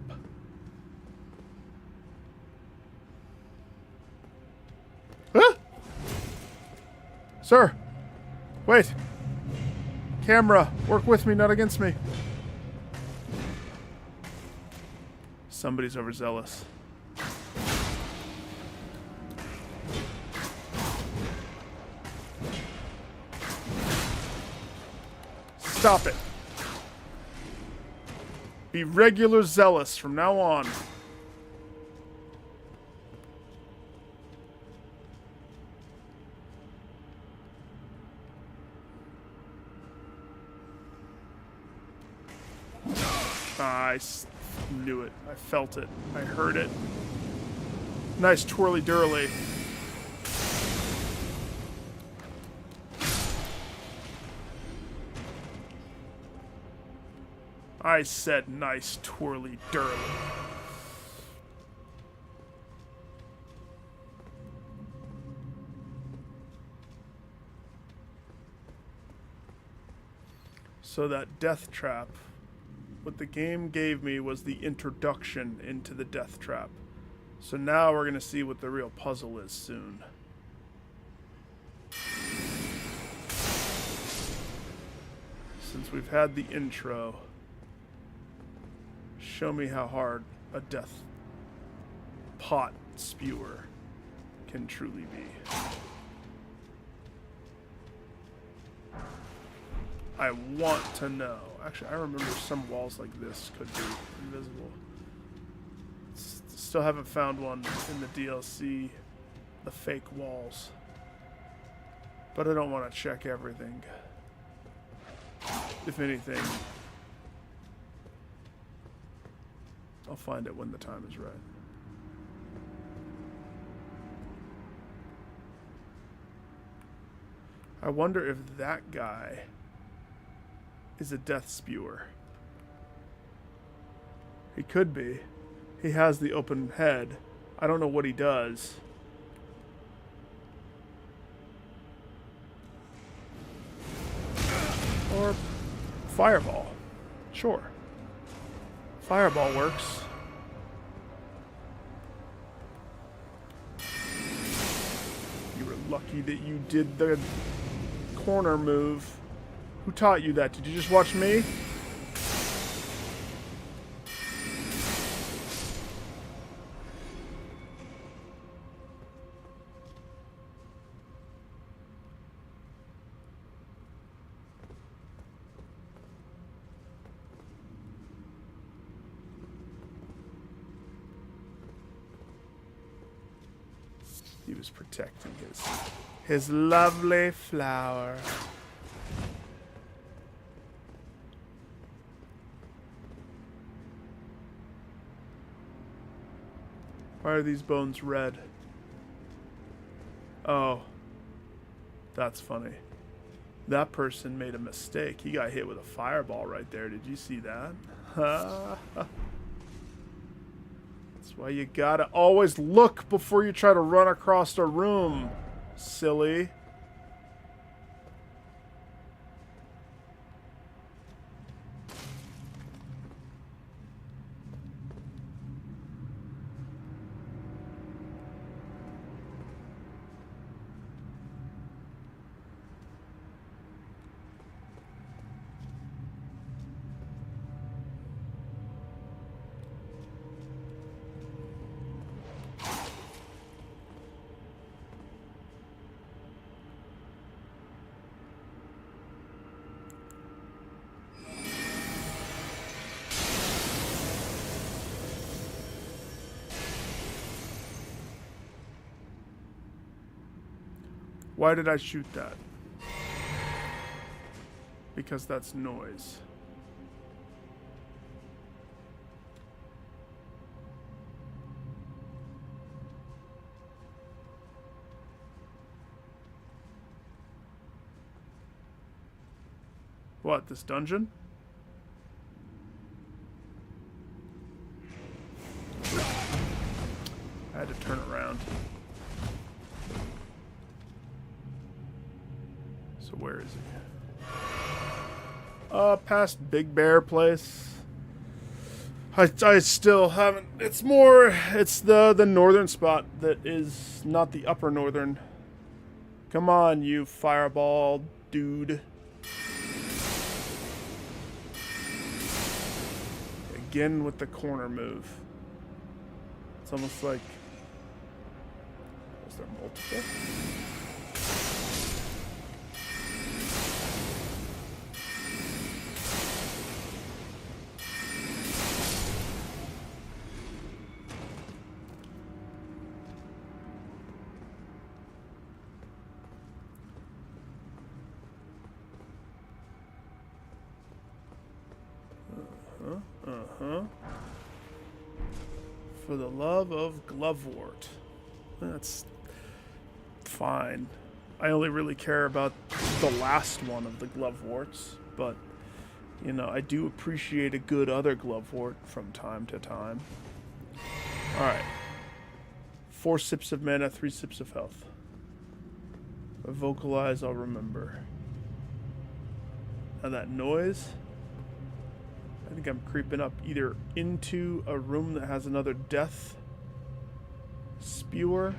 Ah! Sir! Wait! Camera, work with me, not against me. Somebody's overzealous. Stop it. Be regular zealous from now on. I knew it. I felt it. I heard it. Nice twirly durly. I said nice twirly durly. So that death trap, what the game gave me was the introduction into the death trap. So now we're going to see what the real puzzle is soon. Since we've had the intro, show me how hard a death pot spewer can truly be. I want to know. Actually, I remember some walls like this could be invisible. Still haven't found one in the DLC, the fake walls. But I don't want to check everything. If anything, I'll find it when the time is right. I wonder if that guy is a death spewer. He could be. He has the open head. I don't know what he does. Or fireball. Sure. Fireball works. You were lucky that you did the corner move. Who taught you that? Did you just watch me? He was protecting his lovely flower. Why are these bones red? Oh. That's funny. That person made a mistake. He got hit with a fireball right there. Did you see that? That's why you gotta always look before you try to run across a room, silly. Why did I shoot that? Because that's noise. What, this dungeon? I had to turn around. So where is he? Past Big Bear Place. I still haven't. It's the northern spot that is not the upper northern. Come on, you fireball dude. Again with the corner move. It's almost like... Is there multiple? For the love of Glovewort. That's fine. I only really care about the last one of the Gloveworts, but, you know, I do appreciate a good other Glovewort from time to time. Alright. 4 sips of mana, 3 sips of health. I vocalize, I'll remember. Now that noise... I think I'm creeping up either into a room that has another death spewer.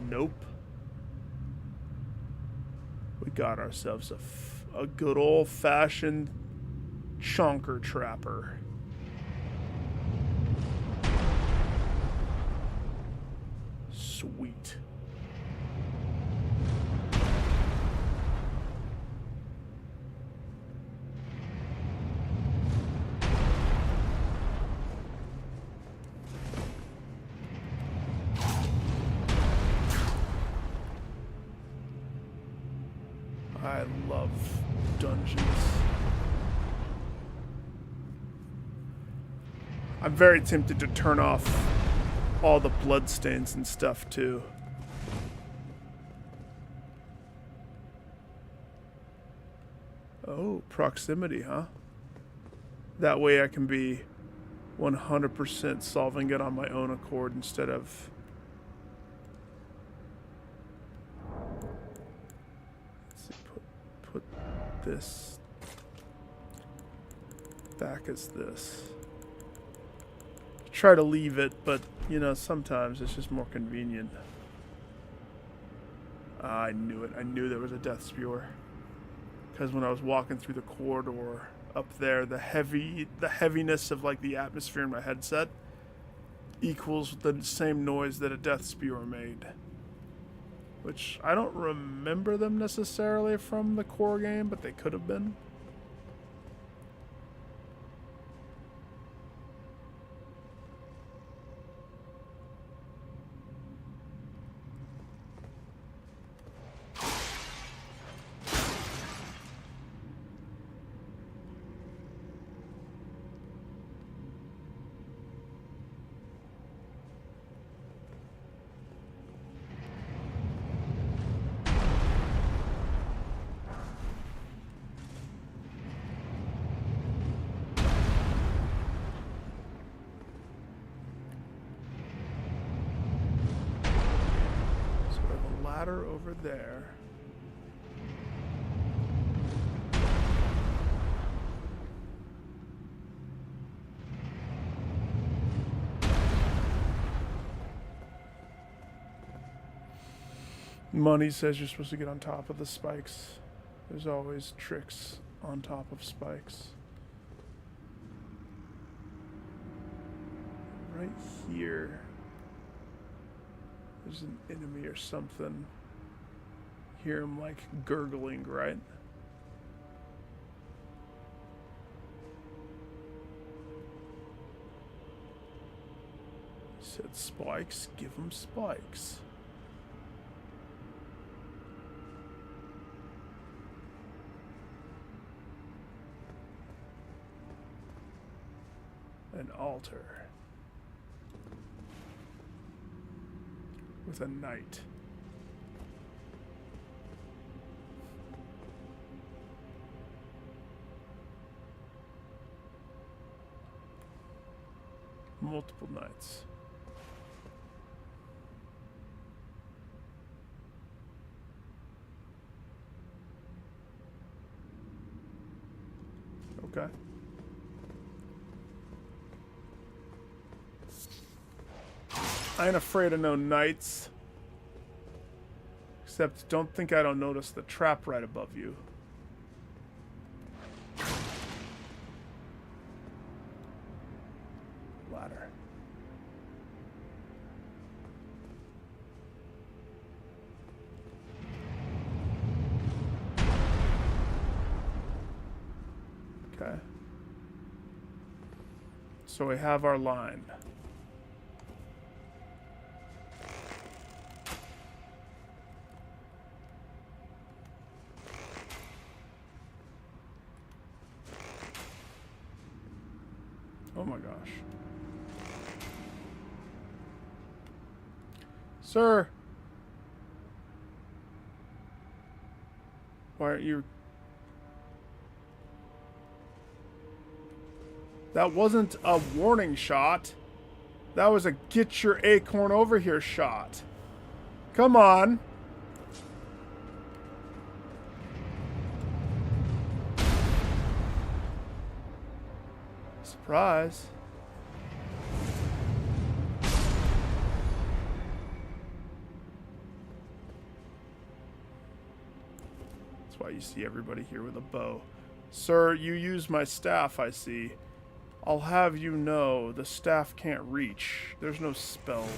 Nope. We got ourselves a good old-fashioned chonker trapper. Sweet. I love dungeons. I'm very tempted to turn off all the bloodstains and stuff too. Oh, proximity, huh? That way I can be 100% solving it on my own accord instead of... Put this back as this. Try to leave it, but you know, sometimes it's just more convenient. I knew it. I knew there was a death spewer. Because when I was walking through the corridor up there, the heaviness of like the atmosphere in my headset equals the same noise that a death spewer made. Which, I don't remember them necessarily from the core game, but they could have been. Over there. Money says you're supposed to get on top of the spikes. There's always tricks on top of spikes. Right here. There's an enemy or something. Hear him like gurgling, right? He said spikes, give him spikes. An altar with a knight. multiple nights. Okay. I ain't afraid of no knights. Except, don't think I don't notice the trap right above you. Ladder. Okay. So we have our line. Oh my gosh. Sir! Why aren't you... That wasn't a warning shot. That was a get your acorn over here shot. Come on. Surprise. That's why you see everybody here with a bow. Sir, you use my staff, I see. I'll have you know the staff can't reach. There's no spell.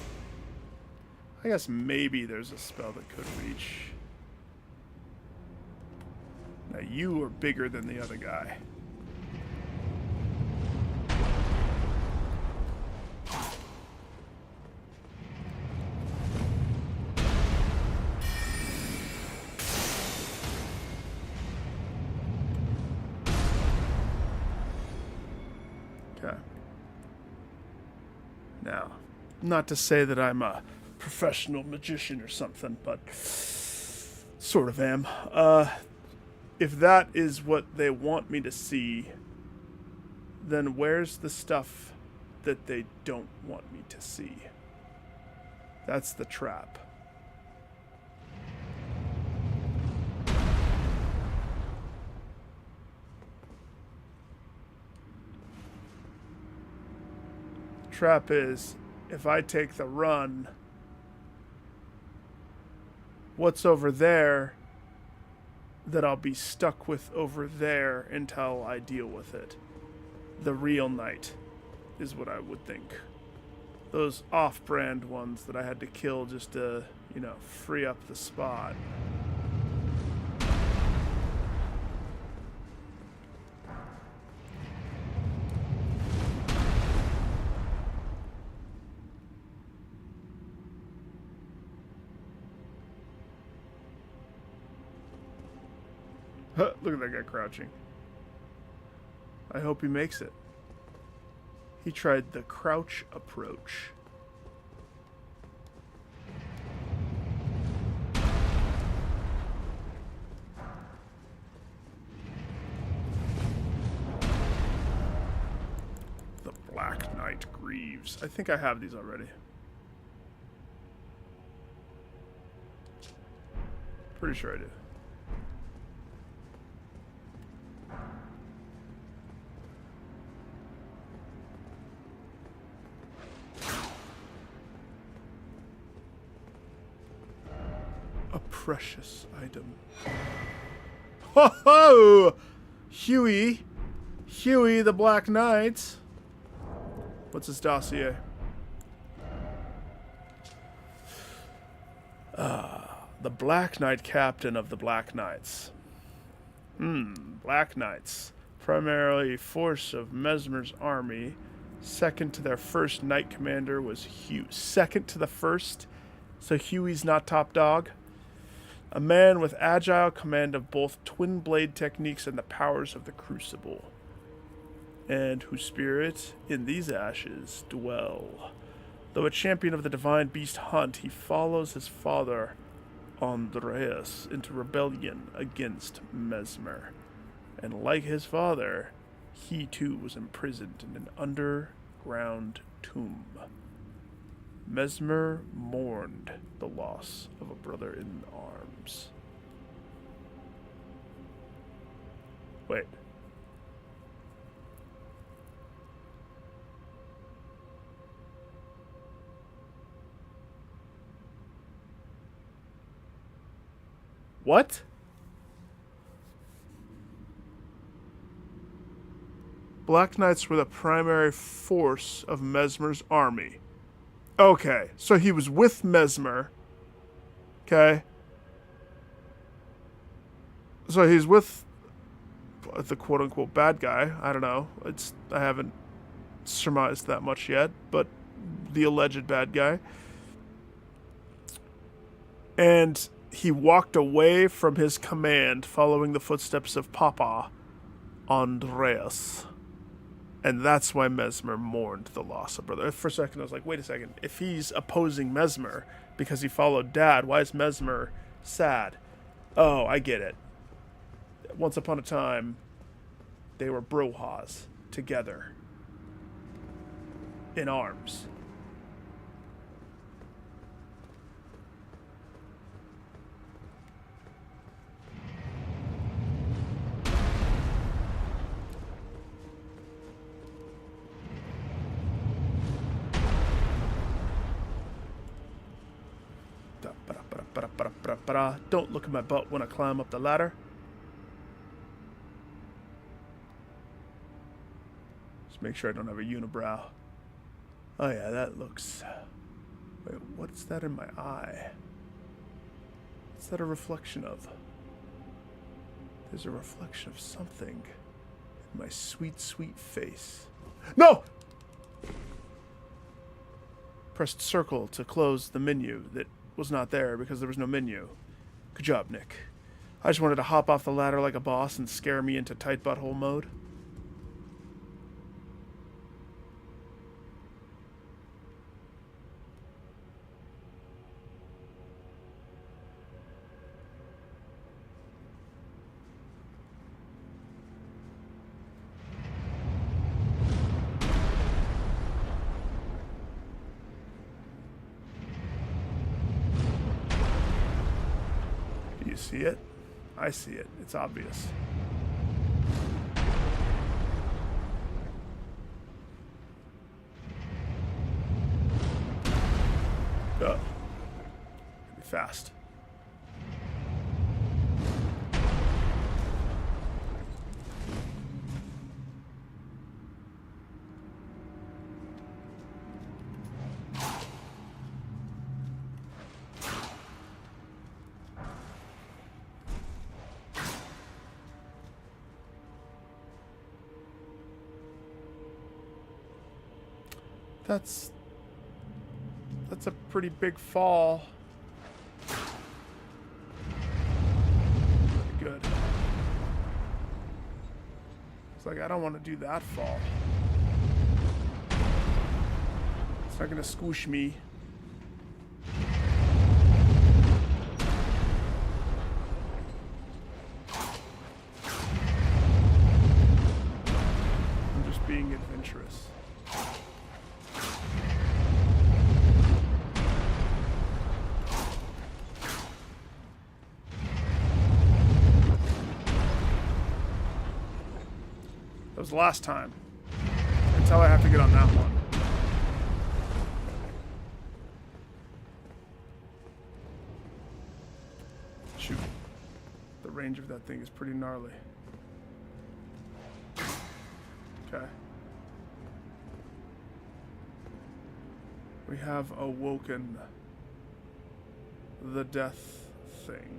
I guess maybe there's a spell that could reach. Now you are bigger than the other guy. Okay. Now, not to say that I'm a professional magician or something, but sort of am. If that is what they want me to see, then where's the stuff that they don't want me to see? That's the trap. Trap is, if I take the run, what's over there that I'll be stuck with over there until I deal with it. The real knight is what I would think. Those off-brand ones that I had to kill just to, you know, free up the spot. Look at that guy crouching. I hope he makes it. He tried the crouch approach. The Black Knight grieves. I think I have these already. Pretty sure I do. Precious item. Ho ho! Huey the Black Knight. What's his dossier? The Black Knight, captain of the Black Knights. Black Knights. Primarily force of Mesmer's army. Second to their first knight commander was Hugh. Second to the first? So Huey's not top dog? A man with agile command of both twin blade techniques and the powers of the crucible, and whose spirit in these ashes dwell. Though a champion of the divine beast hunt, he follows his father, Andreas, into rebellion against Mesmer. And like his father, he too was imprisoned in an ground tomb. Mesmer mourned the loss of a brother in arms. Wait. What? Black Knights were the primary force of Mesmer's army. Okay, so he was with Mesmer. Okay. So he's with the quote-unquote bad guy. I don't know. I haven't surmised that much yet, but the alleged bad guy. And he walked away from his command following the footsteps of Papa Andreas. And that's why Mesmer mourned the loss of brother. For a second, I was like, wait a second. If he's opposing Mesmer because he followed Dad, why is Mesmer sad? Oh, I get it. Once upon a time, they were brohas together in arms. Don't look at my butt when I climb up the ladder. Just make sure I don't have a unibrow. Oh yeah, that looks... Wait, what's that in my eye? What's that a reflection of? There's a reflection of something in my sweet, sweet face. No! Pressed circle to close the menu that was not there because there was no menu. Good job, Nick. I just wanted to hop off the ladder like a boss and scare me into tight butthole mode. You see it? I see it. It's obvious. Be fast. That's a pretty big fall. Good. It's like I don't want to do that fall. It's not gonna squish me. I'm just being adventurous. That was the last time. Until I have to get on that one. Shoot. The range of that thing is pretty gnarly. Okay. We have awoken the death thing.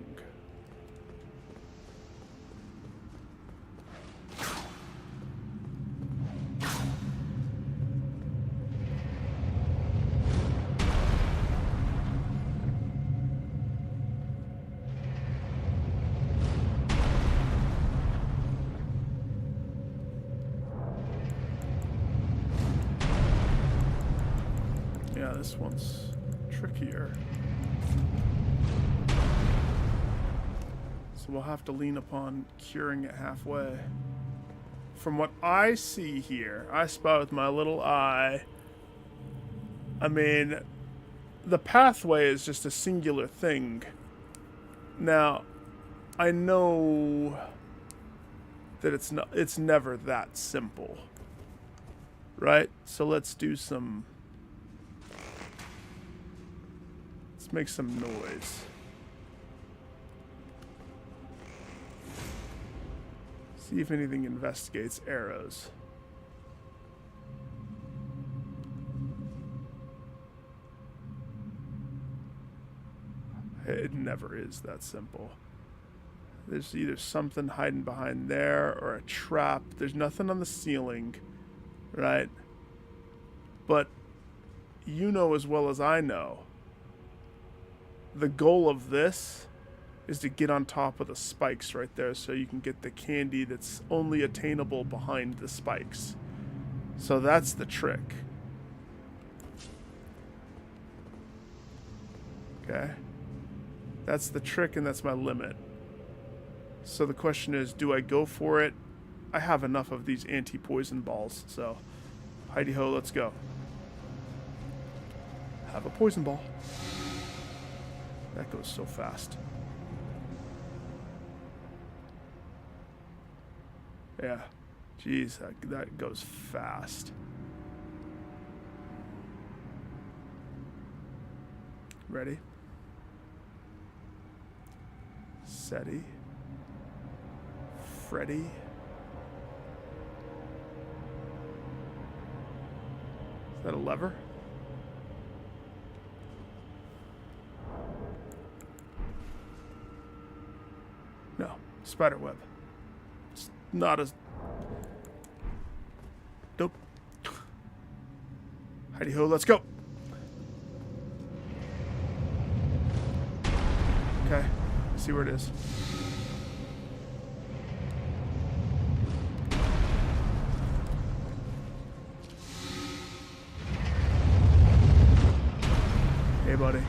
Yeah, this one's trickier. So we'll have to lean upon curing it halfway. from what I see here, I spy with my little eye. I mean, the pathway is just a singular thing. Now, I know that it's never that simple. Right? So let's do some... Let's make some noise. See if anything investigates arrows. It never is that simple. There's either something hiding behind there or a trap. There's nothing on the ceiling, right? But you know as well as I know, the goal of this is to get on top of the spikes right there so you can get the candy that's only attainable behind the spikes. So that's the trick. Okay? That's the trick and that's my limit. So the question is, do I go for it? I have enough of these anti-poison balls, so heidi-ho, let's go. Have a poison ball. That goes so fast. Yeah. Jeez, that goes fast. Ready? Steady. Freddy. Is that a lever? No. Spider web. It's not as... Nope. Heidi-ho, let's go. Okay. See where it is. Hey, buddy.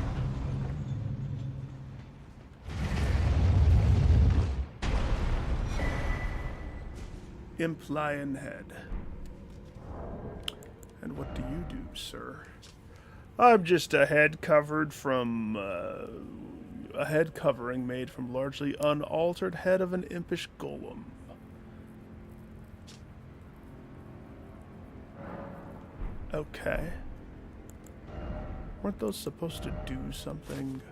Imp lion head. And what do you do, sir? I'm just a head covered from, a head covering made from largely unaltered head of an impish golem. Okay. Weren't those supposed to do something?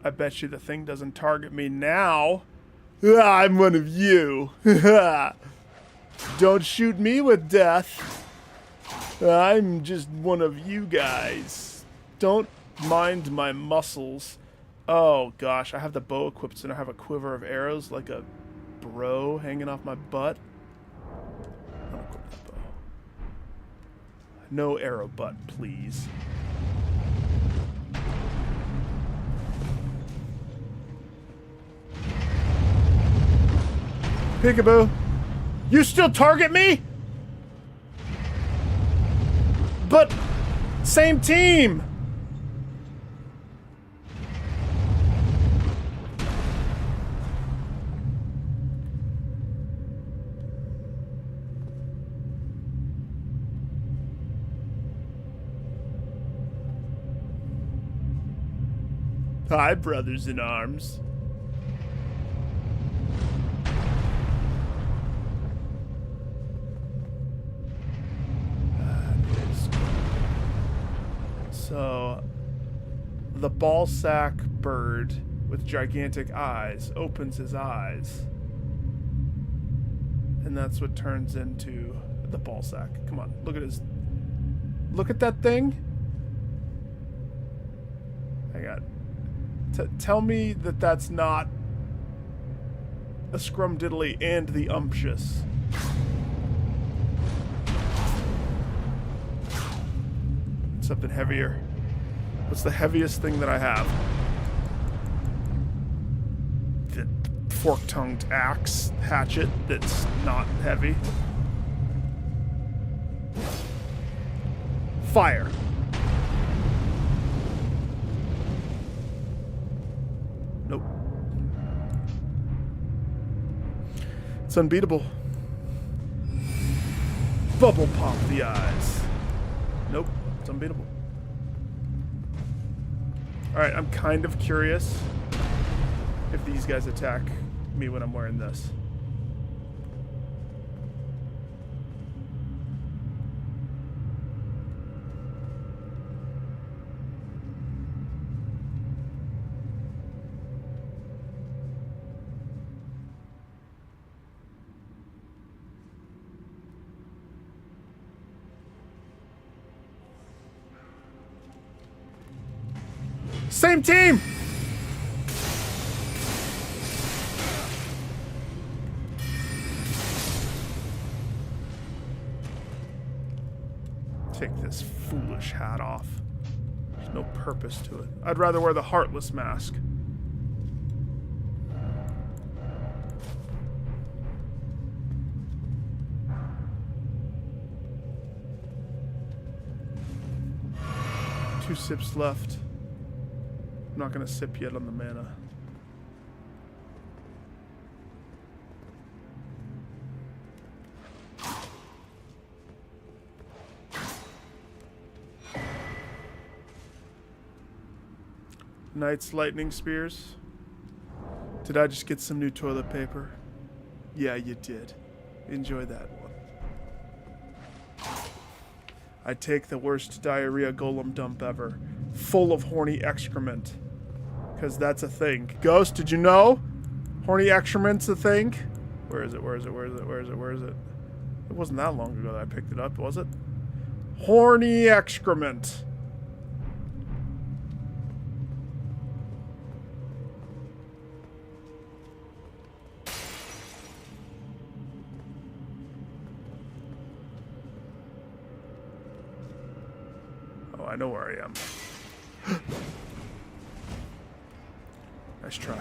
I bet you the thing doesn't target me now. I'm one of you. Don't shoot me with death. I'm just one of you guys. Don't mind my muscles. Oh gosh, I have the bow equipped and I have a quiver of arrows like a bro hanging off my butt. I'll equip that bow. No arrow butt, please. Peekaboo. You still target me? But same team. Hi, brothers in arms. So, the ball sack bird with gigantic eyes opens his eyes. And that's what turns into the ball sack. Come on, look at his... Look at that thing. Hang on. Tell me that that's not a scrumdiddly and the umptious. Something heavier. What's the heaviest thing that I have? The fork-tongued axe hatchet that's not heavy. Fire. Nope. It's unbeatable. Bubble pop the eyes. Nope. It's unbeatable. Alright, I'm kind of curious if these guys attack me when I'm wearing this. Same team! Take this foolish hat off. There's no purpose to it. I'd rather wear the Heartless mask. Two sips left. I'm not gonna sip yet on the mana. Knight's lightning spears. Did I just get some new toilet paper? Yeah, you did. Enjoy that one. I take the worst diarrhea golem dump ever. Full of horny excrement. Because that's a thing. Ghost, did you know? Horny excrement's a thing? Where is it? Where is it? Where is it? Where is it? Where is it? It wasn't that long ago that I picked it up, was it? Horny excrement. Oh, I know where I am. Nice try.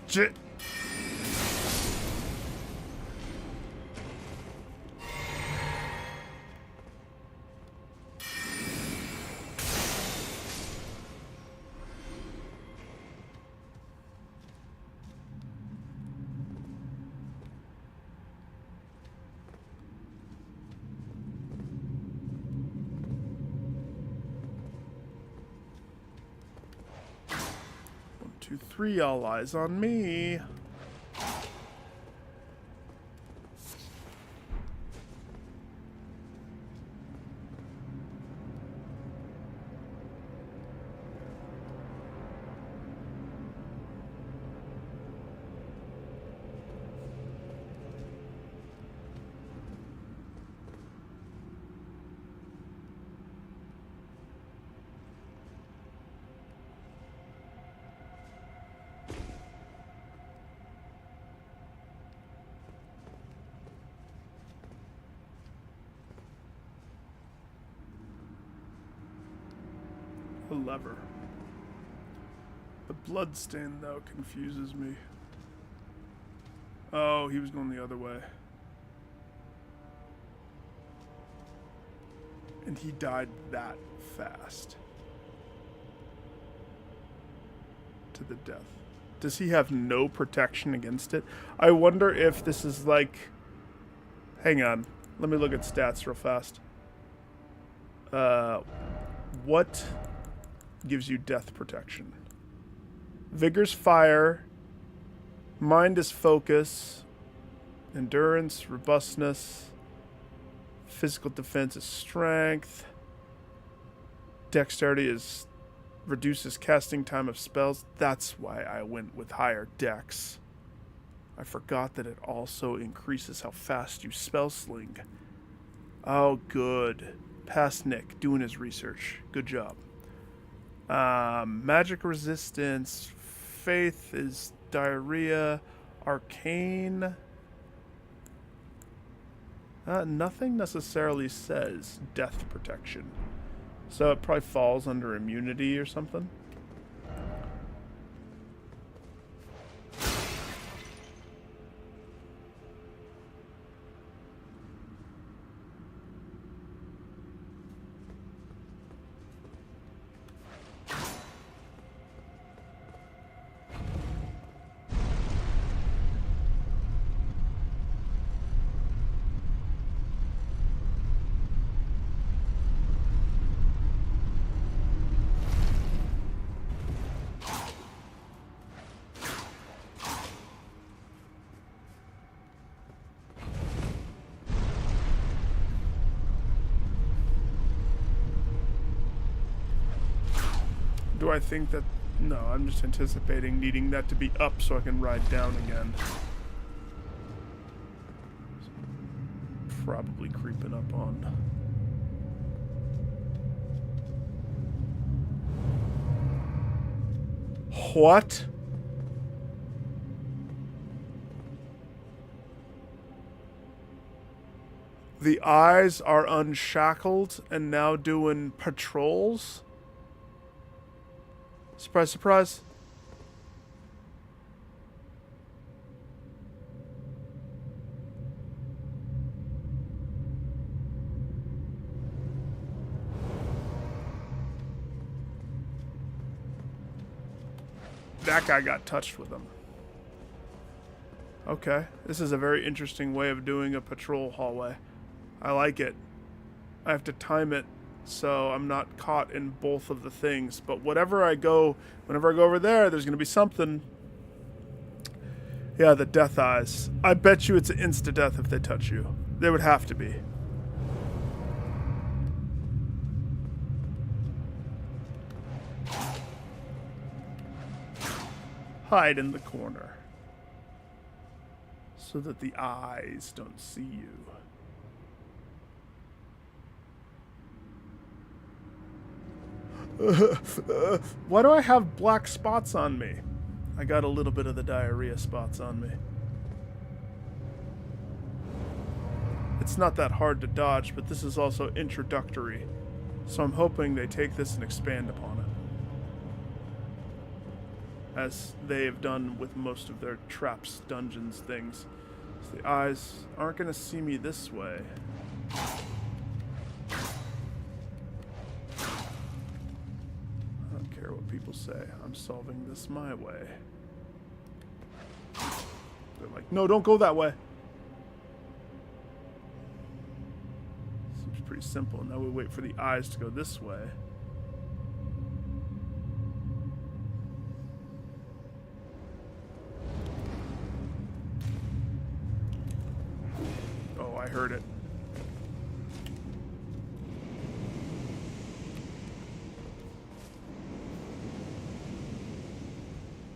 Shit. Two, three, all eyes on me. A lever. The bloodstain, though, confuses me. Oh, he was going the other way. And he died that fast. To the death. Does he have no protection against it? I wonder if this is like... Hang on. Let me look at stats real fast. What gives you death protection? Vigor's fire. Mind is focus. Endurance, robustness. Physical defense is strength. Dexterity is reduces casting time of spells. That's why I went with higher dex. I forgot that it also increases how fast you spell sling. Oh, good. Past Nick doing his research. Good job. Magic resistance. Faith is diarrhea. Arcane. Nothing necessarily says death protection. So it probably falls under immunity or something. do I think that... No, I'm just anticipating needing that to be up so I can ride down again. Probably creeping up on. What? The eyes are unshackled and now doing patrols? Surprise, surprise. That guy got touched with them. Okay, this is a very interesting way of doing a patrol hallway. I like it. I have to time it so I'm not caught in both of the things. But whenever I go over there, there's going to be something. Yeah, the death eyes. I bet you it's an insta-death if they touch you. There would have to be. Hide in the corner so that the eyes don't see you. Why do I have black spots on me? I got a little bit of the diarrhea spots on me. It's not that hard to dodge, but this is also introductory. So I'm hoping they take this and expand upon it. As they've done with most of their traps, dungeons, things. So the eyes aren't going to see me this way. I don't care what people say. I'm solving this my way. They're like, no, don't go that way. Seems pretty simple. Now we wait for the eyes to go this way. Oh, I heard it.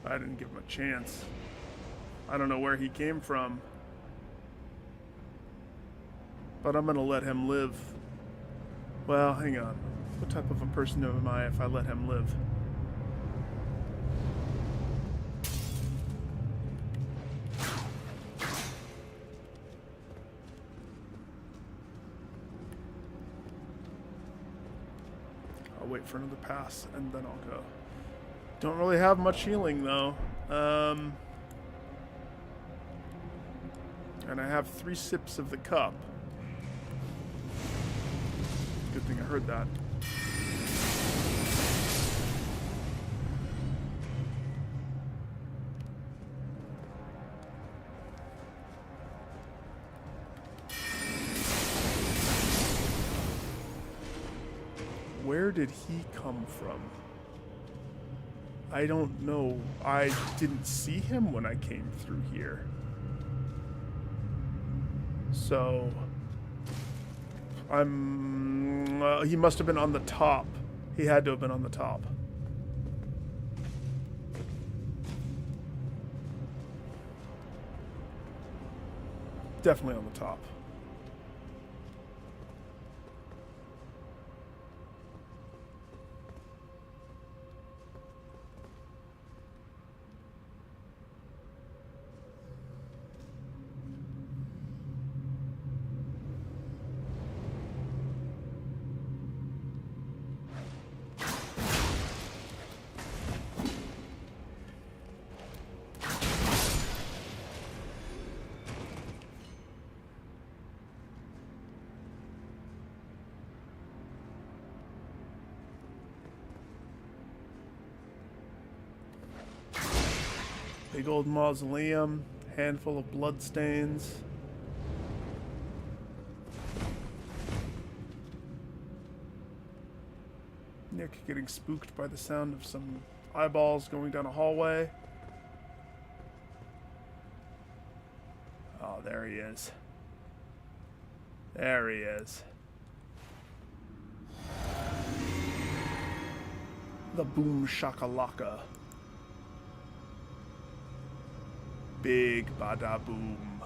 I didn't give him a chance. I don't know where he came from. But I'm gonna let him live. Well, hang on. What type of a person am I if I let him live? I'll wait for another pass and then I'll go. Don't really have much healing though. And I have 3 sips of the cup. Good thing I heard that. Where did he come from? I don't know. I didn't see him when I came through here. So, he must have been on the top. He had to have been on the top. Definitely on the top. Big old mausoleum, handful of bloodstains. Nick getting spooked by the sound of some eyeballs going down a hallway. Oh, there he is. There he is. The boom shakalaka. Big bada boom.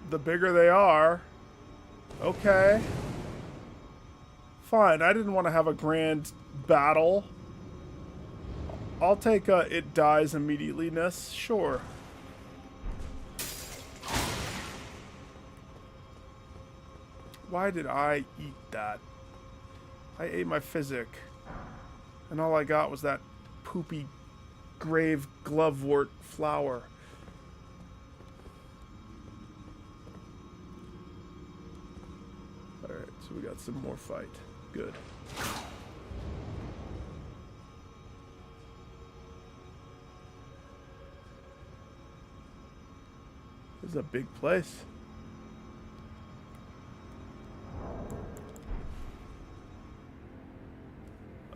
The bigger they are. Okay. Fine, I didn't want to have a grand battle. I'll take it dies immediately-ness. Sure. Why did I eat that? I ate my physic. And all I got was that poopy grave glovewort flower. Alright, so we got some more fight. Good. This is a big place.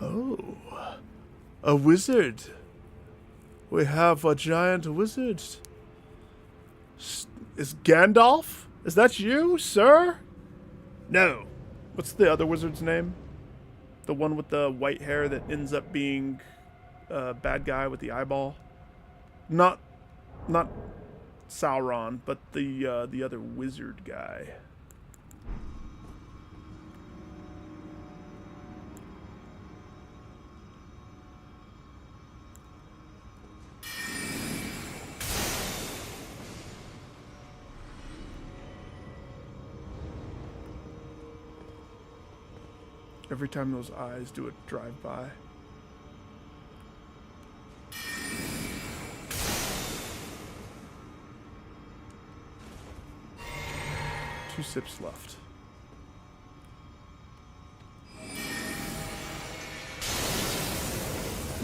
Oh. A wizard. We have a giant wizard. Is Gandalf? Is that you, sir? No. What's the other wizard's name? The one with the white hair that ends up being a bad guy with the eyeball? Not Sauron, but the other wizard guy. Every time those eyes do a drive-by. Two sips left.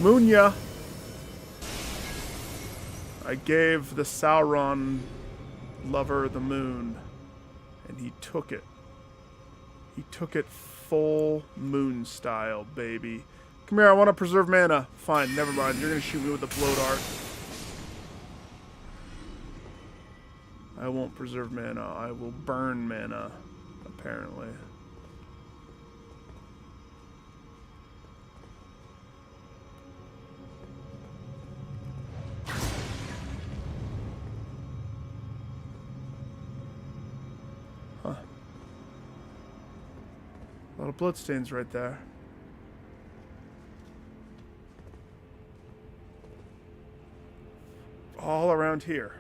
Munya! I gave the Sauron lover the moon, and he took it. He took it full moon style, baby. Come here, I want to preserve mana. Fine, never mind. You're going to shoot me with a float art. I won't preserve mana. I will burn mana, apparently. Huh. A lot of bloodstains right there. All around here.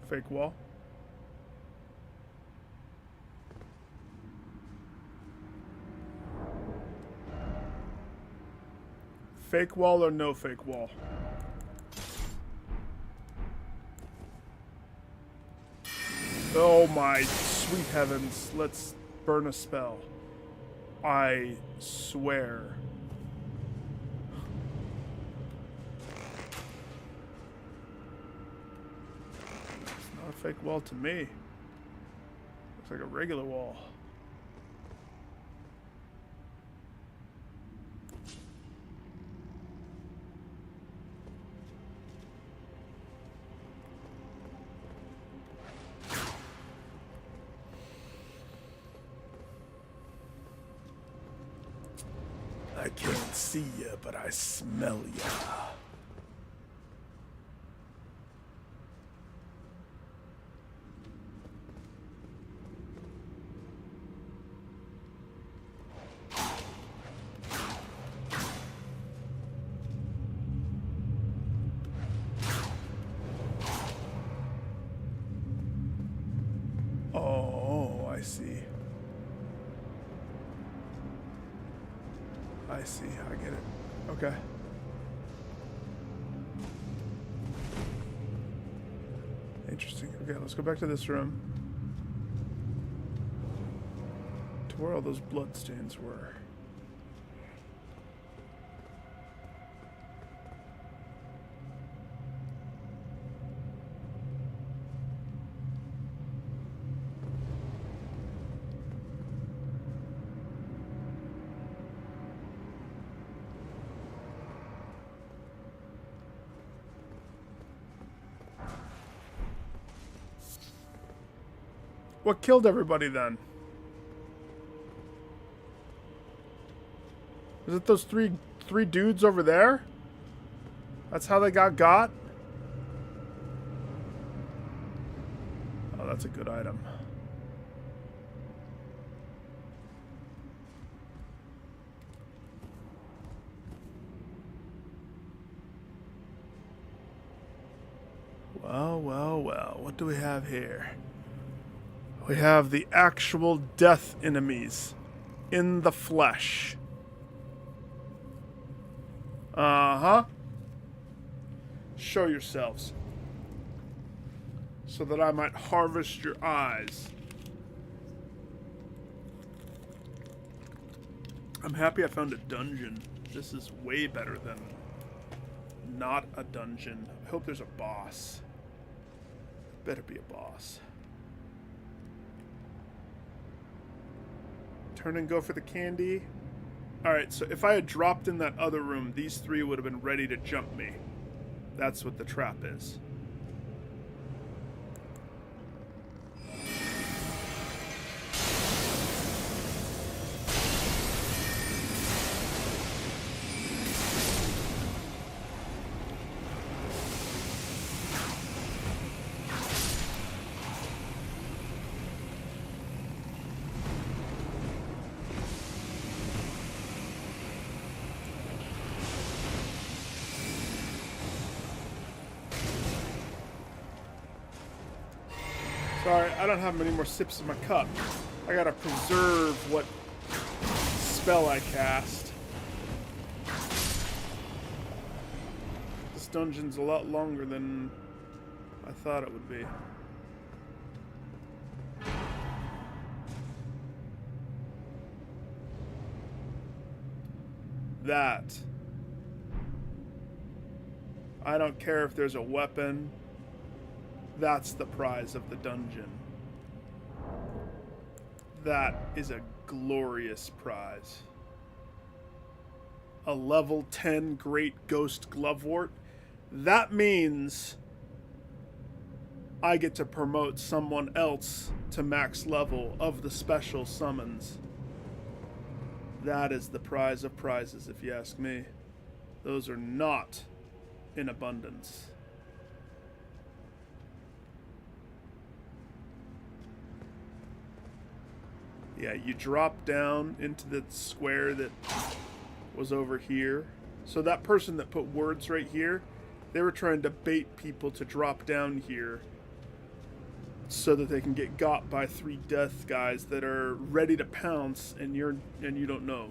Fake wall. Fake wall or no fake wall? Oh my sweet heavens. Let's burn a spell. I swear. It's not a fake wall to me. Looks like a regular wall. I can't see ya, but I smell ya. Oh, I see. I see. I get it. Okay. Interesting. Okay, let's go back to this room. To where all those bloodstains were. What killed everybody then? Is it those three dudes over there? That's how they got? Oh, that's a good item. Well, well, well. What do we have here? We have the actual death enemies in the flesh. Uh-huh. Show yourselves, so that I might harvest your eyes. I'm happy I found a dungeon. This is way better than not a dungeon. I hope there's a boss. Better be a boss. Turn and go for the candy. Alright, so if I had dropped in that other room, these three would have been ready to jump me. That's what the trap is. Sorry, I don't have many more sips in my cup. I gotta preserve what spell I cast. This dungeon's a lot longer than I thought it would be. That. I don't care if there's a weapon. That's the prize of the dungeon. That is a glorious prize. A level 10 Great Ghost Glovewort. That means I get to promote someone else to max level of the special summons. That is the prize of prizes, if you ask me. Those are not in abundance. Yeah, you drop down into the square that was over here. So that person that put words right here, they were trying to bait people to drop down here so that they can get got by 3 death guys that are ready to pounce, and you don't know.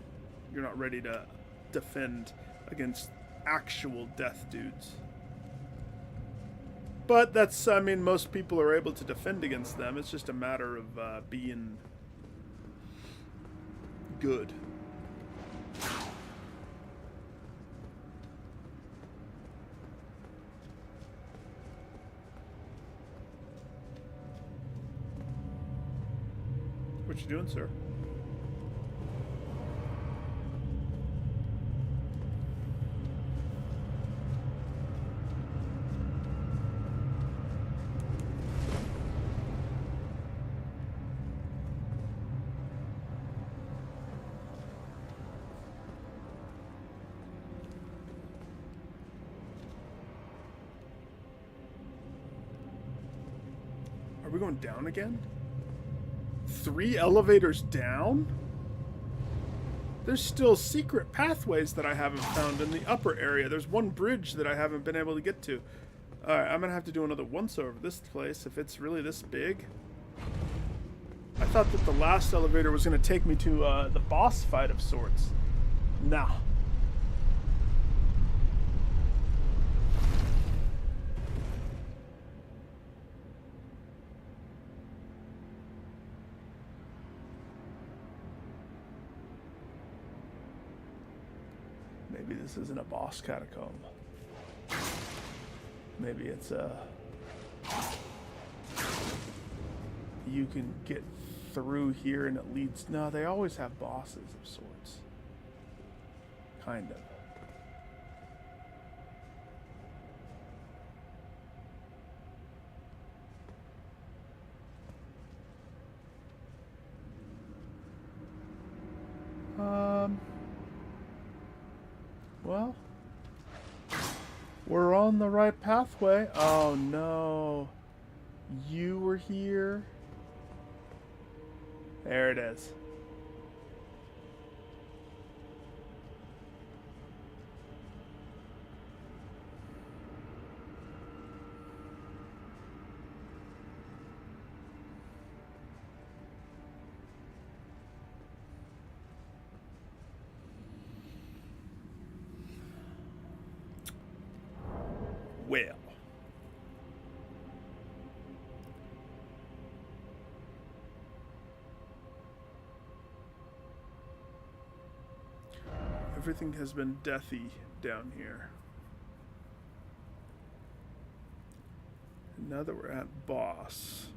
You're not ready to defend against actual death dudes. But that's, I mean, most people are able to defend against them. It's just a matter of being good. What you doing, sir? Are we going down again? 3 elevators down? There's still secret pathways that I haven't found in the upper area. There's one bridge that I haven't been able to get to. Alright, I'm gonna have to do another once-over of this place if it's really this big. I thought that the last elevator was gonna take me to the boss fight of sorts. Nah. Maybe this isn't a boss catacomb. Maybe it's a... You can get through here and it leads... No, they always have bosses of sorts. Kind of. Well, we're on the right pathway. Oh no. You were here. There it is. Well. Everything has been deathy down here. And now that we're at boss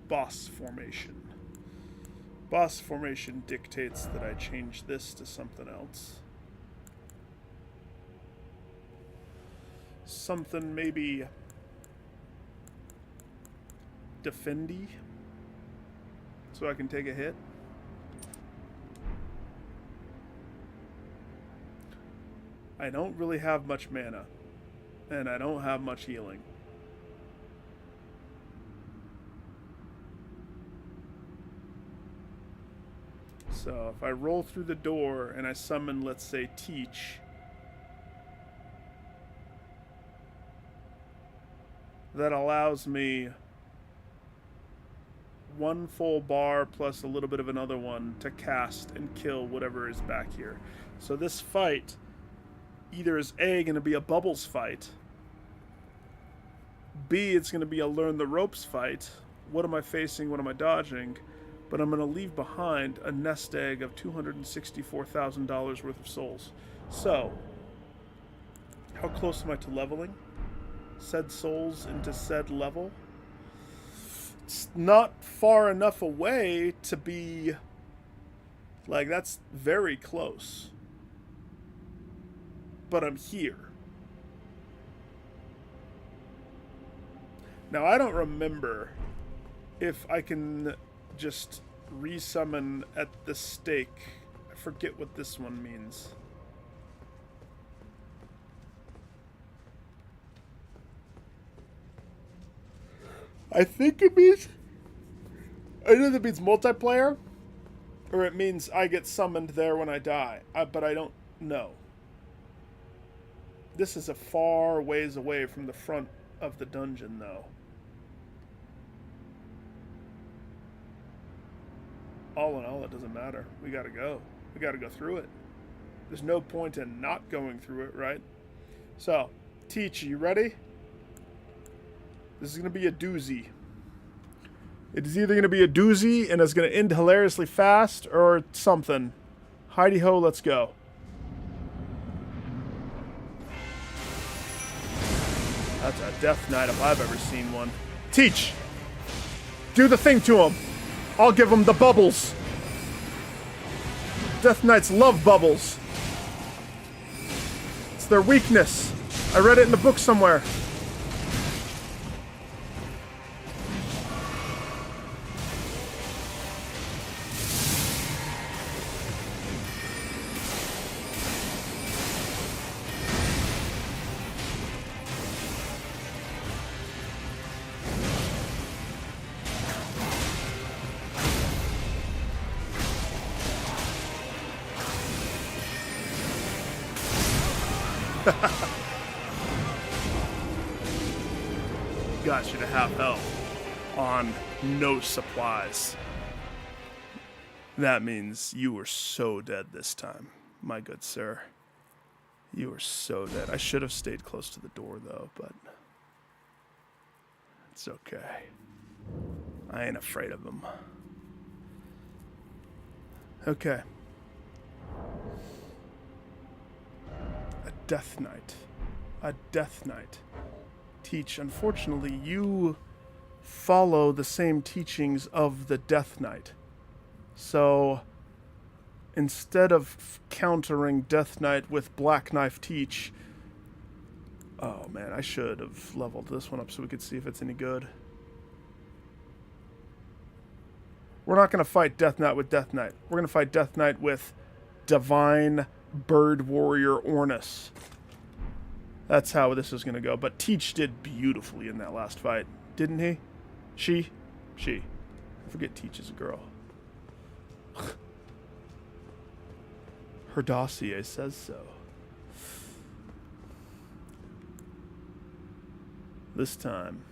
formation. Boss formation dictates that I change this to something else. Something maybe defendy, so I can take a hit. I don't really have much mana, and I don't have much healing. So if I roll through the door and I summon, let's say, Teach, that allows me one full bar plus a little bit of another one to cast and kill whatever is back here. So this fight either is A, going to be a bubbles fight, B, it's going to be a learn the ropes fight. What am I facing? What am I dodging? But I'm going to leave behind a nest egg of $264,000 worth of souls. So, how close am I to leveling said souls into said level? It's not far enough away to be like, that's very close. But I'm here. Now, I don't remember if I can just resummon at the stake. I forget what this one means. I think it means... I know that means multiplayer, or it means I get summoned there when I die, but I don't know. This is a far ways away from the front of the dungeon, though. All in all, it doesn't matter. We gotta go. We gotta go through it. There's no point in not going through it, right? So, Teach, you ready? This is gonna be a doozy. It is either gonna be a doozy and it's gonna end hilariously fast, or something. Heidi-ho, let's go. That's a death knight if I've ever seen one. Teach! Do the thing to him! I'll give him the bubbles! Death knights love bubbles. It's their weakness. I read it in the book somewhere. Got you to half health on no supplies. That means you were so dead this time, my good sir. You were so dead. I should have stayed close to the door, though, but it's okay. I ain't afraid of them. Okay. A death knight. A death knight. Teach. Unfortunately, you follow the same teachings of the Death Knight. So, instead of countering Death Knight with Black Knife Teach... Oh man, I should have leveled this one up so we could see if it's any good. We're not going to fight Death Knight with Death Knight. We're going to fight Death Knight with divine bird warrior Ornus. That's how this is going to go. But Teach did beautifully in that last fight, didn't he? She. I forget Teach is a girl. Her dossier says so. This time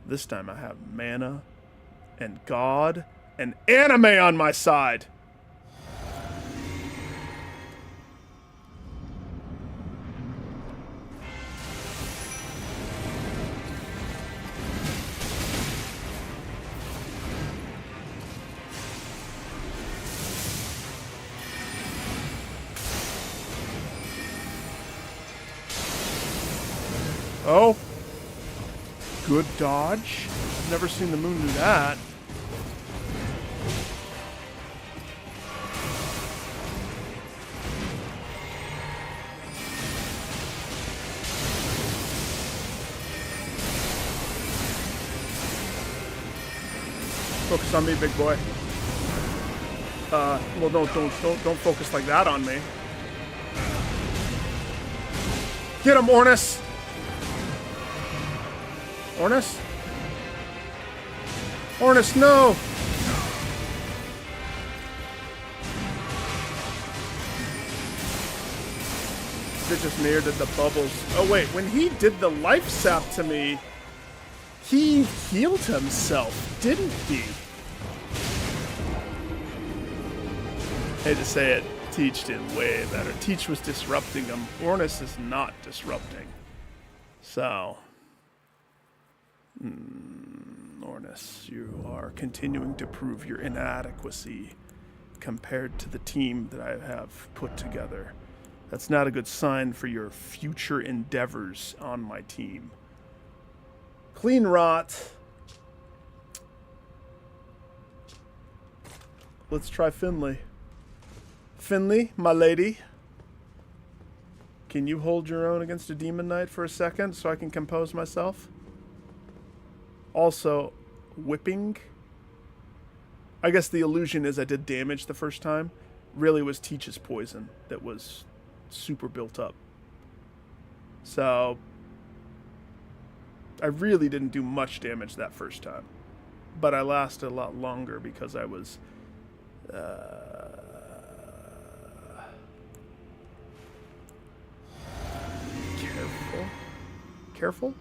I have mana and God and anime on my side. Oh. Good dodge. Never seen the moon do that. Focus on me, big boy. Well, don't focus like that on me. Get him, Ornus! Ornus? Ornus, no! It just mirrored the bubbles. Oh wait, when he did the life sap to me, he healed himself, didn't he? Hate to say it, Teach did way better. Teach was disrupting him. Ornus is not disrupting. So... Ornus, you are continuing to prove your inadequacy compared to the team that I have put together. That's not a good sign for your future endeavors on my team. Clean rot. Let's try Finley. Finley, my lady. Can you hold your own against a demon knight for a second so I can compose myself? Also, whipping. I guess the illusion is I did damage the first time. Really was Teach's poison that was super built up. So, I really didn't do much damage that first time. But I lasted a lot longer because I was... Careful?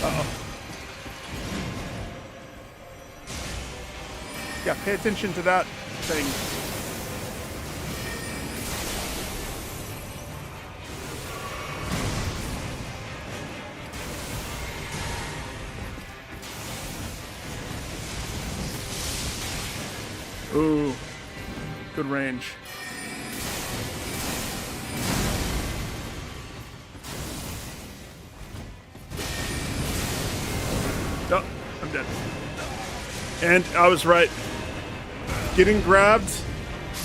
Uh-oh. Yeah, pay attention to that thing. Ooh, good range. Oh, I'm dead. And I was right. Getting grabbed,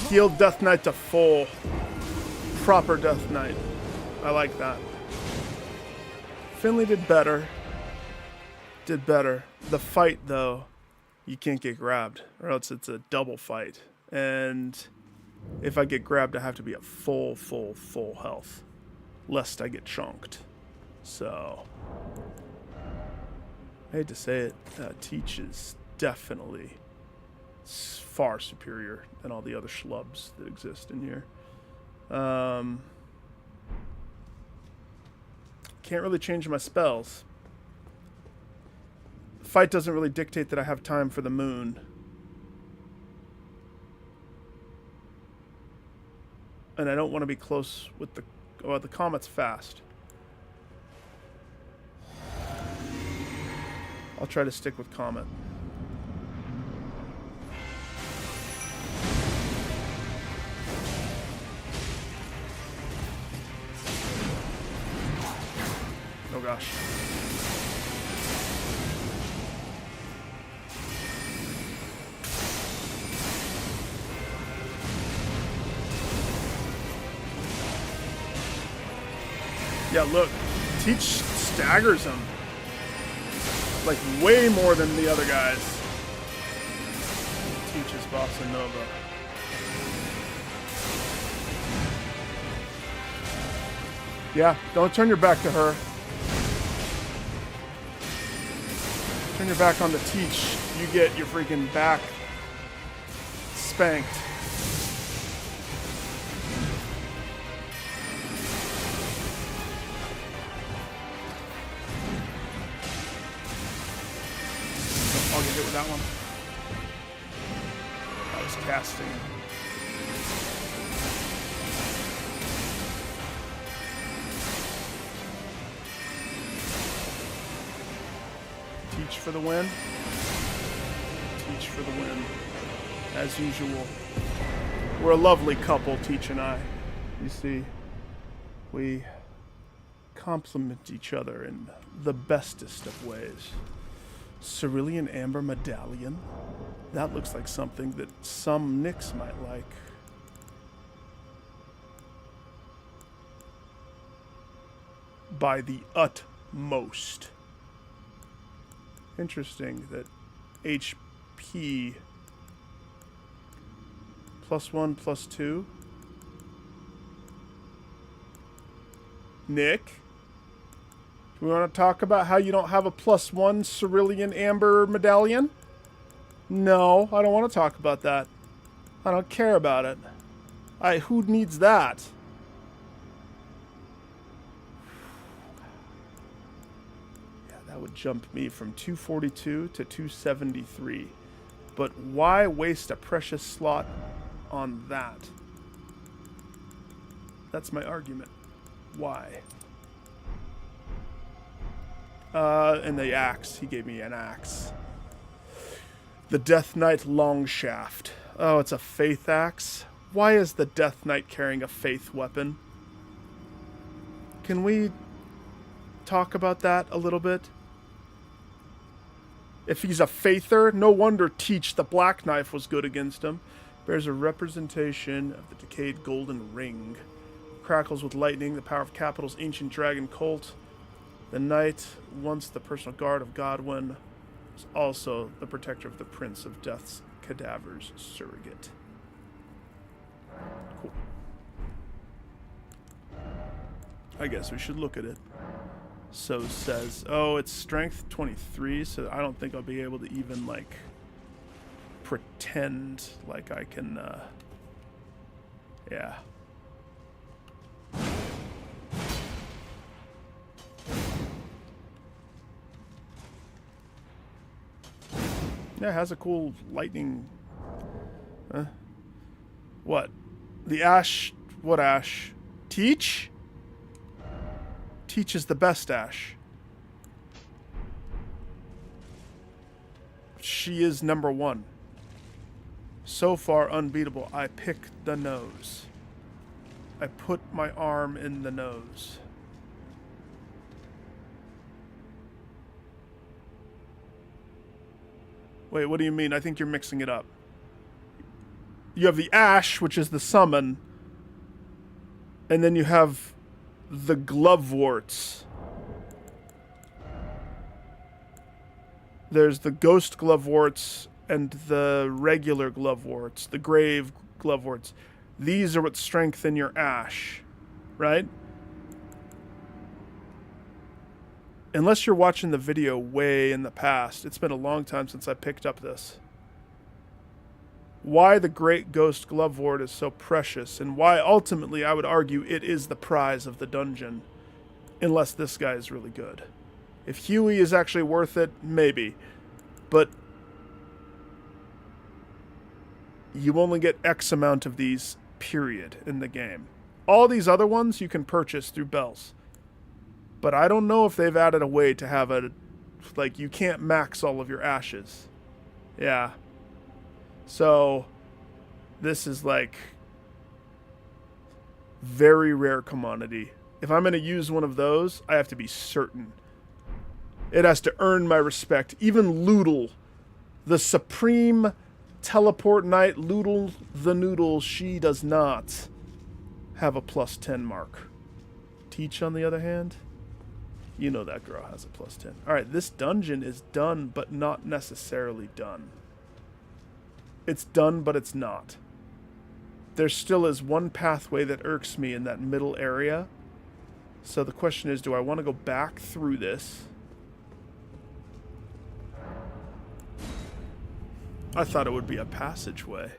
healed Death Knight to full. Proper Death Knight. I like that. Finley did better. The fight, though, you can't get grabbed, or else it's a double fight. And if I get grabbed, I have to be at full health, lest I get chonked. So, I hate to say it, Teach is definitely far superior than all the other schlubs that exist in here. Can't really change my spells. Fight doesn't really dictate that I have time for the moon. And I don't want to be close with the... Oh, the comet's fast. I'll try to stick with comet. Oh gosh. Yeah, look. Teach staggers him. Like, way more than the other guys. Teach is Bossa Nova. Yeah, don't turn your back to her. Turn your back on the Teach. You get your freaking back spanked. I'll get hit with that one. I was casting. Teach for the win. Teach for the win. As usual. We're a lovely couple, Teach and I. You see, we complement each other in the bestest of ways. Cerulean Amber Medallion. That looks like something that some Nicks might like. By the utmost. Interesting that HP +1, +2. Nick? Do we want to talk about how you don't have a +1 Cerulean Amber Medallion? No, I don't want to talk about that. I don't care about it. Who needs that? Yeah, that would jump me from 242 to 273. But why waste a precious slot on that? That's my argument. Why? And the axe. He gave me an axe. The Death Knight Longshaft. Oh, it's a faith axe? Why is the Death Knight carrying a faith weapon? Can we talk about that a little bit? If he's a faither, no wonder Teach the Black Knife was good against him. Bears a representation of the decayed golden ring. Crackles with lightning, the power of Capital's ancient dragon cult. The knight, once the personal guard of Godwin, was also the protector of the Prince of Death's cadaver's surrogate. Cool. I guess we should look at it. So says, oh, it's strength 23, so I don't think I'll be able to even, like, pretend like I can, yeah. Yeah, it has a cool lightning. What? The ash? What ash? Teach? Teach is the best ash. She is #1. So far unbeatable. I pick the nose. I put my arm in the nose. Wait, what do you mean? I think you're mixing it up. You have the ash, which is the summon, and then you have the gloveworts. There's the ghost gloveworts and the regular gloveworts, the grave gloveworts. These are what strengthen your ash, right? Unless you're watching the video way in the past. It's been a long time since I picked up this. Why the Great Ghost Glovewort is so precious, and why ultimately I would argue it is the prize of the dungeon. Unless this guy is really good. If Huey is actually worth it, maybe. But you only get X amount of these, period, in the game. All these other ones you can purchase through bells. But I don't know if they've added a way to have a, like, you can't max all of your ashes. Yeah. So, this is like very rare commodity. If I'm going to use one of those, I have to be certain. It has to earn my respect. Even Loodle, the supreme teleport knight, Loodle the Noodle, she does not have a +10 mark. Teach, on the other hand, you know that girl has a plus 10. Alright, this dungeon is done, but not necessarily done. It's done, but it's not. There still is one pathway that irks me in that middle area. So the question is, do I want to go back through this? I thought it would be a passageway,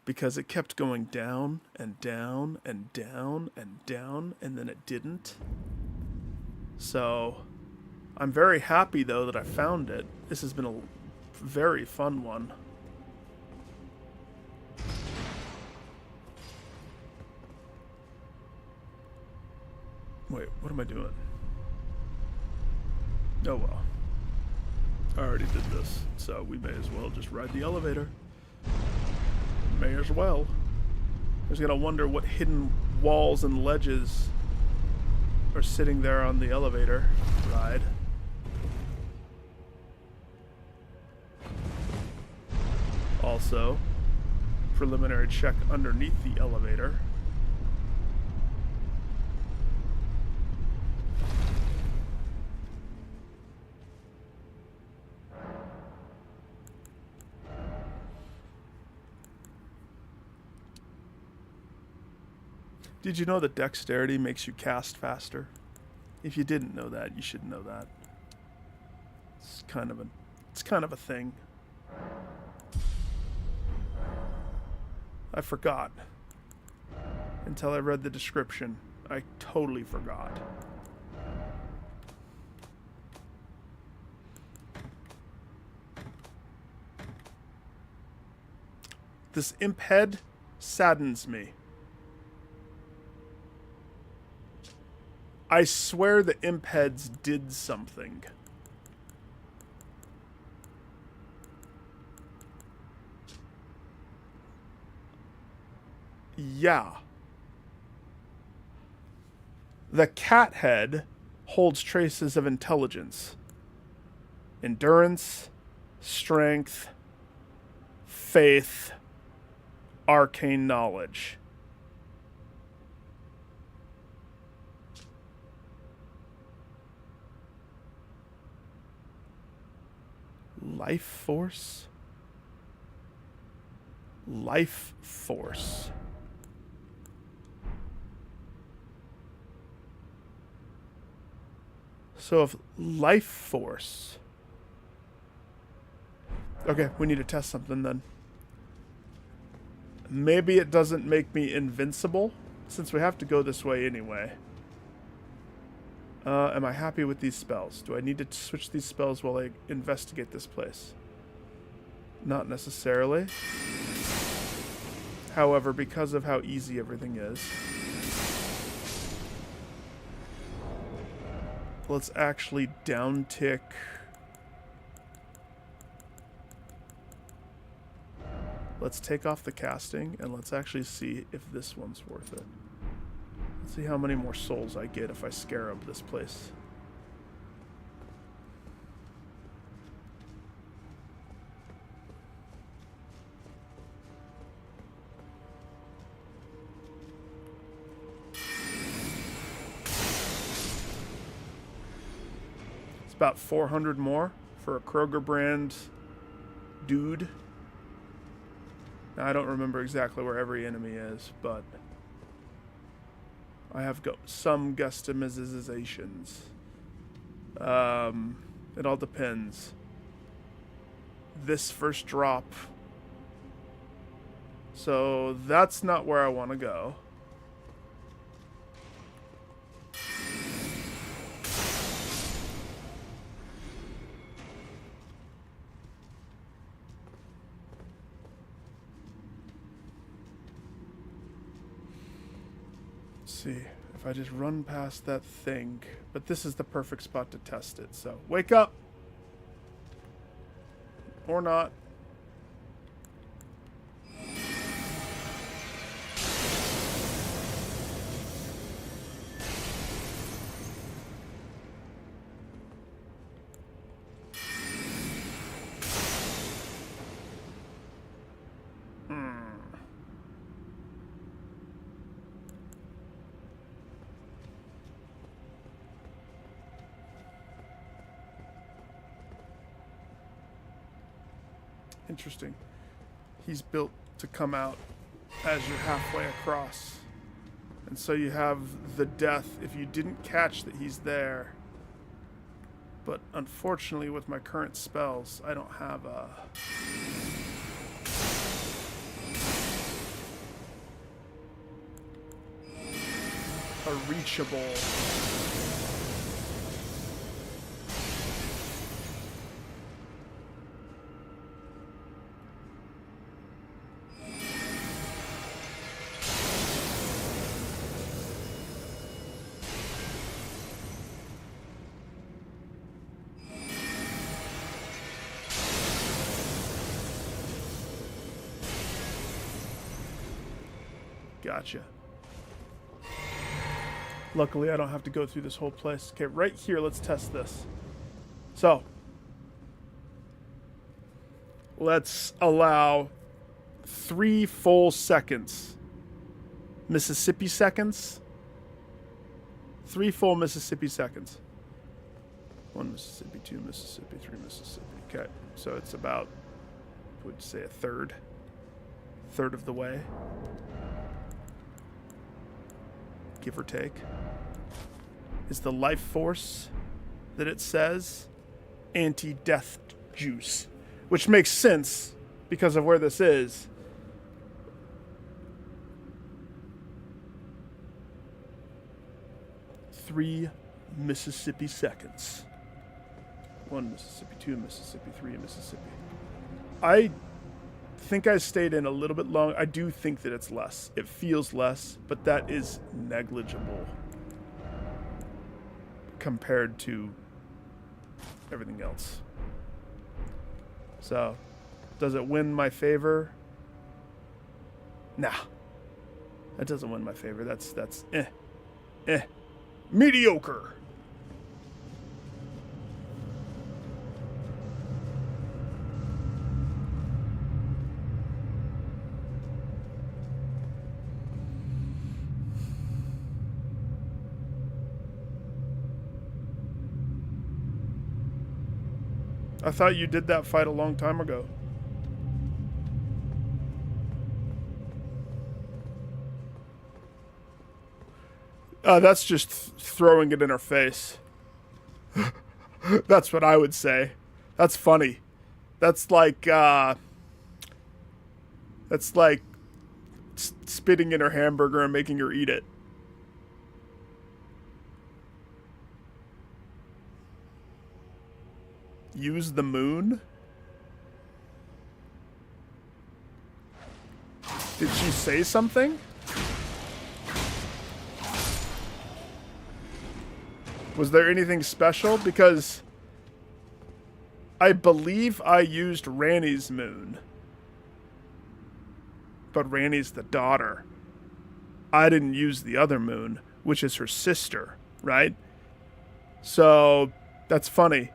because it kept going down and down and down and down, and then it didn't. So I'm very happy, though, that I found it. This has been a very fun one. Wait, what am I doing? Oh well. I already did this, so we may as well just ride the elevator. May as well. I was gonna wonder what hidden walls and ledges are sitting there on the elevator ride. Also, preliminary check underneath the elevator. Did you know that dexterity makes you cast faster? If you didn't know that, you should know that. It's kind of a thing. I forgot. Until I read the description. I totally forgot. This imp head saddens me. I swear the imp heads did something. Yeah. The cat head holds traces of intelligence, endurance, strength, faith, arcane knowledge. Life force? Life force. So if life force... Okay, we need to test something then. Maybe it doesn't make me invincible, since we have to go this way anyway. Am I happy with these spells? Do I need to switch these spells while I investigate this place? Not necessarily. However, because of how easy everything is, let's actually downtick. Let's take off the casting, and let's actually see if this one's worth it. Let's see how many more souls I get if I scarab this place. It's about 400 more for a Kroger brand dude. Now, I don't remember exactly where every enemy is, but I have some guesstimations. It all depends. This first drop. So that's not where I want to go. See if I just run past that thing, but this is the perfect spot to test it, so wake up or not. Interesting. He's built to come out as you're halfway across. And so you have the death if you didn't catch that he's there. But unfortunately, with my current spells, I don't have a reachable Gotcha. Luckily, I don't have to go through this whole place. Okay, right here, let's test this. So, let's allow 3 full seconds. Mississippi seconds. 3 full Mississippi seconds. 1 Mississippi, 2 Mississippi, 3 Mississippi. Okay, so it's about, I would say, a third of the way. Give or take. Is the life force that it says anti-death juice, which makes sense because of where this is. Three Mississippi seconds. 1 Mississippi, 2 Mississippi, 3 Mississippi. I think I stayed in a little bit long. I do think that it's less. It feels less, but that is negligible compared to everything else. So, does it win my favor? Nah. That doesn't win my favor. That's mediocre. I thought you did that fight a long time ago. That's just throwing it in her face. That's what I would say. That's funny. That's like spitting in her hamburger and making her eat it. Use the moon? Did she say something? Was there anything special? Because I believe I used Ranny's moon. But Ranny's the daughter. I didn't use the other moon, which is her sister, right? So, that's funny.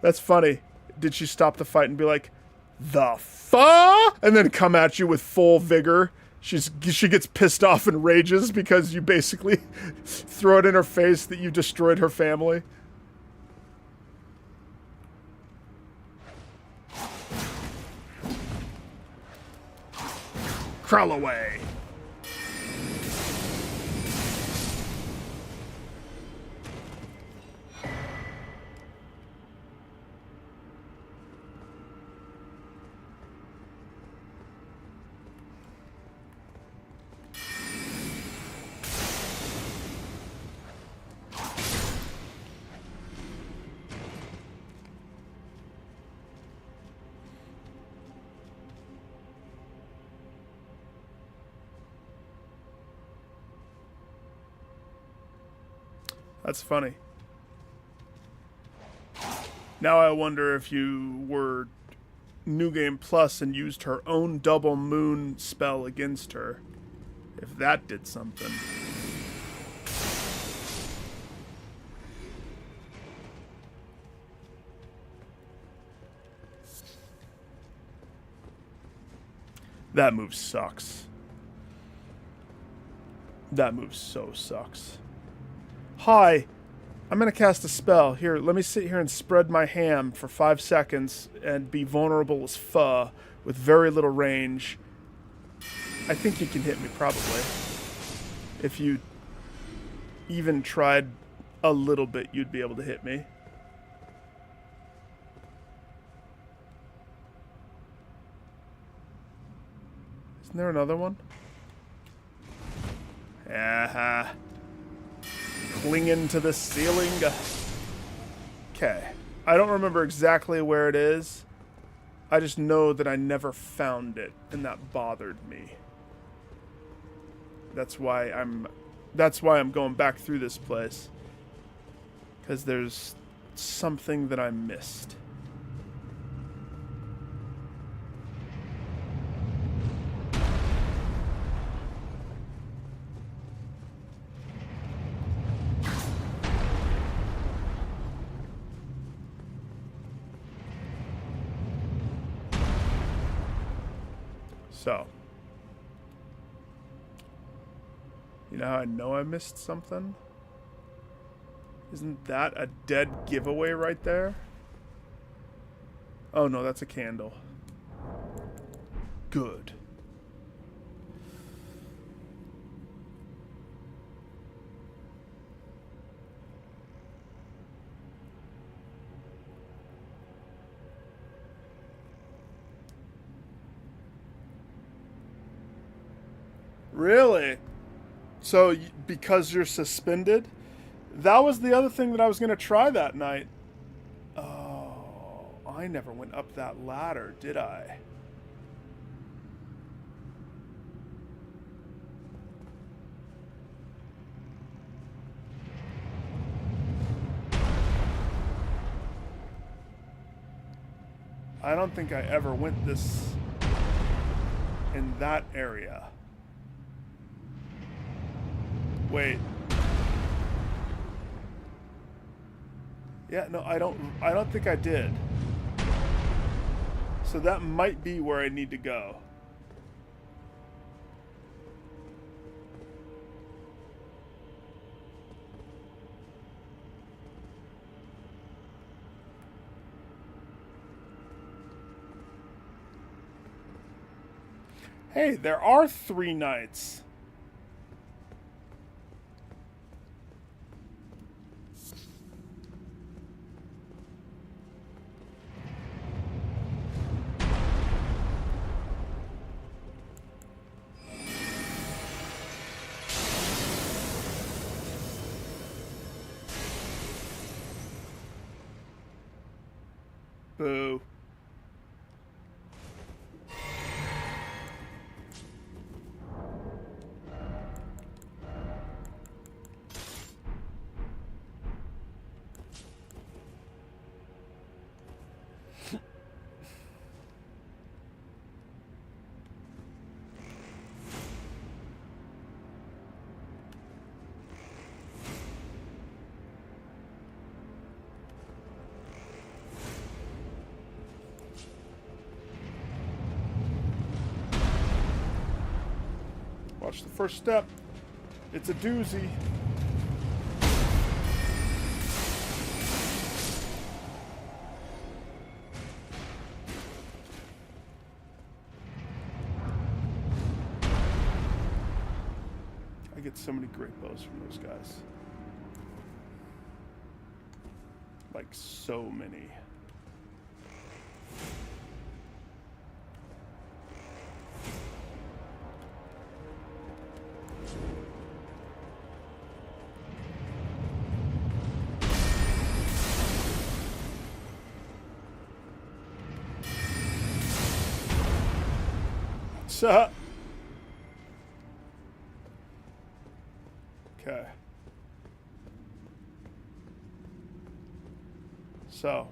That's funny. Did she stop the fight and be like, the fuck? And then come at you with full vigor? She gets pissed off and rages because you basically throw it in her face that you destroyed her family. Crawl away. That's funny. Now I wonder if you were New Game Plus and used her own double moon spell against her. If that did something. That move sucks. That move so sucks. Hi. I'm going to cast a spell. Here, let me sit here and spread my ham for 5 seconds and be vulnerable as pho with very little range. I think you can hit me, probably. If you even tried a little bit, you'd be able to hit me. Isn't there another one? Aha. Clinging to the ceiling. Okay. I don't remember exactly where it is. I just know that I never found it, and that bothered me. That's why I'm going back through this place. Because there's something that I missed. So, you know how I know I missed something? Isn't that a dead giveaway right there? Oh no, that's a candle. Good. Really? So, because you're suspended? That was the other thing that I was going to try that night. Oh, I never went up that ladder, did I? I don't think I ever went this in that area. Wait. Yeah, no, I don't think I did. So that might be where I need to go. Hey, there are 3 nights. Boo. Watch the first step. It's a doozy. I get so many great bows from those guys. Like, so many. Okay. So.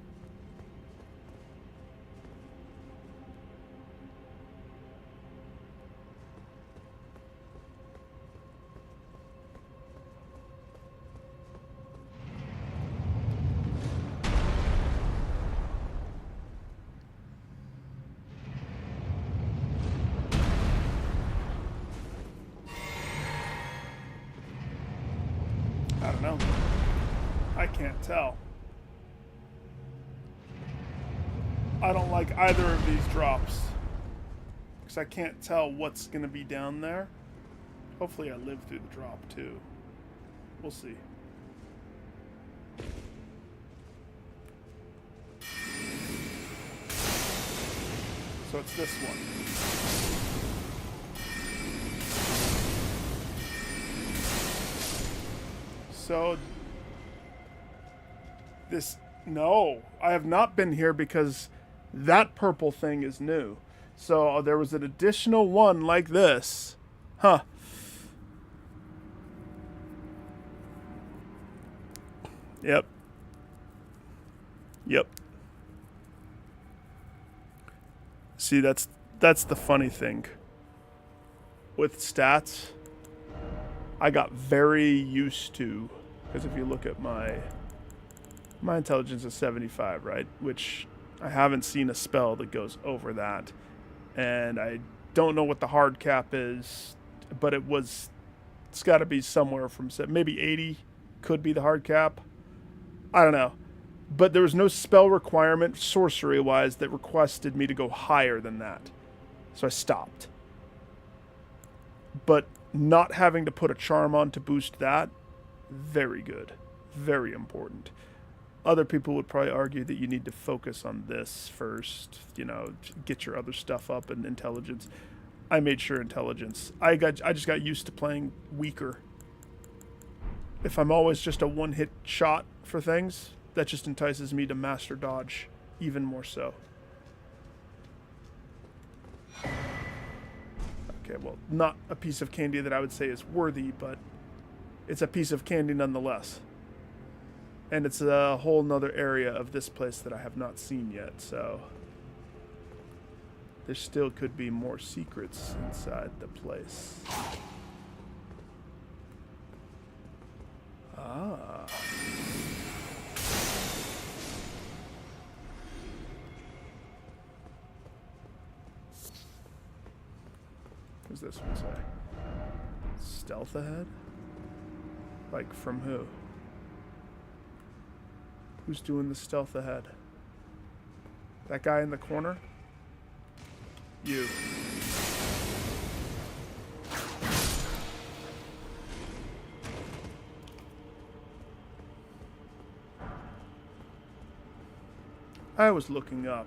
I can't tell. I don't like either of these drops. Because I can't tell what's going to be down there. Hopefully I live through the drop too. We'll see. So it's this one. So this, no, I have not been here because that purple thing is new. So there was an additional one like this. Huh. Yep. Yep. See, that's the funny thing. With stats, I got very used to, because if you look at my intelligence is 75, right? Which I haven't seen a spell that goes over that. And I don't know what the hard cap is, but it's got to be somewhere from maybe 80 could be the hard cap. I don't know. But there was no spell requirement, sorcery-wise, that requested me to go higher than that. So I stopped. But not having to put a charm on to boost that, very good. Very important. Other people would probably argue that you need to focus on this first, you know, get your other stuff up and intelligence. I made sure intelligence. I just got used to playing weaker. If I'm always just a one-hit shot for things, that just entices me to master dodge even more so. Okay, well, not a piece of candy that I would say is worthy, but it's a piece of candy nonetheless. And it's a whole nother area of this place that I have not seen yet, so there still could be more secrets inside the place. Ah. What does this one say? Stealth ahead? Like, from who? Who's doing the stealth ahead? That guy in the corner? You. I was looking up.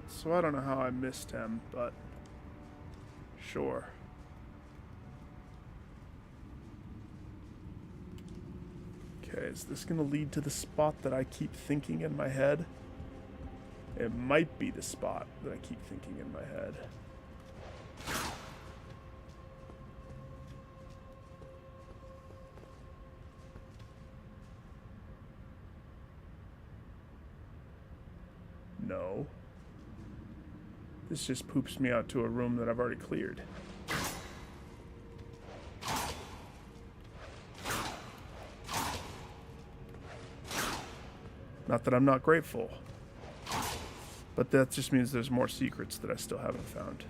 So I don't know how I missed him, but sure. Okay, is this going to lead to the spot that I keep thinking in my head? It might be the spot that I keep thinking in my head. No. This just poops me out to a room that I've already cleared. Not that I'm not grateful. But that just means there's more secrets that I still haven't found.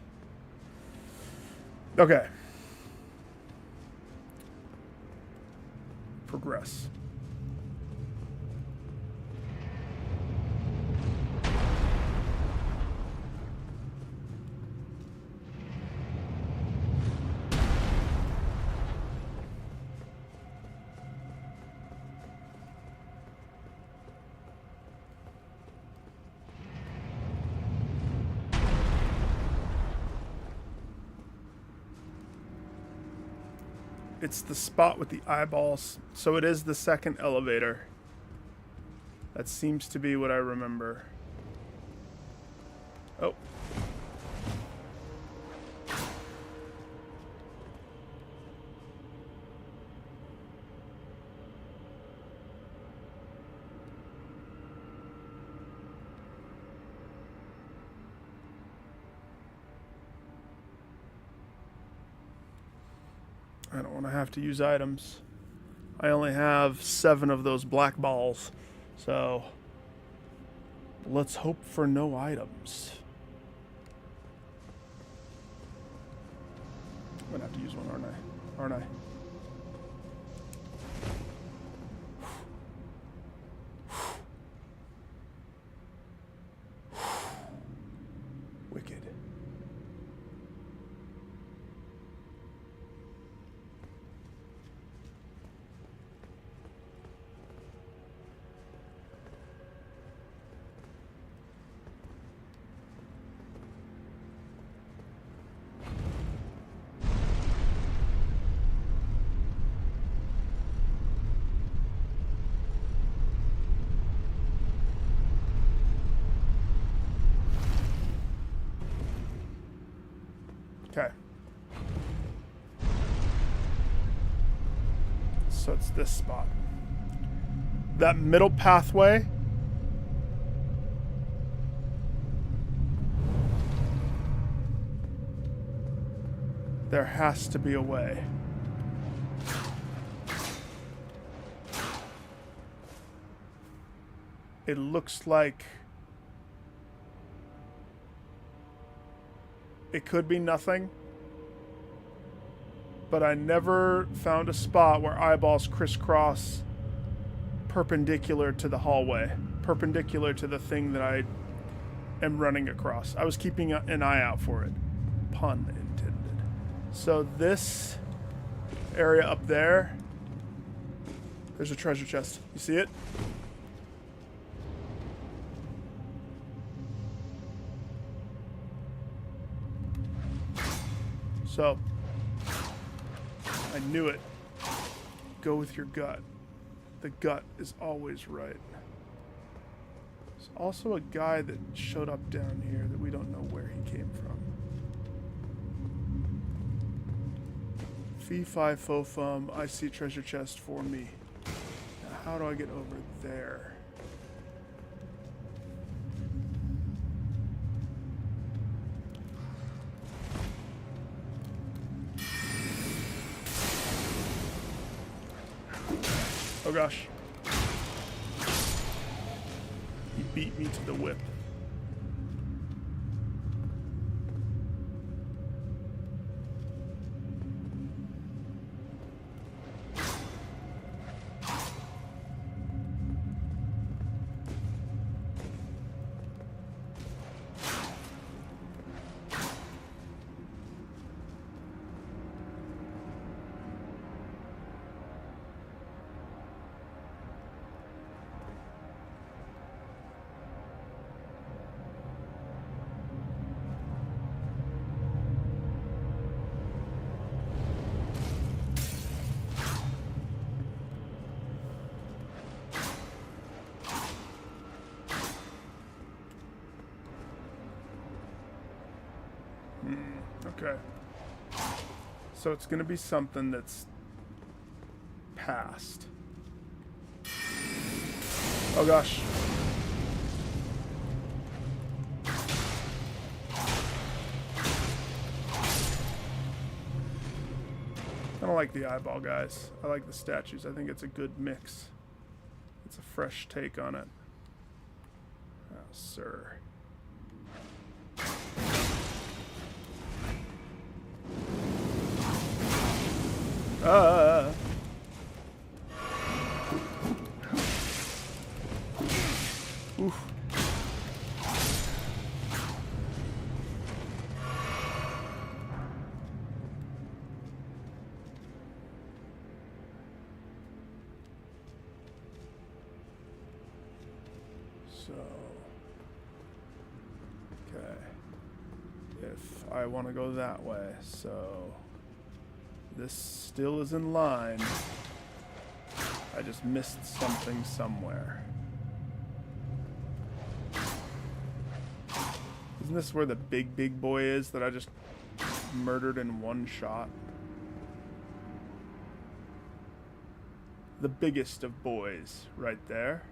Okay. Progress. It's the spot with the eyeballs. So it is the second elevator. That seems to be what I remember. Oh. I don't want to have to use items. I only have 7 of those black balls. So let's hope for no items. I'm gonna have to use one, aren't I? Okay. So it's this spot. That middle pathway. There has to be a way. It looks like it could be nothing, but I never found a spot where eyeballs crisscross perpendicular to the hallway, perpendicular to the thing that I am running across. I was keeping an eye out for it. Pun intended. So this area up there, there's a treasure chest. You see it? So, I knew it. Go with your gut. The gut is always right. There's also a guy that showed up down here that we don't know where he came from. Fee fi fo fum, I see treasure chest for me. Now how do I get over there? Oh gosh. He beat me to the whip. Okay. So it's going to be something that's past. Oh gosh. I don't like the eyeball guys. I like the statues. I think it's a good mix. It's a fresh take on it. Oh, sir. Oof. So, okay. If I want to go that way, so this still is in line. I just missed something somewhere. Isn't this where the big boy is that I just murdered in one shot? The biggest of boys, right there.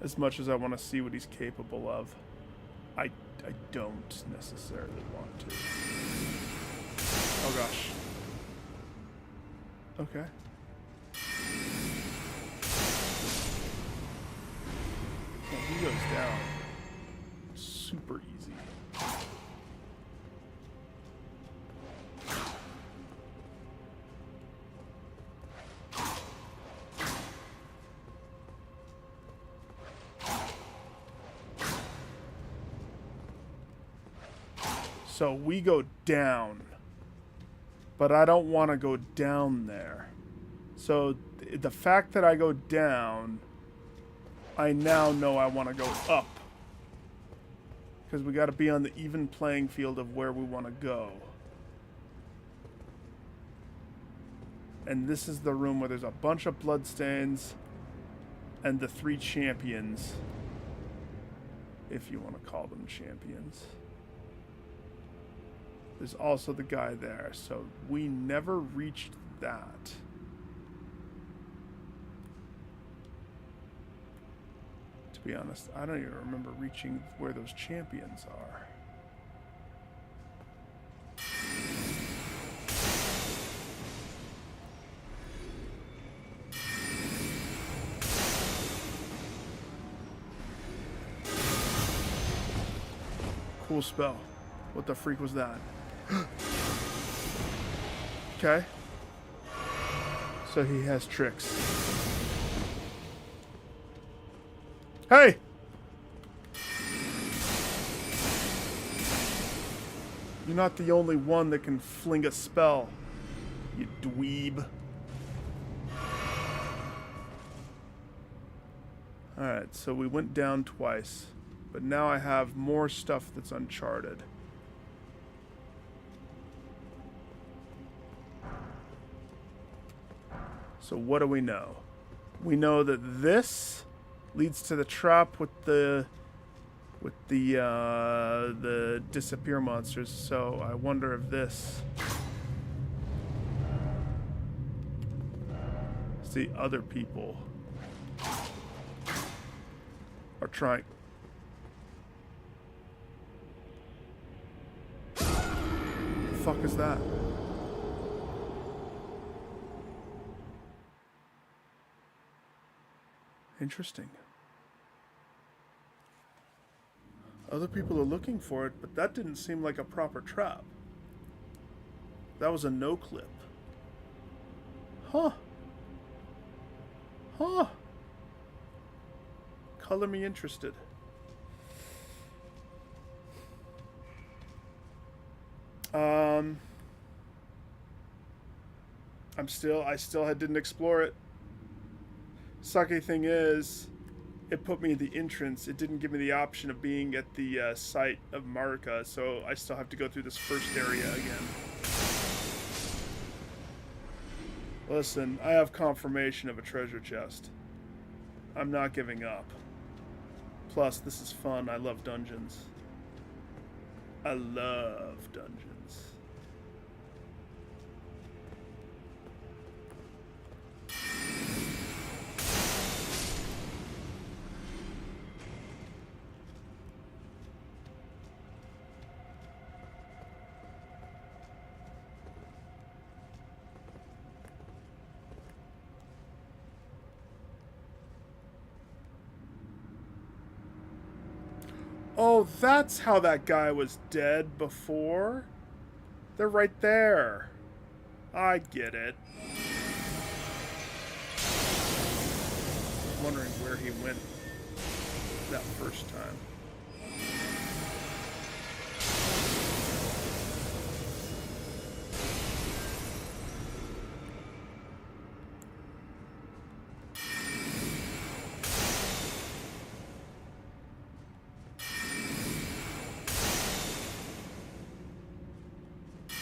As much as I want to see what he's capable of, I don't necessarily want to. Oh gosh. Okay. Well, he goes down super easy. So we go down, but I don't want to go down there. So the fact that I go down, I now know I want to go up. Because we got to be on the even playing field of where we want to go. And this is the room where there's a bunch of bloodstains and the 3 champions. If you want to call them champions. There's also the guy there, so we never reached that. To be honest, I don't even remember reaching where those champions are. Cool spell. What the freak was that? Okay. So he has tricks. Hey! You're not the only one that can fling a spell, you dweeb. Alright, so we went down twice. But now I have more stuff that's uncharted. So what do we know? We know that this leads to the trap with the disappear monsters. So I wonder if this see other people are trying. The fuck is that? Interesting. Other people are looking for it, but that didn't seem like a proper trap. That was a no clip. Huh. Huh. Color me interested. I still didn't explore it. Sucky thing is, it put me at the entrance. It didn't give me the option of being at the site of Marika, so I still have to go through this first area again. Listen, I have confirmation of a treasure chest. I'm not giving up. Plus, this is fun. I love dungeons. I love dungeons. Oh, that's how that guy was dead before. They're right there. I get it. I was wondering where he went that first time.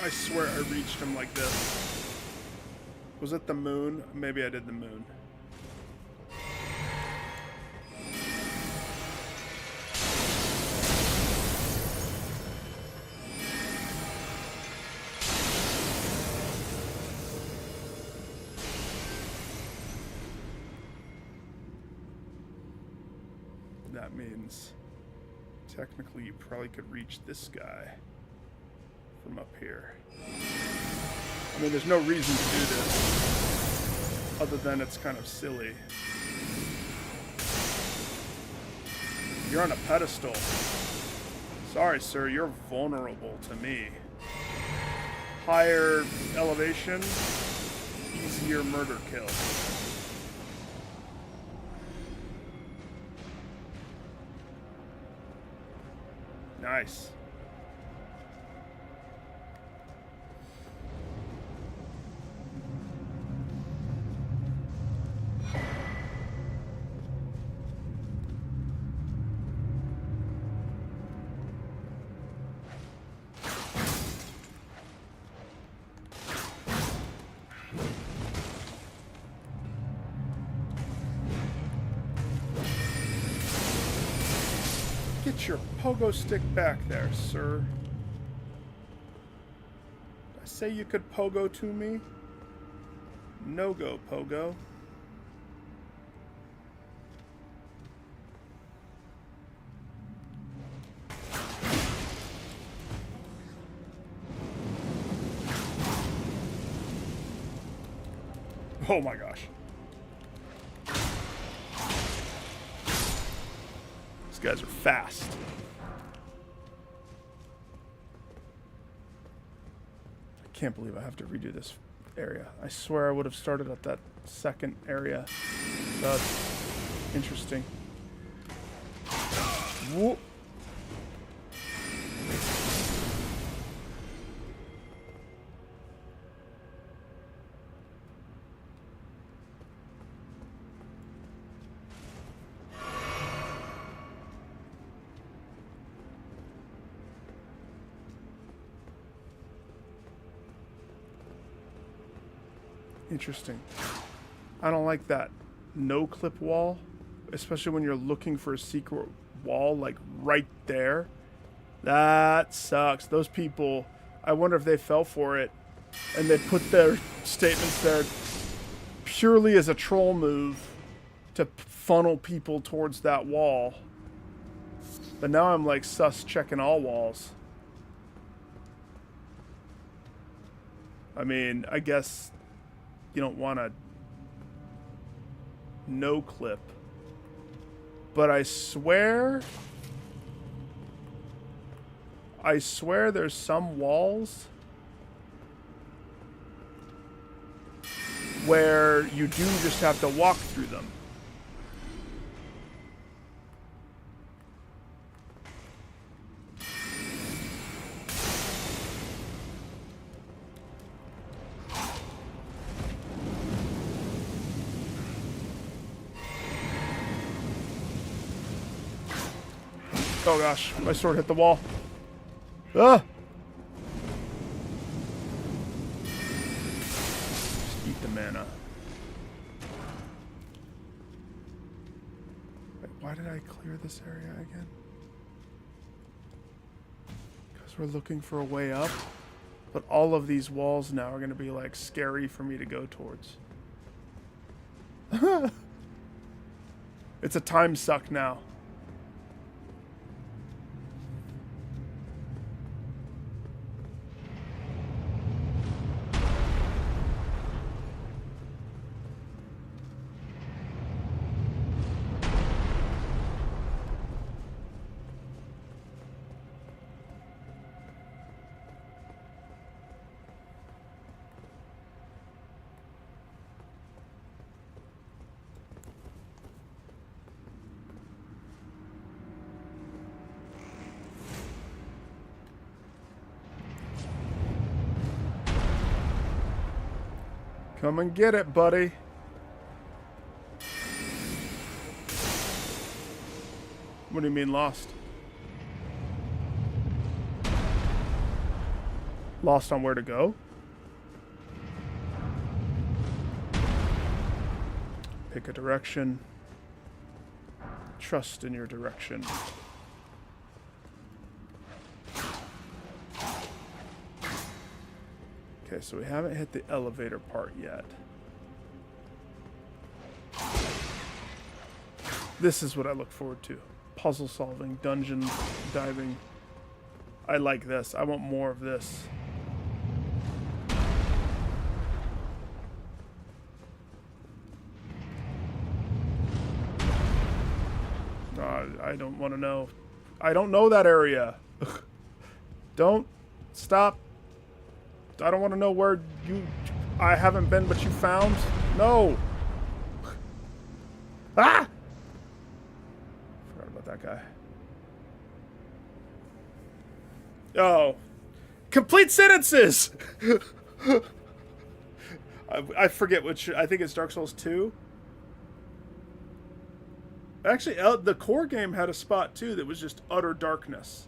I swear I reached him like this. Was it the moon? Maybe I did the moon. That means technically you probably could reach this guy from up here. I mean, there's no reason to do this other than it's kind of silly. You're on a pedestal. Sorry, sir, you're vulnerable to me. Higher elevation, easier murder kill. Nice. your pogo stick back there, sir. Did I say you could pogo to me? No go, pogo. Oh my gosh. These guys are fast. I can't believe I have to redo this area. I swear I would have started at that second area. That's interesting. Whoop. Interesting. I don't like that no clip wall, especially when you're looking for a secret wall like right there. That sucks. Those people, I wonder if they fell for it and they put their statements there purely as a troll move to funnel people towards that wall. But now I'm like sus checking all walls. I mean, I guess you don't want to no clip, but I swear there's some walls where you do just have to walk through them. Oh gosh, my sword hit the wall. Ah! Just eat the mana. Wait, why did I clear this area again? Because we're looking for a way up. But all of these walls now are going to be like scary for me to go towards. It's a time suck now. Come and get it, buddy. What do you mean lost? Lost on where to go? Pick a direction. Trust in your direction. Okay, so we haven't hit the elevator part yet. This is what I look forward to. Puzzle solving, dungeon diving. I like this. I want more of this. I don't want to know. I don't know that area. Don't stop. I don't want to know where I haven't been, but you found. No. Ah! Forgot about that guy. Oh. Complete sentences! I forget which. I think it's Dark Souls 2. Actually, the core game had a spot, too, that was just utter darkness.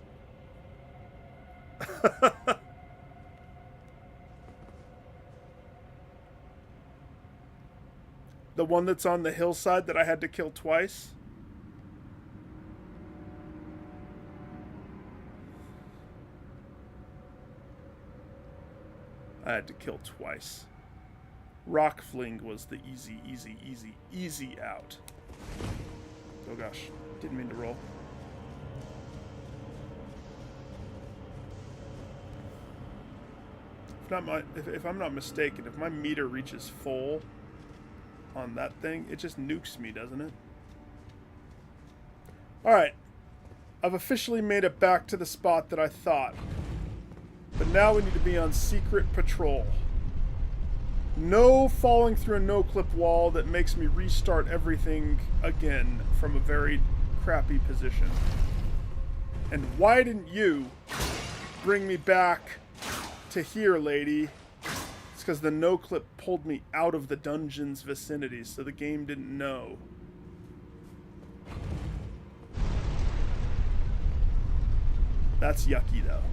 The one that's on the hillside that I had to kill twice. I had to kill twice. Rock Fling was the easy out. Oh gosh, didn't mean to roll. If I'm not mistaken, if my meter reaches full on that thing, it just nukes me, doesn't it? Alright. I've officially made it back to the spot that I thought. But now we need to be on secret patrol. No falling through a no-clip wall that makes me restart everything again from a very crappy position. And why didn't you bring me back to here, lady? It's because the no-clip pulled me out of the dungeon's vicinity, so the game didn't know. That's yucky, though.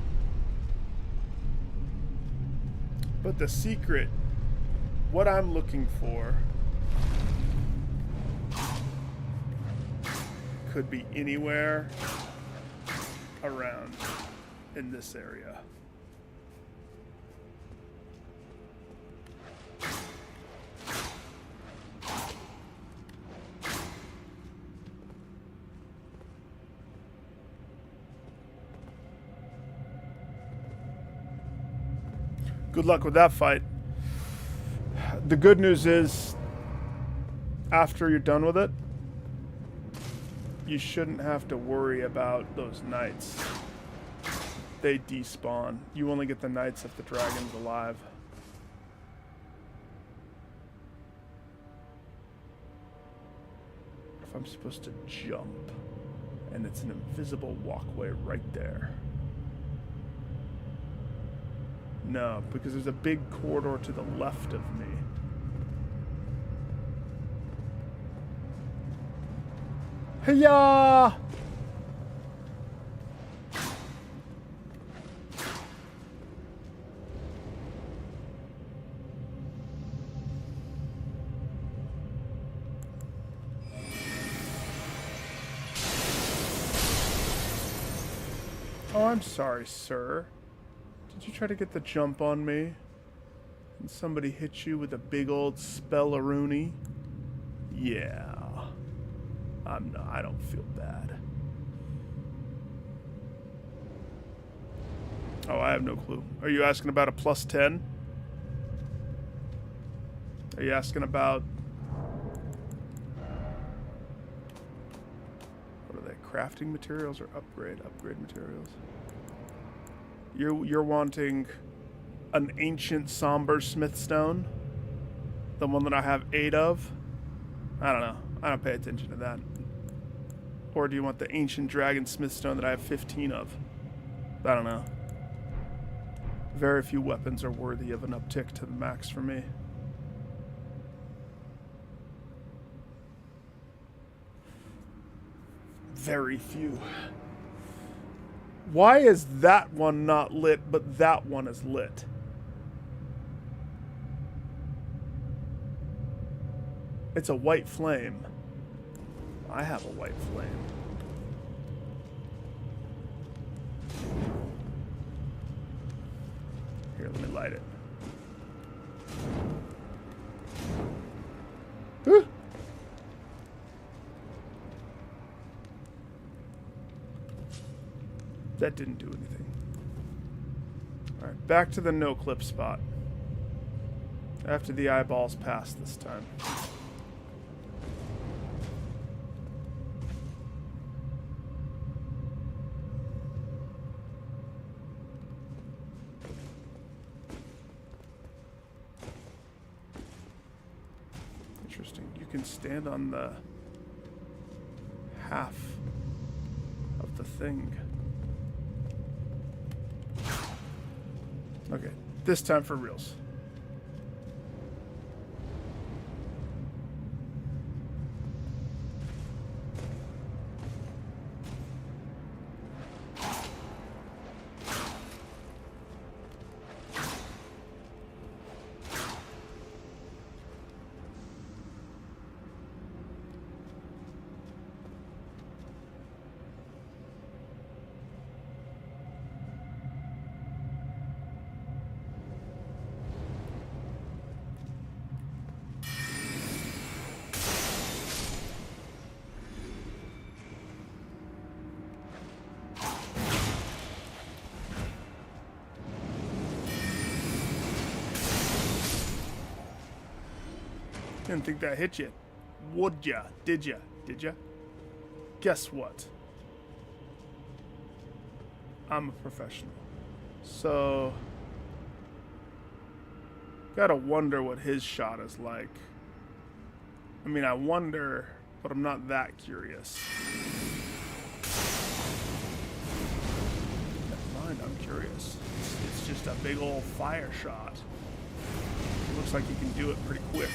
But the secret, what I'm looking for, could be anywhere around in this area. Good luck with that fight. The good news is, after you're done with it, you shouldn't have to worry about those knights. They despawn. You only get the knights if the dragon's alive. If I'm supposed to jump, and it's an invisible walkway right there. No, because there's a big corridor to the left of me. Hiya! Oh, I'm sorry, sir. Did you try to get the jump on me? And somebody hit you with a big old spellaroonie? Yeah. I don't feel bad. Oh, I have no clue. Are you asking about a plus 10? Are you asking about... what are they? Crafting materials or upgrade materials? You're wanting an ancient somber smithstone? The one that I have 8 of? I don't know. I don't pay attention to that. Or do you want the ancient dragon smithstone that I have 15 of? I don't know. Very few weapons are worthy of an uptick to the max for me. Very few. Why is that one not lit, but that one is lit? It's a white flame. I have a white flame. Here, let me light it. Whew. That didn't do anything. Alright, back to the no-clip spot. After the eyeballs pass this time. Interesting. You can stand on the half of the thing. Okay, this time for reals. Didn't think that hit you. Would ya? Did ya? Did ya? Guess what? I'm a professional. So... gotta wonder what his shot is like. I mean, I wonder, but I'm not that curious. Never mind, I'm curious. It's just a big old fire shot. It looks like you can do it pretty quick.